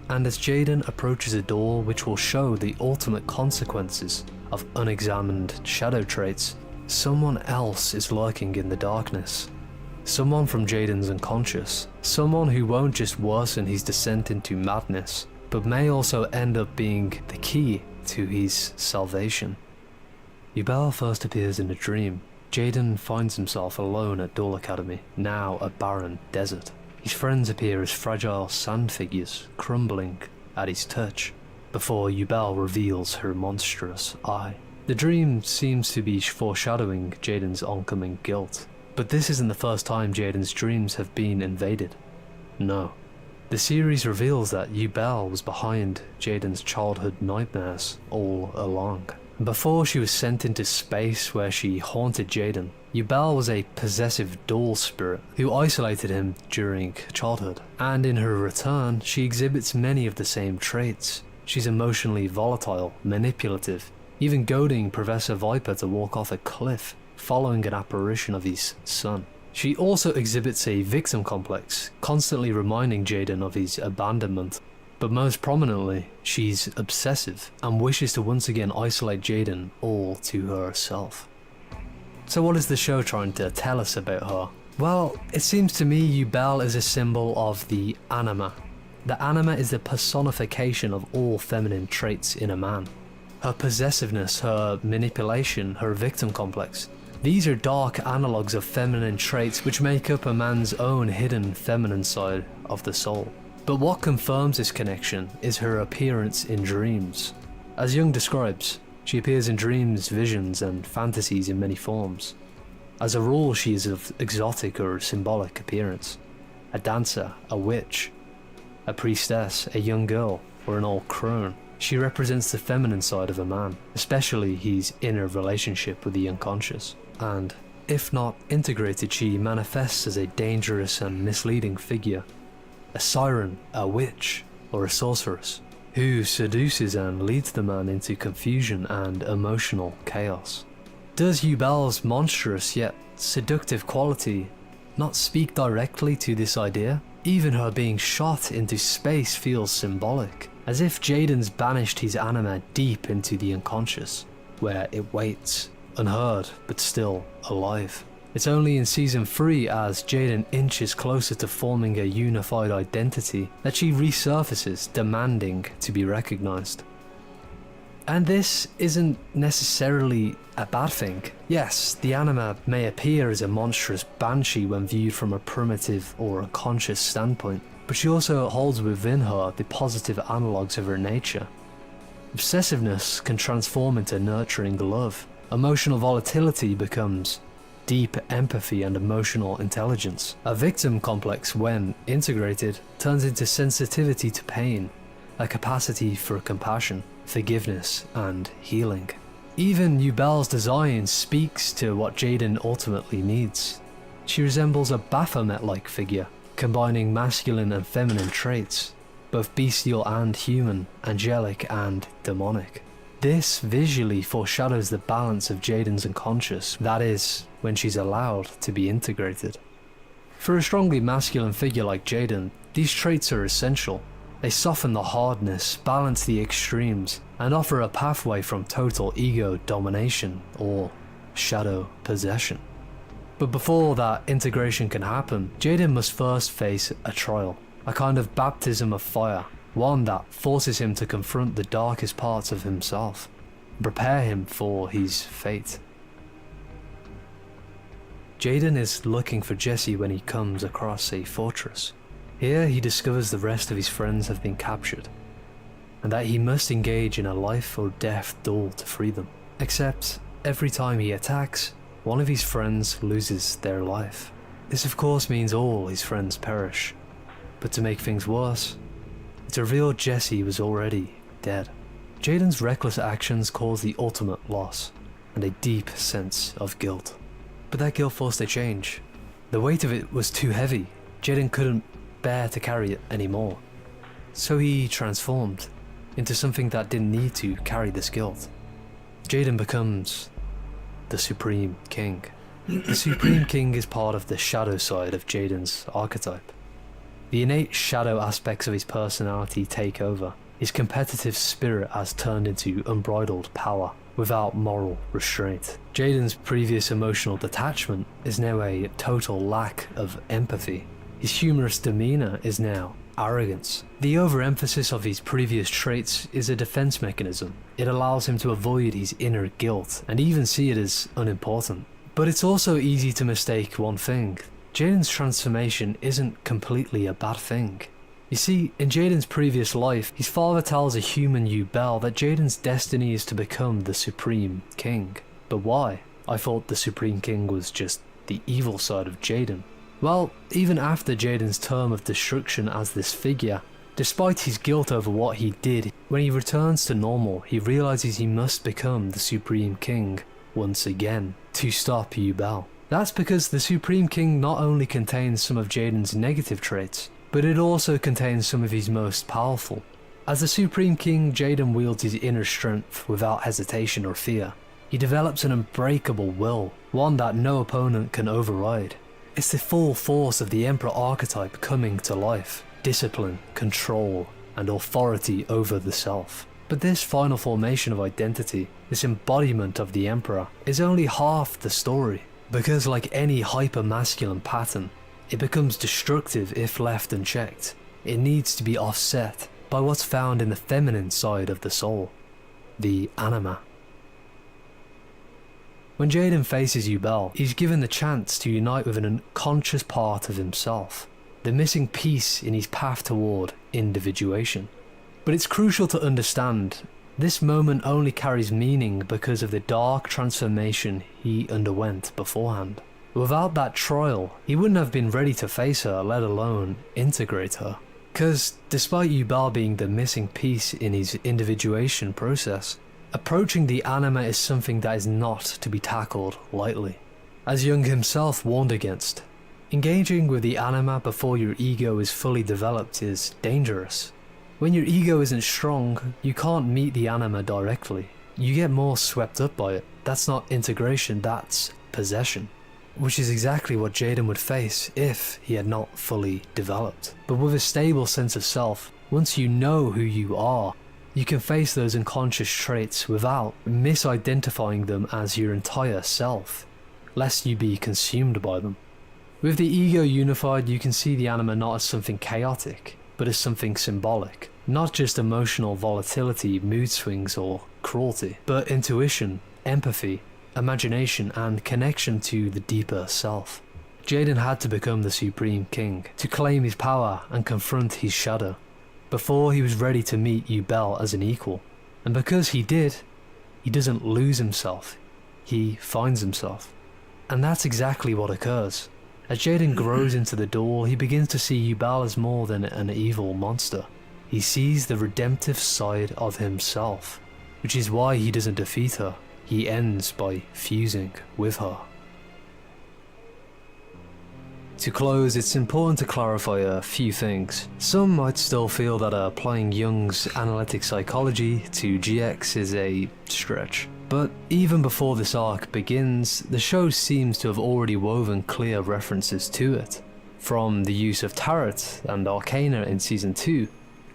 And as Jaden approaches a door which will show the ultimate consequences of unexamined shadow traits, someone else is lurking in the darkness. Someone from Jaden's unconscious. Someone who won't just worsen his descent into madness, but may also end up being the key to his salvation. Yubel first appears in a dream. Jaden finds himself alone at Dahl Academy, now a barren desert. His friends appear as fragile sand figures, crumbling at his touch, before Yubel reveals her monstrous eye. The dream seems to be foreshadowing Jaden's oncoming guilt, but this isn't the first time Jaden's dreams have been invaded. No. The series reveals that Yubel was behind Jaden's childhood nightmares all along. Before she was sent into space where she haunted Jaden, Yubel was a possessive doll spirit who isolated him during childhood, and in her return, she exhibits many of the same traits. She's emotionally volatile, manipulative, even goading Professor Viper to walk off a cliff following an apparition of his son. She also exhibits a victim complex, constantly reminding Jaden of his abandonment. But most prominently, she's obsessive and wishes to once again isolate Jaden all to herself. So what is the show trying to tell us about her? Well, it seems to me Yubel is a symbol of the anima. The anima is the personification of all feminine traits in a man. Her possessiveness, her manipulation, her victim complex. These are dark analogues of feminine traits which make up a man's own hidden feminine side of the soul. But what confirms this connection is her appearance in dreams. As Jung describes, she appears in dreams, visions, and fantasies in many forms. As a rule, she is of exotic or symbolic appearance. A dancer, a witch, a priestess, a young girl, or an old crone. She represents the feminine side of a man, especially his inner relationship with the unconscious. And, if not integrated, she manifests as a dangerous and misleading figure. A siren, a witch, or a sorceress, who seduces and leads the man into confusion and emotional chaos. Does Yubel's monstrous yet seductive quality not speak directly to this idea? Even her being shot into space feels symbolic, as if Jaden's banished his anima deep into the unconscious, where it waits, unheard but still alive. It's only in season 3, as Jaden inches closer to forming a unified identity, that she resurfaces, demanding to be recognized. And this isn't necessarily a bad thing. Yes, the anima may appear as a monstrous banshee when viewed from a primitive or unconscious standpoint, but she also holds within her the positive analogues of her nature. Obsessiveness can transform into nurturing love. Emotional volatility becomes deep empathy and emotional intelligence. A victim complex, when integrated, turns into sensitivity to pain, a capacity for compassion, forgiveness, and healing. Even Yubel's design speaks to what Jaden ultimately needs. She resembles a Baphomet-like figure, combining masculine and feminine traits, both bestial and human, angelic and demonic. This visually foreshadows the balance of Jaden's unconscious, that is, when she's allowed to be integrated. For a strongly masculine figure like Jaden, these traits are essential. They soften the hardness, balance the extremes, and offer a pathway from total ego domination or shadow possession. But before that integration can happen, Jaden must first face a trial. a kind of baptism of fire, one that forces him to confront the darkest parts of himself, and prepare him for his fate. Jaden is looking for Jesse when he comes across a fortress. Here he discovers the rest of his friends have been captured, and that he must engage in a life or death duel to free them. Except, every time he attacks, one of his friends loses their life. This of course means all his friends perish, but to make things worse, it's revealed Jesse was already dead. Jaden's reckless actions caused the ultimate loss, and a deep sense of guilt. But that guilt forced a change. The weight of it was too heavy. Jaden couldn't bear to carry it anymore. So he transformed into something that didn't need to carry this guilt. Jaden becomes the Supreme King. The Supreme King is part of the shadow side of Jaden's archetype. The innate shadow aspects of his personality take over. His competitive spirit has turned into unbridled power without moral restraint. Jaden's previous emotional detachment is now a total lack of empathy. His humorous demeanor is now arrogance. The overemphasis of his previous traits is a defense mechanism. It allows him to avoid his inner guilt and even see it as unimportant. But it's also easy to mistake one thing. Jaden's transformation isn't completely a bad thing. You see, in Jaden's previous life, his father tells a human Bell that Jaden's destiny is to become the Supreme King. But why? I thought the Supreme King was just the evil side of Jaden. Well, even after Jaden's term of destruction as this figure, despite his guilt over what he did, when he returns to normal, he realizes he must become the Supreme King once again to stop Bell. That's because the Supreme King not only contains some of Jaden's negative traits, but it also contains some of his most powerful. As the Supreme King, Jaden wields his inner strength without hesitation or fear. He develops an unbreakable will, one that no opponent can override. It's the full force of the Emperor archetype coming to life. Discipline, control, and authority over the self. But this final formation of identity, this embodiment of the Emperor, is only half the story. Because like any hyper-masculine pattern, it becomes destructive if left unchecked. It needs to be offset by what's found in the feminine side of the soul, the anima. When Jaden faces Bell, he's given the chance to unite with an unconscious part of himself, the missing piece in his path toward individuation. But it's crucial to understand, this moment only carries meaning because of the dark transformation he underwent beforehand. Without that trial, he wouldn't have been ready to face her, let alone integrate her. Cause despite Bell being the missing piece in his individuation process, approaching the anima is something that is not to be tackled lightly. As Jung himself warned against, engaging with the anima before your ego is fully developed is dangerous. When your ego isn't strong, you can't meet the anima directly. You get more swept up by it. That's not integration, that's possession. Which is exactly what Jaden would face if he had not fully developed. But with a stable sense of self, once you know who you are, you can face those unconscious traits without misidentifying them as your entire self, lest you be consumed by them. With the ego unified, you can see the anima not as something chaotic, but as something symbolic. Not just emotional volatility, mood swings, or cruelty, but intuition, empathy, imagination, and connection to the deeper self. Jaden had to become the Supreme King, to claim his power and confront his shadow, before he was ready to meet Bell as an equal. And because he did, he doesn't lose himself, he finds himself. And that's exactly what occurs. As Jaden grows into the door, he begins to see Bell as more than an evil monster. He sees the redemptive side of himself, which is why he doesn't defeat her. He ends by fusing with her. To close, it's important to clarify a few things. Some might still feel that applying Jung's analytic psychology to GX is a stretch. But even before this arc begins, the show seems to have already woven clear references to it. From the use of Tarot and Arcana in Season 2,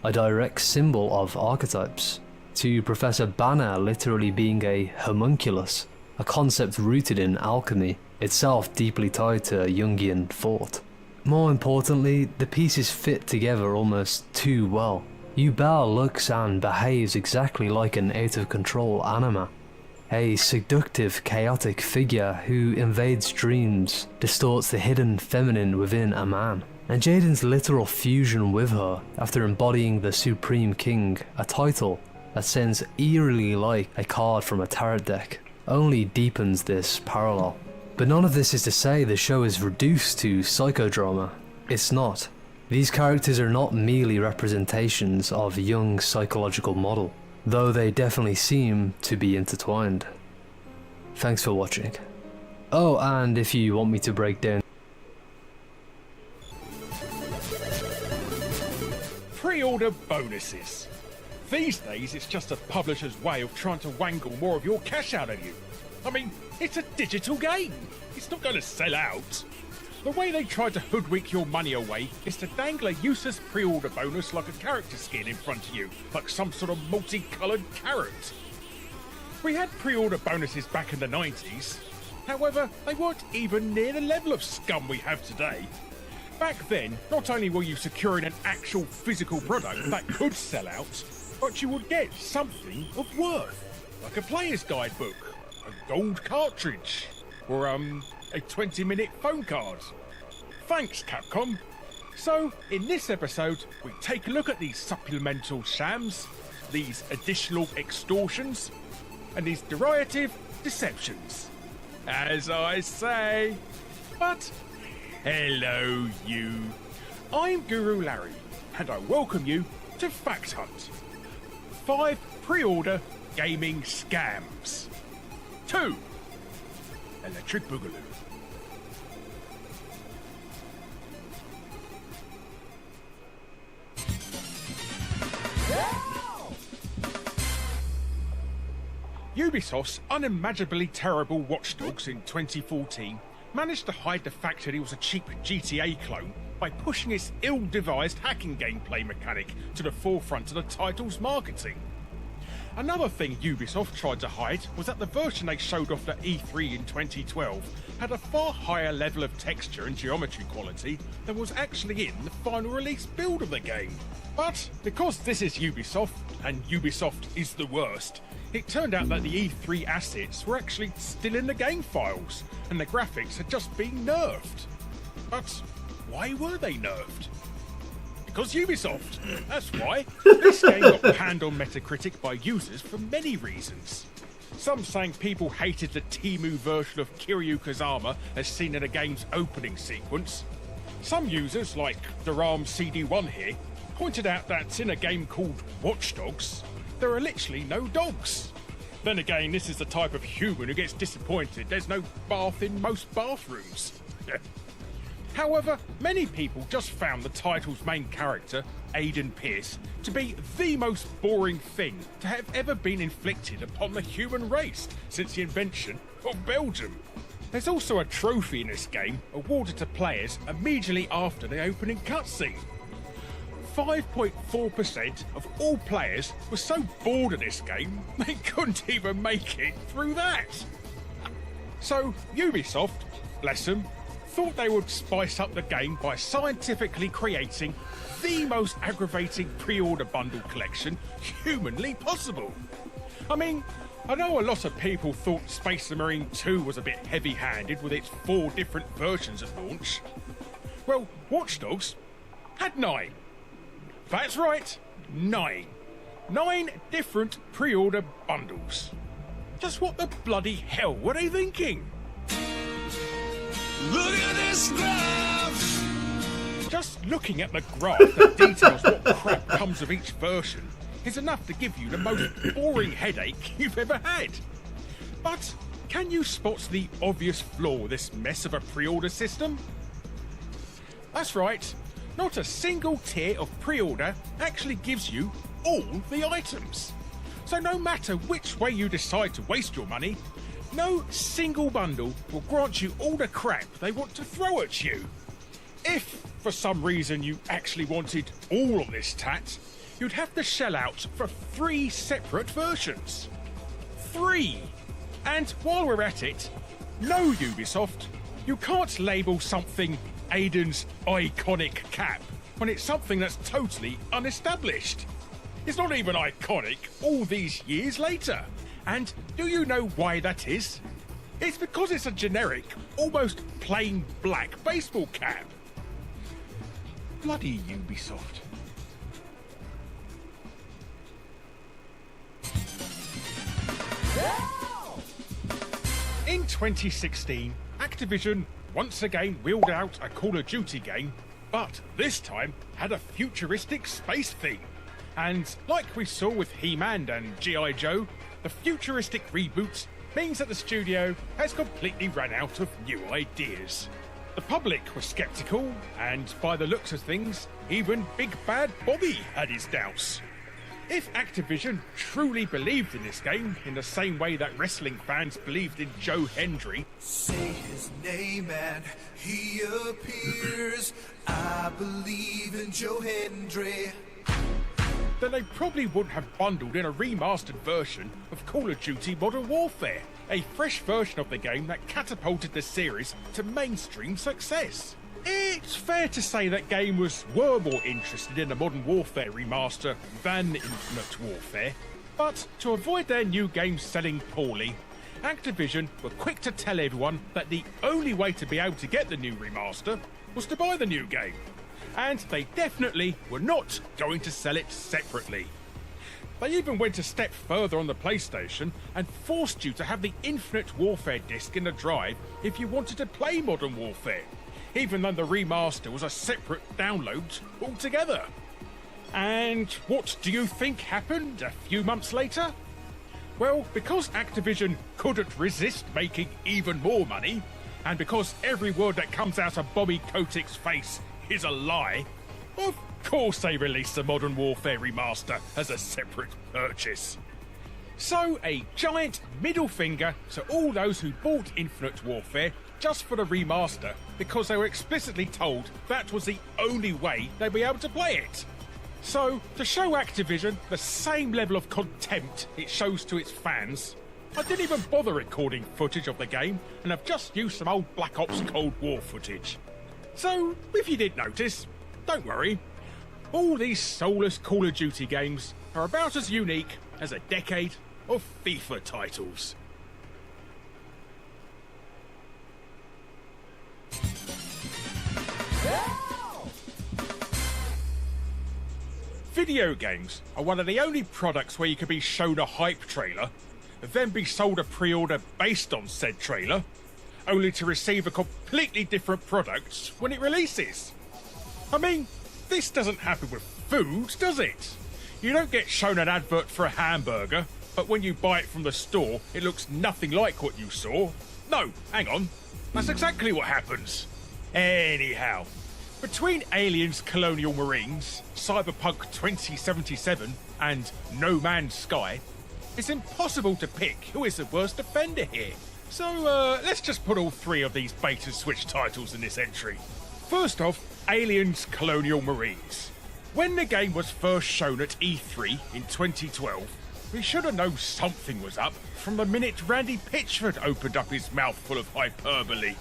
a direct symbol of archetypes, to Professor Banner literally being a homunculus, a concept rooted in alchemy, itself deeply tied to Jungian thought. More importantly, the pieces fit together almost too well. Yubel looks and behaves exactly like an out-of-control anima. A seductive, chaotic figure who invades dreams, distorts the hidden feminine within a man. And Jaden's literal fusion with her, after embodying the Supreme King, a title that sounds eerily like a card from a tarot deck, only deepens this parallel. But none of this is to say the show is reduced to psychodrama. It's not. These characters are not merely representations of Jung's psychological model, though they definitely seem to be intertwined. Thanks for watching. Oh, and if you want me to break down Pre-order bonuses. These days, it's just a publisher's way of trying to wangle more of your cash out of you. I mean, it's a digital game. It's not going to sell out. The way they try to hoodwink your money away is to dangle a useless pre-order bonus like a character skin in front of you, like some sort of multicoloured carrot. We had pre-order bonuses back in the 90s. However, they weren't even near the level of scum we have today. Back then, not only were you securing an actual physical product that could sell out, but you would get something of worth, like a player's guidebook, a gold cartridge, or a 20-minute phone card. Thanks, Capcom. So, in this episode, we take a look at these supplemental shams, these additional extortions, and these derivative deceptions. As I say. But, hello you. I'm Guru Larry, and I welcome you to Fact Hunt. 5 pre-order gaming scams. 2. Electric Boogaloo. Ubisoft's unimaginably terrible Watch Dogs in 2014 managed to hide the fact that it was a cheap GTA clone by pushing its ill-devised hacking gameplay mechanic to the forefront of the title's marketing. Another thing Ubisoft tried to hide was that the version they showed off at E3 in 2012 had a far higher level of texture and geometry quality than was actually in the final release build of the game. But because this is Ubisoft, and Ubisoft is the worst, it turned out that the E3 assets were actually still in the game files, and the graphics had just been nerfed. But why were they nerfed? Because Ubisoft. That's why. This game got panned on Metacritic by users for many reasons. Some saying people hated the Temu version of Kiryu Kazama as seen in the game's opening sequence. Some users, like Daram CD1 here, pointed out that in a game called Watch Dogs, there are literally no dogs. Then again, this is the type of human who gets disappointed there's no bath in most bathrooms. However, many people just found the title's main character, Aiden Pierce, to be the most boring thing to have ever been inflicted upon the human race since the invention of Belgium. There's also a trophy in this game awarded to players immediately after the opening cutscene. 5.4% of all players were so bored of this game they couldn't even make it through that. So Ubisoft, bless them, thought they would spice up the game by scientifically creating the most aggravating pre-order bundle collection humanly possible. I mean, I know a lot of people thought Space Marine 2 was a bit heavy-handed with its 4 different versions at launch. Well, Watch Dogs had 9. That's right, 9. 9 different pre-order bundles. Just what the bloody hell were they thinking? Look at this graph! Just looking at the graph that details what crap comes with each version is enough to give you the most boring headache you've ever had. But can you spot the obvious flaw with this mess of a pre-order system? That's right. Not a single tier of pre-order actually gives you all the items. So no matter which way you decide to waste your money, no single bundle will grant you all the crap they want to throw at you. If, for some reason, you actually wanted all of this tat, you'd have to shell out for 3 separate versions. 3! And while we're at it, no Ubisoft, You can't label something Aiden's iconic cap when it's something that's totally unestablished. It's not even iconic all these years later. And do you know why that is? It's because it's a generic, almost plain black baseball cap. Bloody Ubisoft. In 2016, Activision once again wheeled out a Call of Duty game, but this time had a futuristic space theme. And like we saw with He-Man and G.I. Joe, the futuristic reboot means that the studio has completely run out of new ideas. The public was sceptical, and by the looks of things, even Big Bad Bobby had his doubts. If Activision truly believed in this game in the same way that wrestling fans believed in Joe Hendry, say his name and he appears. I believe in Joe Hendry. then they probably wouldn't have bundled in a remastered version of Call of Duty Modern Warfare, a fresh version of the game that catapulted the series to mainstream success. It's fair to say that gamers were more interested in the Modern Warfare remaster than Infinite Warfare, but to avoid their new game selling poorly, Activision were quick to tell everyone that the only way to be able to get the new remaster was to buy the new game, and they definitely were not going to sell it separately. They even went a step further on the PlayStation and forced you to have the Infinite Warfare disc in the drive if you wanted to play Modern Warfare, even though the remaster was a separate download altogether. And what do you think happened a few months later? Well, because Activision couldn't resist making even more money, and because every word that comes out of Bobby Kotick's face is a lie, of course they released the Modern Warfare remaster as a separate purchase. So, a giant middle finger to all those who bought Infinite Warfare just for the remaster because they were explicitly told that was the only way they'd be able to play it. So, to show Activision the same level of contempt it shows to its fans, I didn't even bother recording footage of the game and have just used some old Black Ops Cold War footage. So, if you did notice, don't worry. All these soulless Call of Duty games are about as unique as a decade of FIFA titles. Video games are one of the only products where you can be shown a hype trailer, then be sold a pre-order based on said trailer, only to receive a completely different product when it releases. I mean, this doesn't happen with food, does it? You don't get shown an advert for a hamburger, but when you buy it from the store, it looks nothing like what you saw. No, hang on. That's exactly what happens. Anyhow, between Aliens Colonial Marines, Cyberpunk 2077, and No Man's Sky, it's impossible to pick who is the worst offender here. So, let's just put all three of these bait-and-switch titles in this entry. First off, Aliens Colonial Marines. When the game was first shown at E3 in 2012, we should have known something was up from the minute Randy Pitchford opened up his mouth full of hyperbole.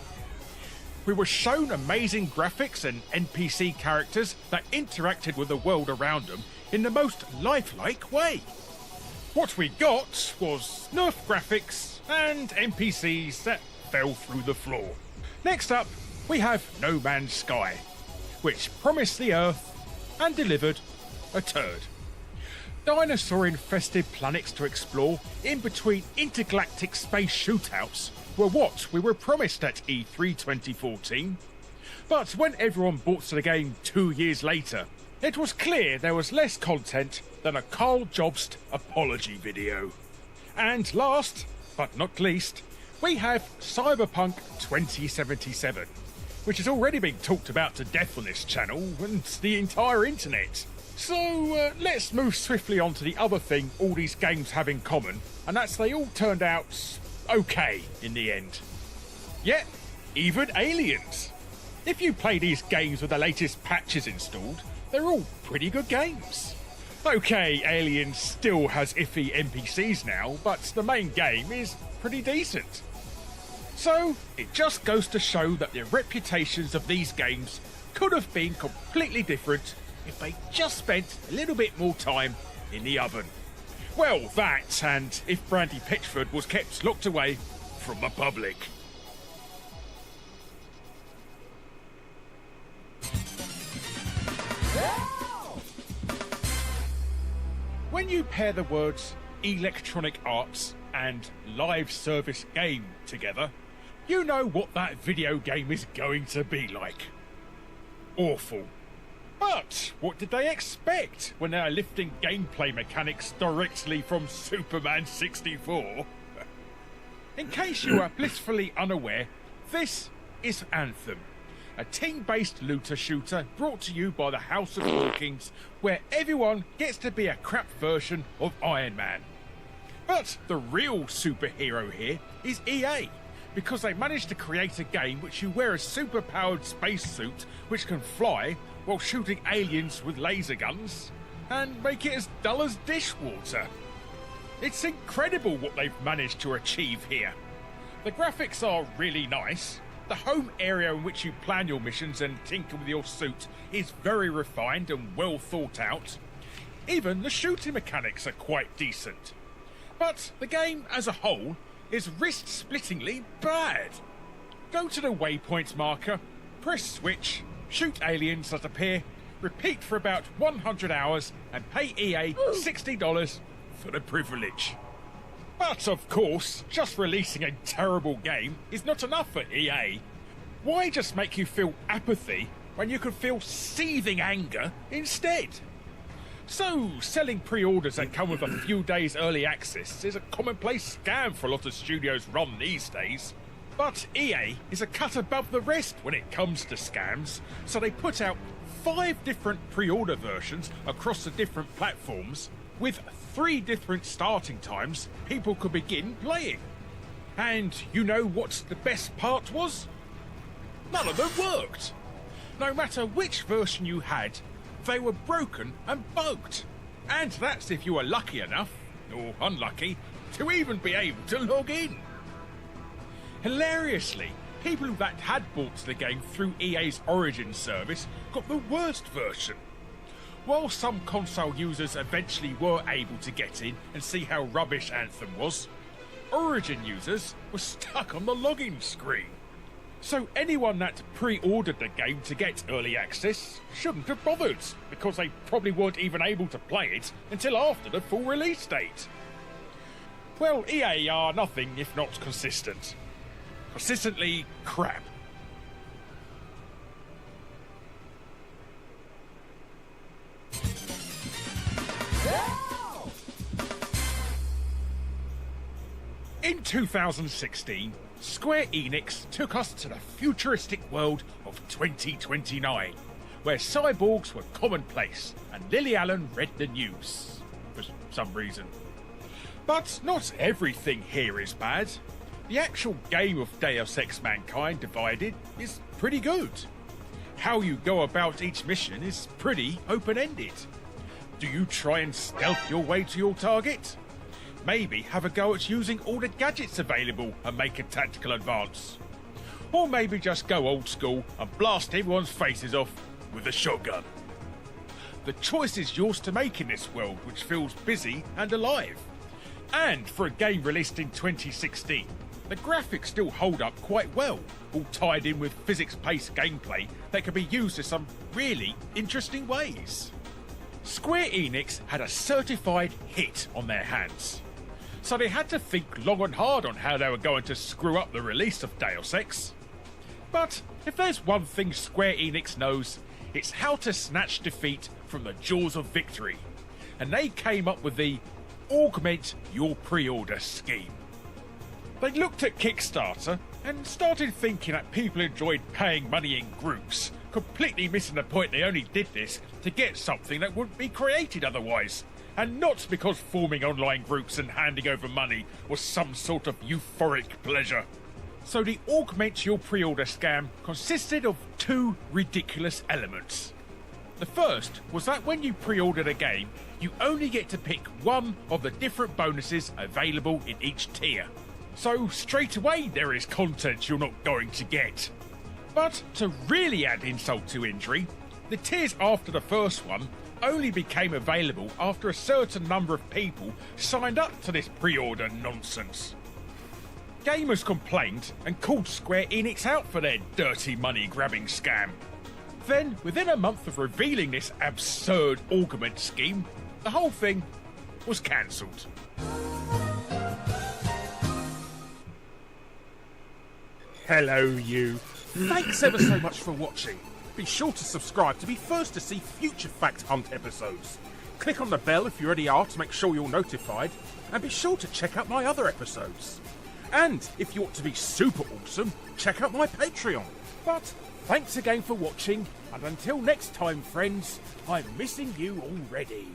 We were shown amazing graphics and NPC characters that interacted with the world around them in the most lifelike way. What we got was Nerf graphics and NPCs that fell through the floor. Next up, we have No Man's Sky, which promised the Earth and delivered a turd. Dinosaur-infested planets to explore in between intergalactic space shootouts were what we were promised at E3 2014. But when everyone bought to the game 2 years later, it was clear there was less content than a Carl Jobst apology video. And last, but not least, we have Cyberpunk 2077, which has already been talked about to death on this channel and the entire internet. So let's move swiftly on to the other thing all these games have in common, and that's they all turned out okay in the end. Yeah, even Aliens. If you play these games with the latest patches installed, they're all pretty good games. Okay, Aliens still has iffy NPCs now, but the main game is pretty decent. So, it just goes to show that the reputations of these games could have been completely different if they just spent a little bit more time in the oven. Well, that, and if Brandy Pitchford was kept locked away from the public. When you pair the words electronic arts and live service game together, you know what that video game is going to be like. Awful. But what did they expect when they are lifting gameplay mechanics directly from Superman 64? In case you are blissfully unaware, this is Anthem, a team-based looter shooter brought to you by the House of Hawkins, where everyone gets to be a crap version of Iron Man. But the real superhero here is EA, because they managed to create a game which you wear a super-powered spacesuit which can fly while shooting aliens with laser guns, and make it as dull as dishwater. It's incredible what they've managed to achieve here. The graphics are really nice. The home area in which you plan your missions and tinker with your suit is very refined and well thought out. Even the shooting mechanics are quite decent. But the game as a whole is wrist-splittingly bad. Go to the waypoint marker, press switch, shoot aliens that appear, repeat for about 100 hours, and pay EA $60 for the privilege. But of course, just releasing a terrible game is not enough for EA. Why just make you feel apathy when you can feel seething anger instead? So, selling pre-orders that come with a few days early access is a commonplace scam for a lot of studios run these days. But EA is a cut above the rest when it comes to scams, so they put out 5 different pre-order versions across the different platforms, with 3 different starting times people could begin playing. And you know what the best part was? None of them worked. No matter which version you had, they were broken and bugged. And that's if you were lucky enough, or unlucky, to even be able to log in. Hilariously, people that had bought the game through EA's Origin service got the worst version. While some console users eventually were able to get in and see how rubbish Anthem was, Origin users were stuck on the login screen. So anyone that pre-ordered the game to get early access shouldn't have bothered, because they probably weren't even able to play it until after the full release date. Well, EA are nothing if not consistent. Consistently crap. In 2016, Square Enix took us to the futuristic world of 2029, where cyborgs were commonplace and Lily Allen read the news, for some reason. But not everything here is bad. The actual game of Deus Ex Mankind Divided is pretty good. How you go about each mission is pretty open-ended. Do you try and stealth your way to your target? Maybe have a go at using all the gadgets available and make a tactical advance. Or maybe just go old school and blast everyone's faces off with a shotgun. The choice is yours to make in this world, which feels busy and alive. And for a game released in 2016, the graphics still hold up quite well, all tied in with physics-based gameplay that can be used in some really interesting ways. Square Enix had a certified hit on their hands, so they had to think long and hard on how they were going to screw up the release of Deus Ex. But if there's one thing Square Enix knows, it's how to snatch defeat from the jaws of victory, and they came up with the Augment Your Pre-Order scheme. They looked at Kickstarter and started thinking that people enjoyed paying money in groups, completely missing the point they only did this to get something that wouldn't be created otherwise, and not because forming online groups and handing over money was some sort of euphoric pleasure. So the Augment Your Pre-Order scam consisted of 2 ridiculous elements. The first was that when you pre-ordered a game, you only get to pick one of the different bonuses available in each tier. So straight away there is content you're not going to get. But to really add insult to injury, the tiers after the first one only became available after a certain number of people signed up to this pre-order nonsense. Gamers complained and called Square Enix out for their dirty money-grabbing scam. Then, within a month of revealing this absurd augment scheme, the whole thing was cancelled. Hello, you. Thanks ever so much for watching. Be sure to subscribe to be first to see future Fact Hunt episodes. Click on the bell if you already are to make sure you're notified, and be sure to check out my other episodes. And if you want to be super awesome, check out my Patreon. But thanks again for watching, and until next time, friends, I'm missing you already.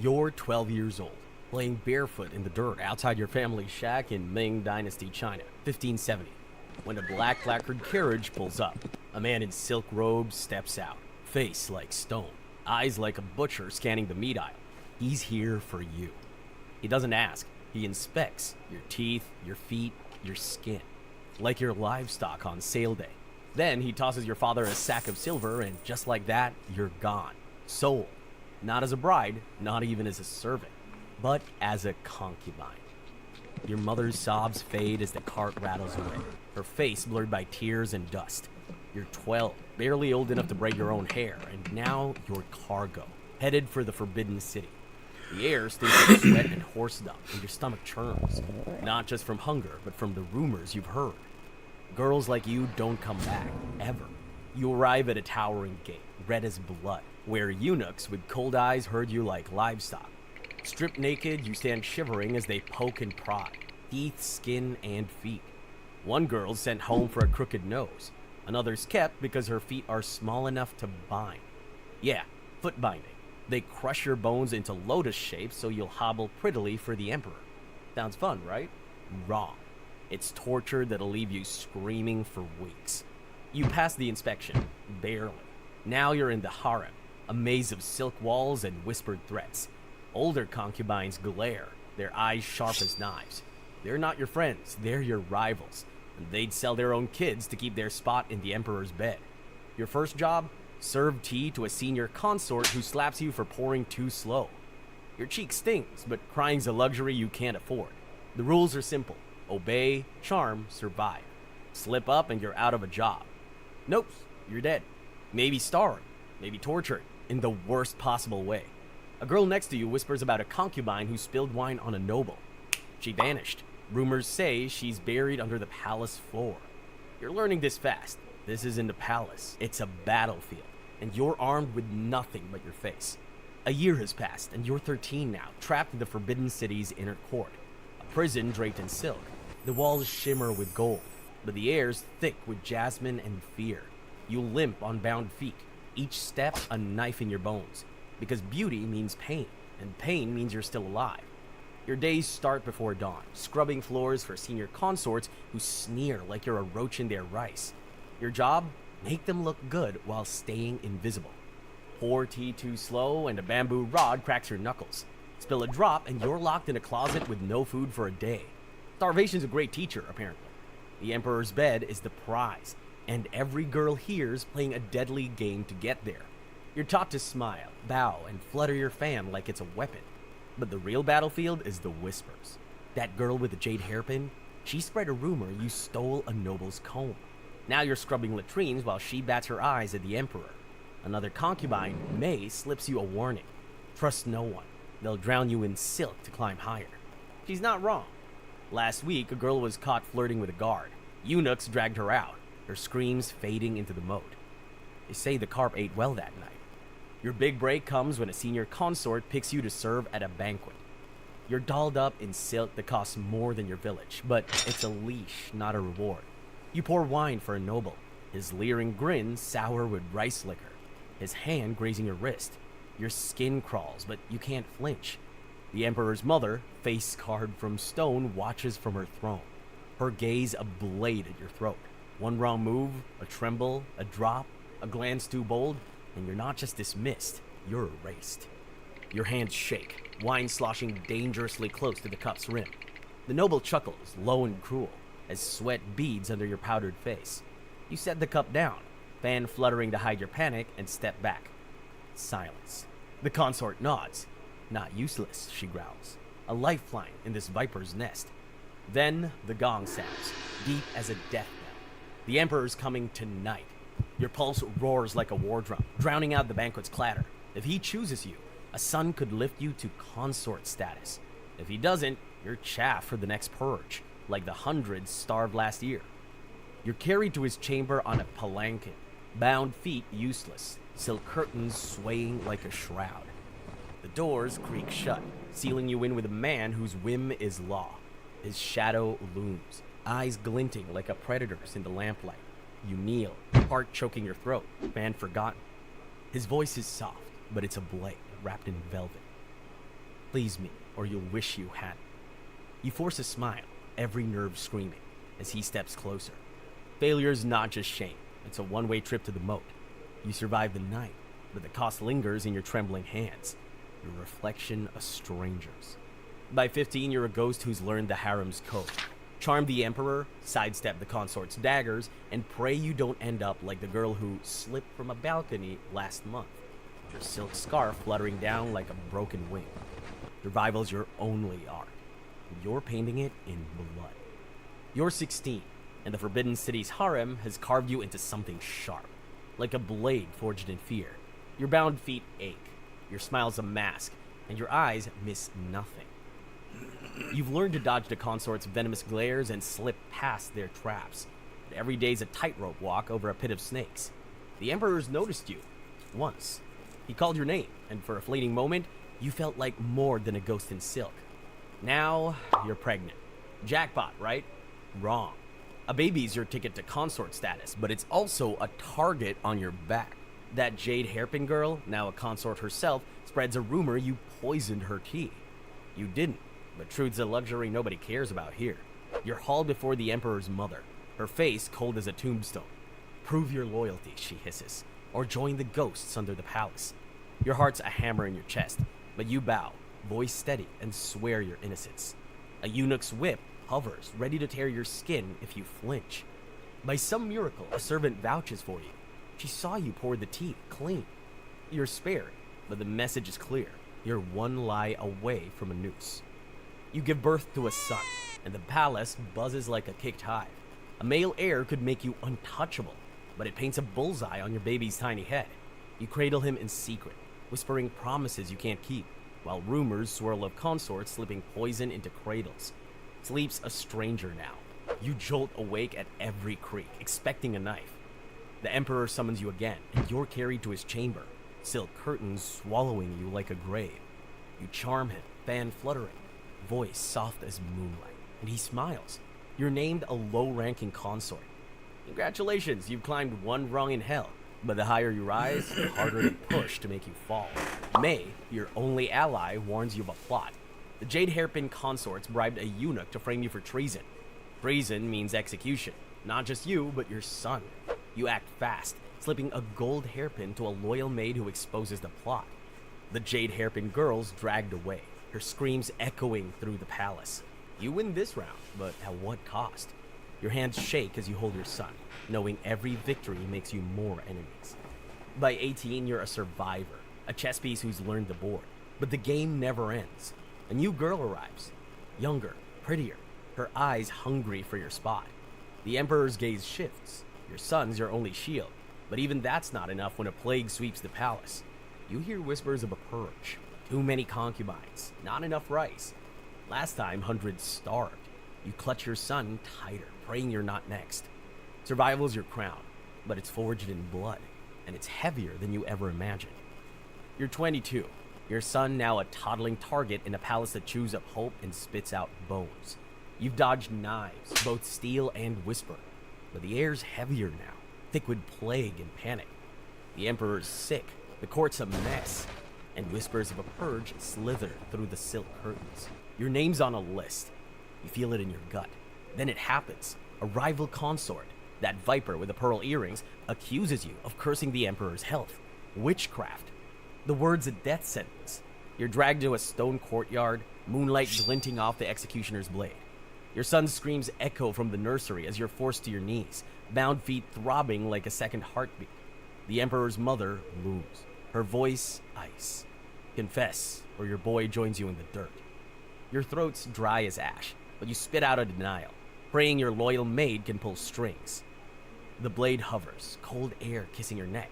You're 12 years old, playing barefoot in the dirt outside your family's shack in Ming Dynasty, China, 1570, when a black lacquered carriage pulls up. A man in silk robes steps out, face like stone, eyes like a butcher scanning the meat aisle. He's here for you. He doesn't ask, he inspects your teeth, your feet, your skin, like your livestock on sale day. Then he tosses your father a sack of silver, and just like that, you're gone. Sold. Not as a bride, not even as a servant, but as a concubine. Your mother's sobs fade as the cart rattles away, her face blurred by tears and dust. You're 12, barely old enough to braid your own hair, and now you're cargo, headed for the Forbidden City. The air stinks of sweat and horse dung, and your stomach churns, not just from hunger, but from the rumors you've heard. Girls like you don't come back, ever. You arrive at a towering gate, red as blood, where eunuchs with cold eyes herd you like livestock. Stripped naked, you stand shivering as they poke and prod, teeth, skin, and feet. One girl's sent home for a crooked nose. Another's kept because her feet are small enough to bind. Yeah, foot binding. They crush your bones into lotus shapes so you'll hobble prettily for the emperor. Sounds fun, right? Wrong. It's torture that'll leave you screaming for weeks. You pass the inspection, barely. Now you're in the harem, a maze of silk walls and whispered threats. Older concubines glare, their eyes sharp as knives. They're not your friends, they're your rivals, and they'd sell their own kids to keep their spot in the emperor's bed. Your first job? Serve tea to a senior consort who slaps you for pouring too slow. Your cheek stings, but crying's a luxury you can't afford. The rules are simple. Obey, charm, survive. Slip up and you're out of a job. Nope, you're dead. Maybe starved, maybe tortured, in the worst possible way. A girl next to you whispers about a concubine who spilled wine on a noble. She vanished. Rumors say she's buried under the palace floor. You're learning this fast. This isn't a palace, it's a battlefield, and you're armed with nothing but your face. A year has passed, and you're 13 now, trapped in the Forbidden City's inner court. A prison draped in silk. The walls shimmer with gold, but the air's thick with jasmine and fear. You limp on bound feet, each step a knife in your bones, because beauty means pain, and pain means you're still alive. Your days start before dawn, scrubbing floors for senior consorts who sneer like you're a roach in their rice. Your job? Make them look good while staying invisible. Pour tea too slow and a bamboo rod cracks your knuckles. Spill a drop and you're locked in a closet with no food for a day. Starvation's a great teacher, apparently. The emperor's bed is the prize, and every girl here's playing a deadly game to get there. You're taught to smile, bow, and flutter your fan like it's a weapon. But the real battlefield is the whispers. That girl with the jade hairpin, she spread a rumor you stole a noble's comb. Now you're scrubbing latrines while she bats her eyes at the emperor. Another concubine, May, slips you a warning. Trust no one. They'll drown you in silk to climb higher. She's not wrong. Last week, a girl was caught flirting with a guard. Eunuchs dragged her out, her screams fading into the moat. They say the carp ate well that night. Your big break comes when a senior consort picks you to serve at a banquet. You're dolled up in silk that costs more than your village, but it's a leash, not a reward. You pour wine for a noble, his leering grin sour with rice liquor, his hand grazing your wrist. Your skin crawls, but you can't flinch. The emperor's mother, face carved from stone, watches from her throne. her gaze a blade at your throat. One wrong move, a tremble, a drop, a glance too bold, and you're not just dismissed, you're erased. Your hands shake, wine sloshing dangerously close to the cup's rim. The noble chuckles, low and cruel, as sweat beads under your powdered face. You set the cup down, fan fluttering to hide your panic, and step back. Silence. The consort nods. Not useless, she growls. A lifeline in this viper's nest. Then the gong sounds, deep as a death knell. The Emperor's coming tonight. Your pulse roars like a war drum, drowning out the banquet's clatter. If he chooses you, a son could lift you to consort status. If he doesn't, you're chaff for the next purge, like the hundreds starved last year. You're carried to his chamber on a palanquin, bound feet useless, silk curtains swaying like a shroud. The doors creak shut, sealing you in with a man whose whim is law. His shadow looms, eyes glinting like a predator's in the lamplight. You kneel, heart choking your throat, fan forgotten. His voice is soft, but it's a blade wrapped in velvet. Please me, or you'll wish you hadn't. You force a smile, every nerve screaming, as he steps closer. Failure's not just shame, it's a one-way trip to the moat. You survive the night, but the cost lingers in your trembling hands. Your reflection a stranger's. By 15, you're a ghost who's learned the harem's code. Charm the Emperor, sidestep the consort's daggers, and pray you don't end up like the girl who slipped from a balcony last month. Your silk scarf fluttering down like a broken wing. Survival's your only art. You're painting it in blood. You're 16, and the Forbidden City's harem has carved you into something sharp, like a blade forged in fear. Your bound feet ache, your smile's a mask, and your eyes miss nothing. You've learned to dodge the consort's venomous glares and slip past their traps. But every day's a tightrope walk over a pit of snakes. The Emperor's noticed you. Once. He called your name, and for a fleeting moment, you felt like more than a ghost in silk. Now, you're pregnant. Jackpot, right? Wrong. A baby's your ticket to consort status, but it's also a target on your back. That Jade hairpin girl, now a consort herself, spreads a rumor you poisoned her tea. You didn't, but truth's a luxury nobody cares about here. You're hauled before the Emperor's mother, her face cold as a tombstone. Prove your loyalty, she hisses, or join the ghosts under the palace. Your heart's a hammer in your chest, but you bow, voice steady, and swear your innocence. A eunuch's whip hovers, ready to tear your skin if you flinch. By some miracle, a servant vouches for you. She saw you pour the tea clean. You're spared, but the message is clear. You're one lie away from a noose. You give birth to a son, and the palace buzzes like a kicked hive. A male heir could make you untouchable, but it paints a bullseye on your baby's tiny head. You cradle him in secret, whispering promises you can't keep, while rumors swirl of consorts slipping poison into cradles. Sleep's a stranger now. You jolt awake at every creak, expecting a knife. The Emperor summons you again, and you're carried to his chamber, silk curtains swallowing you like a grave. You charm him, fan fluttering, voice soft as moonlight, and he smiles. You're named a low-ranking consort. Congratulations, you've climbed one rung in hell, but the higher you rise, the harder they push to make you fall. May, your only ally, warns you of a plot. The Jade Hairpin consorts bribed a eunuch to frame you for treason. Treason means execution. Not just you, but your son. You act fast, slipping a gold hairpin to a loyal maid who exposes the plot. The Jade Hairpin girl's dragged away, her screams echoing through the palace. You win this round, but at what cost? Your hands shake as you hold your son, knowing every victory makes you more enemies. By 18, you're a survivor, a chess piece who's learned the board. But the game never ends. A new girl arrives, younger, prettier, her eyes hungry for your spot. The Emperor's gaze shifts. Your son's your only shield, but even that's not enough when a plague sweeps the palace. You hear whispers of a purge. Too many concubines, not enough rice. Last time, hundreds starved. You clutch your son tighter, praying you're not next. Survival's your crown, but it's forged in blood, and it's heavier than you ever imagined. You're 22. Your son now a toddling target in a palace that chews up hope and spits out bones. You've dodged knives, both steel and whisper, but the air's heavier now, thick with plague and panic. The Emperor's sick, the court's a mess, and whispers of a purge slither through the silk curtains. Your name's on a list. You feel it in your gut. Then it happens. A rival consort, that viper with the pearl earrings, accuses you of cursing the Emperor's health. Witchcraft. The word's a death sentence. You're dragged to a stone courtyard, moonlight glinting off the executioner's blade. Your son's screams echo from the nursery as you're forced to your knees, bound feet throbbing like a second heartbeat. The Emperor's mother looms, her voice ice. Confess, or your boy joins you in the dirt. Your throat's dry as ash, but you spit out a denial, praying your loyal maid can pull strings. The blade hovers, cold air kissing your neck.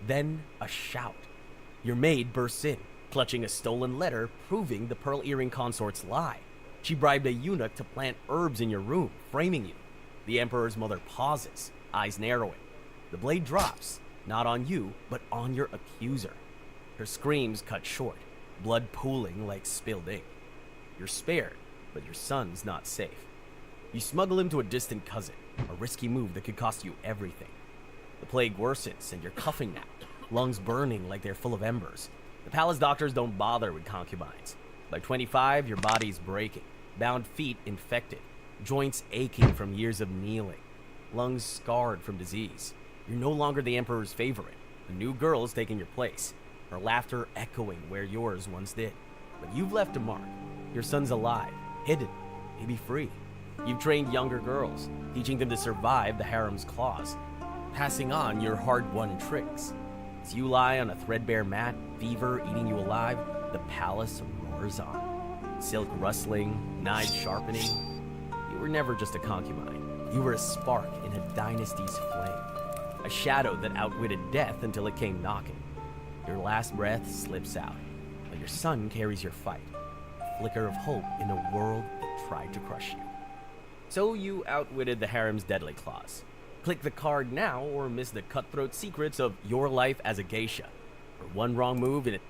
Then a shout. Your maid bursts in, clutching a stolen letter proving the pearl earring consort's lie. She bribed a eunuch to plant herbs in your room, framing you. The Emperor's mother pauses, eyes narrowing. The blade drops, not on you, but on your accuser. Her screams cut short, blood pooling like spilled ink. You're spared, but your son's not safe. You smuggle him to a distant cousin, a risky move that could cost you everything. The plague worsens and you're coughing now, lungs burning like they're full of embers. The palace doctors don't bother with concubines. By 25, your body's breaking, bound feet infected, joints aching from years of kneeling, lungs scarred from disease. You're no longer the Emperor's favorite. A new girl's taking your place, her laughter echoing where yours once did. But you've left a mark. Your son's alive, hidden, maybe free. You've trained younger girls, teaching them to survive the harem's claws, passing on your hard-won tricks. As you lie on a threadbare mat, fever eating you alive, the palace roars on. Silk rustling, knives sharpening. You were never just a concubine. You were a spark in a dynasty's flame. A shadow that outwitted death until it came knocking. Your last breath slips out, but your son carries your fight. A flicker of hope in a world that tried to crush you. So you outwitted the harem's deadly claws. Click the card now or miss the cutthroat secrets of your life as a geisha. For one wrong move and it...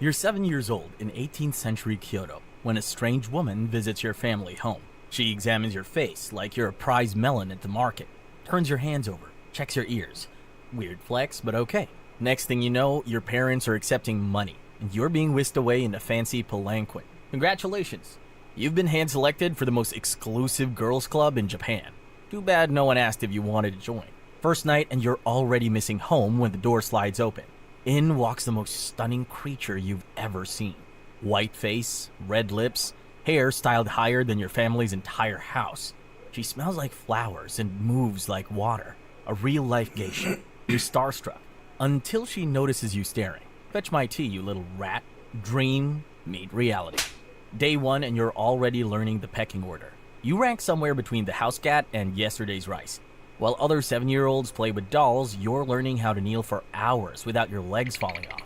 You're 7 years old in 18th century Kyoto when a strange woman visits your family home. She examines your face like you're a prize melon at the market, turns your hands over, checks your ears. Weird flex, but okay. Next thing you know, your parents are accepting money, and you're being whisked away in a fancy palanquin. Congratulations! You've been hand-selected for the most exclusive girls' club in Japan. Too bad no one asked if you wanted to join. First night, and you're already missing home when the door slides open. In walks the most stunning creature you've ever seen. White face, red lips, hair styled higher than your family's entire house. She smells like flowers and moves like water. A real-life geisha. You're starstruck. Until she notices you staring. Fetch my tea, you little rat. Dream, meet reality. Day 1 and you're already learning the pecking order. You rank somewhere between the house cat and yesterday's rice. While other 7-year-olds play with dolls, you're learning how to kneel for hours without your legs falling off.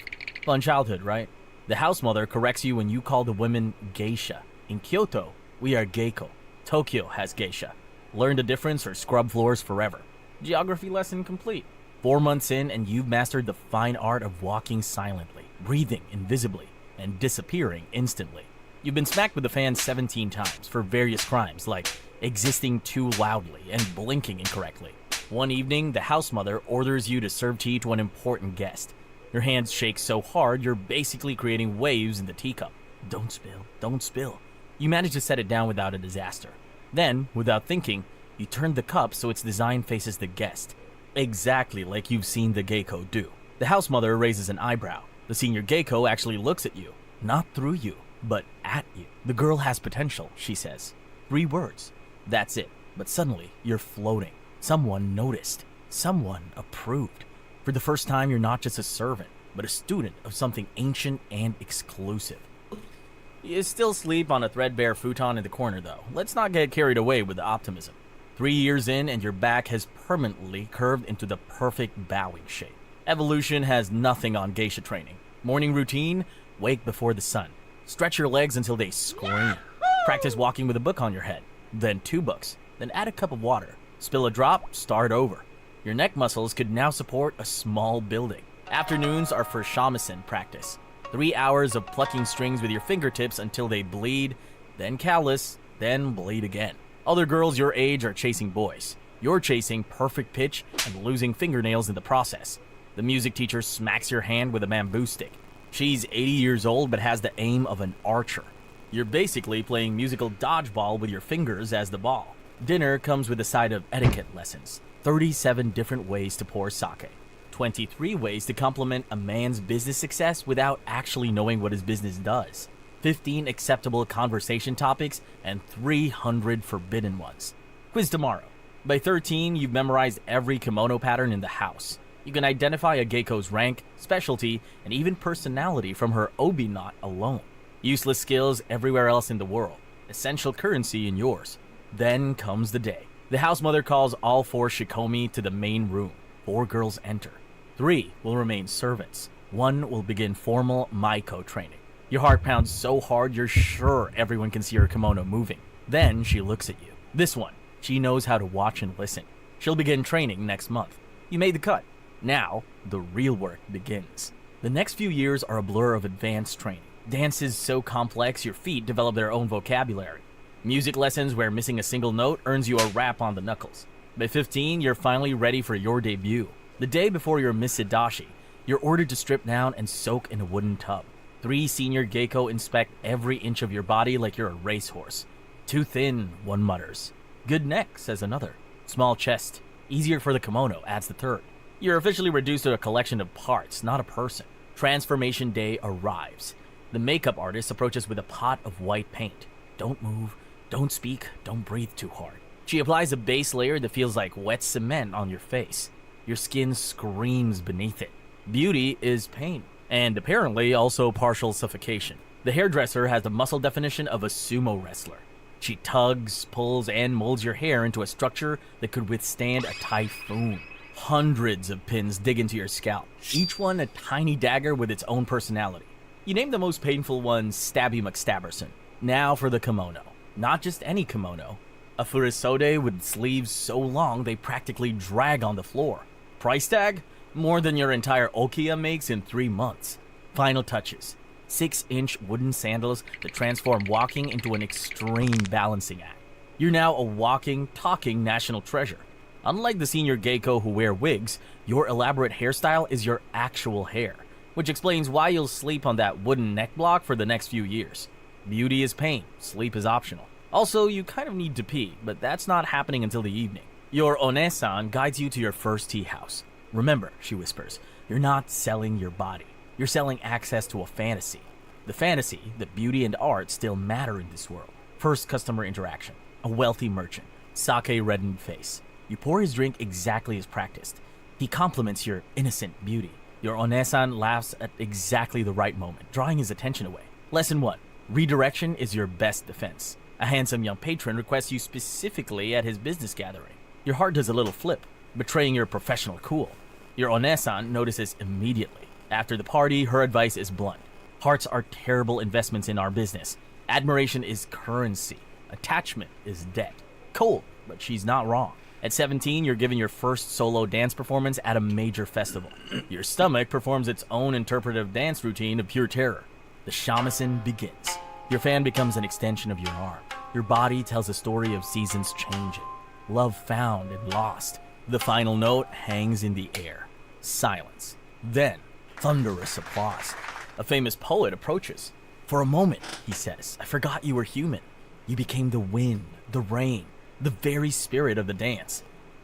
Fun childhood, right? The house mother corrects you when you call the women geisha. In Kyoto, we are geiko. Tokyo has geisha. Learn the difference or scrub floors forever. Geography lesson complete. 4 months in and you've mastered the fine art of walking silently, breathing invisibly, and disappearing instantly. You've been smacked with the fan 17 times for various crimes like existing too loudly and blinking incorrectly. One evening, the house mother orders you to serve tea to an important guest. Your hands shake so hard you're basically creating waves in the teacup. Don't spill, don't spill. You manage to set it down without a disaster. Then, without thinking, you turn the cup so its design faces the guest. Exactly like you've seen the geiko do. The house mother raises an eyebrow. The senior geiko actually looks at you. Not through you, but at you. The girl has potential, she says. 3 words. That's it. But suddenly, you're floating. Someone noticed. Someone approved. For the first time, you're not just a servant, but a student of something ancient and exclusive. You still sleep on a threadbare futon in the corner, though. Let's not get carried away with the optimism. 3 years in, and your back has permanently curved into the perfect bowing shape. Evolution has nothing on geisha training. Morning routine, wake before the sun. Stretch your legs until they scream. Practice walking with a book on your head. Then 2 books. Then add a cup of water. Spill a drop, start over. Your neck muscles could now support a small building. Afternoons are for shamisen practice. 3 hours of plucking strings with your fingertips until they bleed, then callus, then bleed again. Other girls your age are chasing boys. You're chasing perfect pitch and losing fingernails in the process. The music teacher smacks your hand with a bamboo stick. She's 80 years old but has the aim of an archer. You're basically playing musical dodgeball with your fingers as the ball. Dinner comes with a side of etiquette lessons. 37 different ways to pour sake. 23 ways to compliment a man's business success without actually knowing what his business does. 15 acceptable conversation topics and 300 forbidden ones. Quiz tomorrow. By 13, you've memorized every kimono pattern in the house. You can identify a geiko's rank, specialty, and even personality from her obi knot alone. Useless skills everywhere else in the world. Essential currency in yours. Then comes the day. The house mother calls all 4 shikomi to the main room. 4 girls enter. 3 will remain servants. 1 will begin formal maiko training. Your heart pounds so hard you're sure everyone can see her kimono moving. Then she looks at you. This one, she knows how to watch and listen. She'll begin training next month. You made the cut. Now, the real work begins. The next few years are a blur of advanced training. Dance is so complex your feet develop their own vocabulary. Music lessons where missing a single note earns you a rap on the knuckles. By 15, you're finally ready for your debut. The day before your Misidashi, you're ordered to strip down and soak in a wooden tub. 3 senior geiko inspect every inch of your body like you're a racehorse. Too thin, one mutters. Good neck, says another. Small chest. Easier for the kimono, adds the third. You're officially reduced to a collection of parts, not a person. Transformation day arrives. The makeup artist approaches with a pot of white paint. Don't move, don't speak, don't breathe too hard. She applies a base layer that feels like wet cement on your face. Your skin screams beneath it. Beauty is pain, and apparently also partial suffocation. The hairdresser has the muscle definition of a sumo wrestler. She tugs, pulls, and molds your hair into a structure that could withstand a typhoon. Hundreds of pins dig into your scalp, each one a tiny dagger with its own personality. You name the most painful one Stabby McStabberson. Now for the kimono. Not just any kimono. A furisode with sleeves so long they practically drag on the floor. Price tag? More than your entire Okia makes in 3 months. Final touches. 6-inch wooden sandals that transform walking into an extreme balancing act. You're now a walking, talking national treasure. Unlike the senior geiko who wear wigs, your elaborate hairstyle is your actual hair, which explains why you'll sleep on that wooden neck block for the next few years. Beauty is pain, sleep is optional. Also, you kind of need to pee, but that's not happening until the evening. Your One-san guides you to your first tea house. Remember, she whispers, you're not selling your body. You're selling access to a fantasy. The fantasy that beauty and art still matter in this world. First customer interaction. A wealthy merchant. Sake-reddened face. You pour his drink exactly as practiced. He compliments your innocent beauty. Your One-san laughs at exactly the right moment, drawing his attention away. Lesson 1. Redirection is your best defense. A handsome young patron requests you specifically at his business gathering. Your heart does a little flip, betraying your professional cool. Your One-san notices immediately. After the party, her advice is blunt. Hearts are terrible investments in our business. Admiration is currency. Attachment is debt. Cold, but she's not wrong. At 17, you're given your first solo dance performance at a major festival. Your stomach performs its own interpretive dance routine of pure terror. The shamisen begins. Your fan becomes an extension of your arm. Your body tells a story of seasons changing. Love found and lost. The final note hangs in the air. Silence. Then, thunderous applause. A famous poet approaches. For a moment, he says, I forgot you were human. You became the wind, the rain, the very spirit of the dance.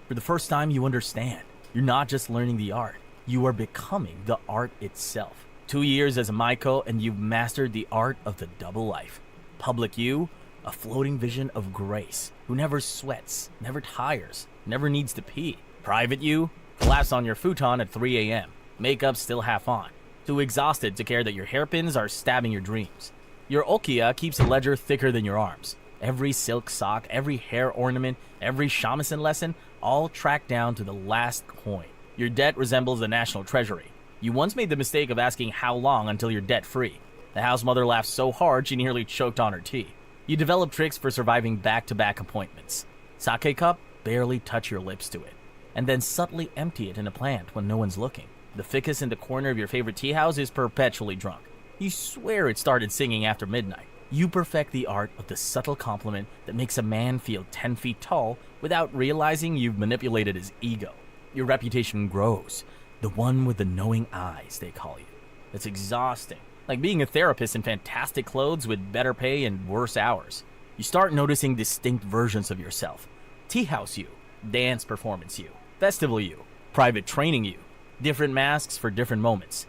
For the first time, you understand. You're not just learning the art. You are becoming the art itself. 2 years as a Maiko, and you've mastered the art of the double life. Public you, a floating vision of grace, who never sweats, never tires, never needs to pee. Private you, collapse on your futon at 3 a.m. Makeup still half on. Too exhausted to care that your hairpins are stabbing your dreams. Your Okia keeps a ledger thicker than your arms. Every silk sock, every hair ornament, every shamisen lesson, all tracked down to the last coin. Your debt resembles the national treasury. You once made the mistake of asking how long until you're debt-free. The house mother laughed so hard she nearly choked on her tea. You develop tricks for surviving back-to-back appointments. Sake cup, barely touch your lips to it, and then subtly empty it in a plant when no one's looking. The ficus in the corner of your favorite tea house is perpetually drunk. You swear it started singing after midnight. You perfect the art of the subtle compliment that makes a man feel 10 feet tall without realizing you've manipulated his ego. Your reputation grows. The one with the knowing eyes, they call you. It's exhausting. Like being a therapist in fantastic clothes with better pay and worse hours. You start noticing distinct versions of yourself. Tea house you, dance performance you, festival you, private training you. Different masks for different moments.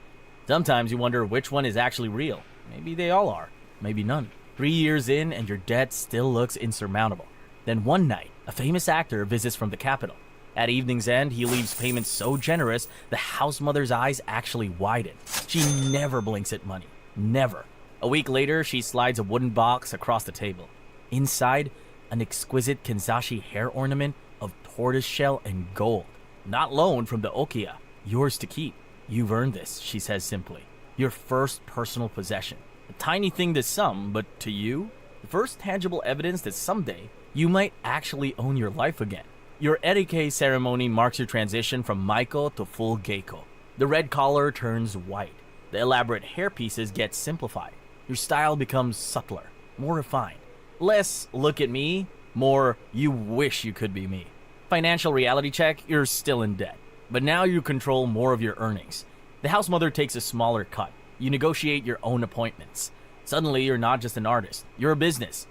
Sometimes you wonder which one is actually real. Maybe they all are. Maybe none. 3 years in and your debt still looks insurmountable. Then one night, a famous actor visits from the capital. At evening's end, he leaves payments so generous, the house mother's eyes actually widen. She never blinks at money. Never. A week later, she slides a wooden box across the table. Inside, an exquisite Kanzashi hair ornament of tortoiseshell and gold. Not loaned from the Okia. Yours to keep. You've earned this, she says simply. Your first personal possession. A tiny thing to some, but to you, the first tangible evidence that someday you might actually own your life again. Your Erike ceremony marks your transition from Maiko to full Geiko. The red collar turns white. The elaborate hairpieces get simplified. Your style becomes subtler, more refined. Less look at me, more you wish you could be me. Financial reality check, you're still in debt. But now you control more of your earnings. The house mother takes a smaller cut. You negotiate your own appointments. Suddenly, you're not just an artist. You're a business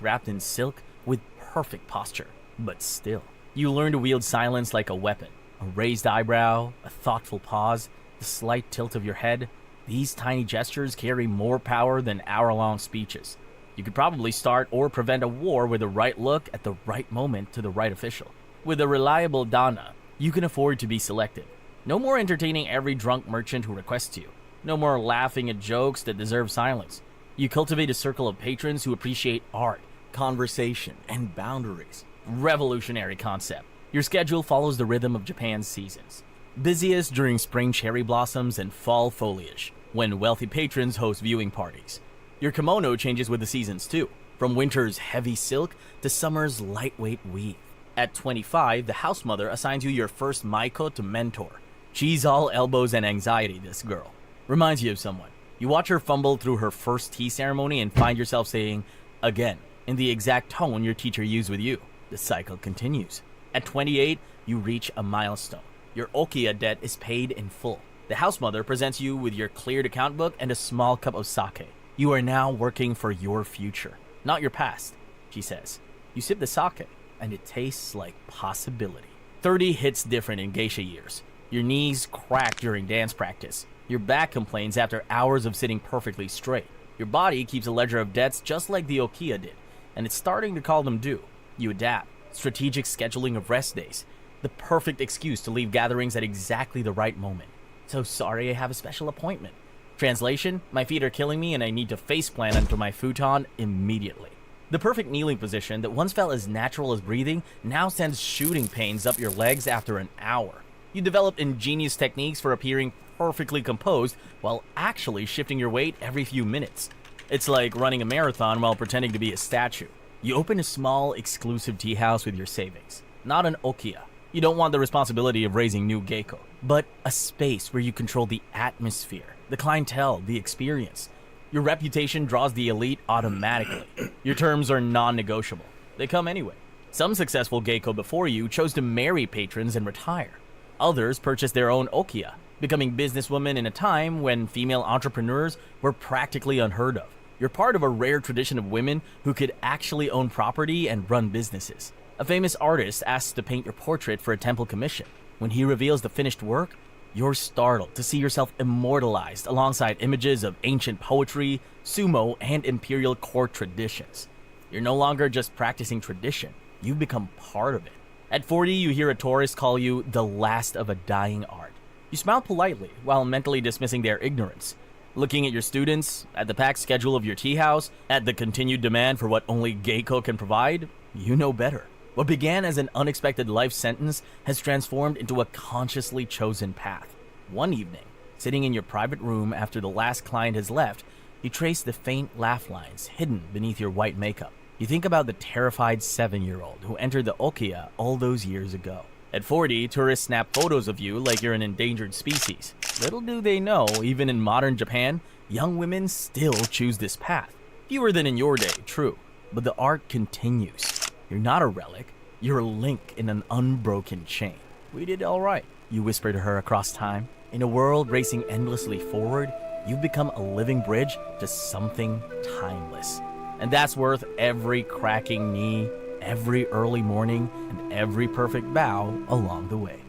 wrapped in silk with perfect posture. But still, you learn to wield silence like a weapon. A raised eyebrow, a thoughtful pause, the slight tilt of your head. These tiny gestures carry more power than hour-long speeches. You could probably start or prevent a war with the right look at the right moment to the right official. With a reliable Dana, you can afford to be selective. No more entertaining every drunk merchant who requests you. No more laughing at jokes that deserve silence. You cultivate a circle of patrons who appreciate art, conversation, and boundaries. Revolutionary concept. Your schedule follows the rhythm of Japan's seasons. Busiest during spring cherry blossoms and fall foliage, when wealthy patrons host viewing parties. Your kimono changes with the seasons too, from winter's heavy silk to summer's lightweight weave. At 25, the house mother assigns you your first Maiko to mentor. She's all elbows and anxiety, this girl. Reminds you of someone. You watch her fumble through her first tea ceremony and find yourself saying, again, in the exact tone your teacher used with you. The cycle continues. At 28, you reach a milestone. Your Okia debt is paid in full. The house mother presents you with your cleared account book and a small cup of sake. You are now working for your future, not your past, she says. You sip the sake, and it tastes like possibility. 30 hits different in geisha years. Your knees crack during dance practice. Your back complains after hours of sitting perfectly straight. Your body keeps a ledger of debts just like the Okia did, and it's starting to call them due. You adapt. Strategic scheduling of rest days. The perfect excuse to leave gatherings at exactly the right moment. So sorry I have a special appointment. Translation, my feet are killing me and I need to faceplant onto my futon immediately. The perfect kneeling position that once felt as natural as breathing now sends shooting pains up your legs after an hour. You develop ingenious techniques for appearing perfectly composed while actually shifting your weight every few minutes. It's like running a marathon while pretending to be a statue. You open a small, exclusive tea house with your savings. Not an Okia. You don't want the responsibility of raising new Geiko, but a space where you control the atmosphere, the clientele, the experience. Your reputation draws the elite automatically. Your terms are non-negotiable. They come anyway. Some successful Geiko before you chose to marry patrons and retire. Others purchased their own Okia, becoming businesswomen in a time when female entrepreneurs were practically unheard of. You're part of a rare tradition of women who could actually own property and run businesses. A famous artist asks to paint your portrait for a temple commission. When he reveals the finished work, you're startled to see yourself immortalized alongside images of ancient poetry, sumo, and imperial court traditions. You're no longer just practicing tradition, you've become part of it. At 40, you hear a tourist call you the last of a dying art. You smile politely while mentally dismissing their ignorance. Looking at your students, at the packed schedule of your tea house, at the continued demand for what only Geiko can provide, you know better. What began as an unexpected life sentence has transformed into a consciously chosen path. One evening, sitting in your private room after the last client has left, you trace the faint laugh lines hidden beneath your white makeup. You think about the terrified 7-year-old who entered the Okia all those years ago. At 40, tourists snap photos of you like you're an endangered species. Little do they know, even in modern Japan, young women still choose this path. Fewer than in your day, true, but the art continues. You're not a relic, you're a link in an unbroken chain. We did all right, you whisper to her across time. In a world racing endlessly forward, you've become a living bridge to something timeless. And that's worth every cracking knee, every early morning, and every perfect bow along the way.